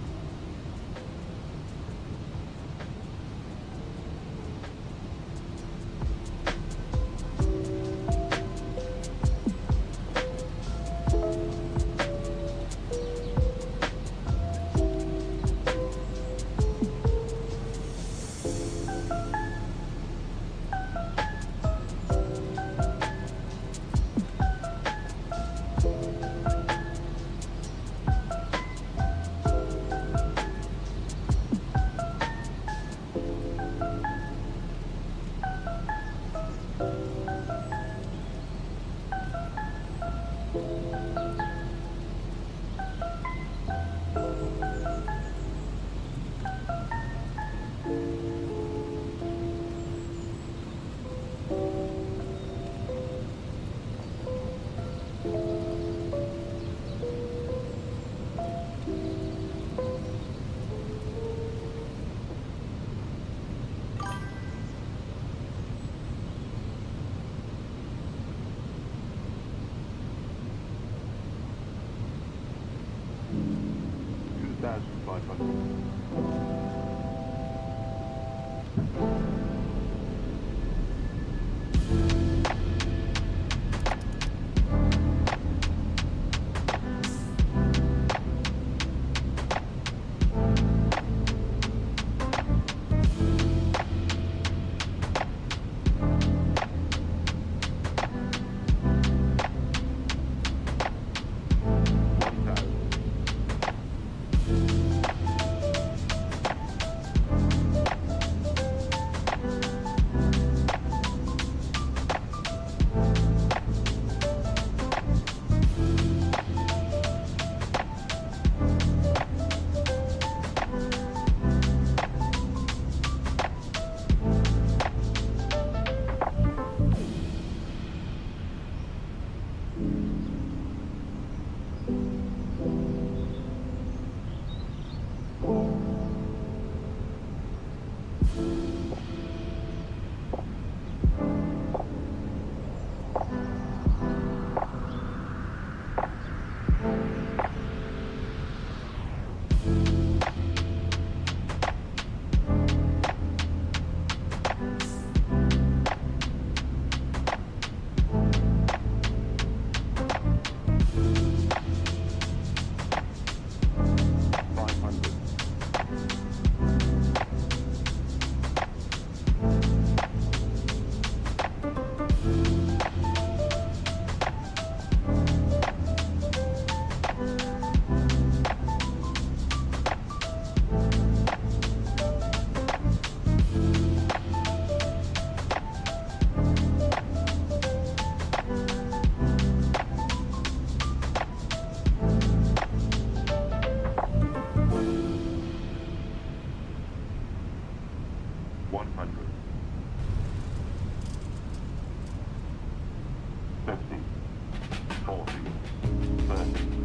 Fifty, 40, 30.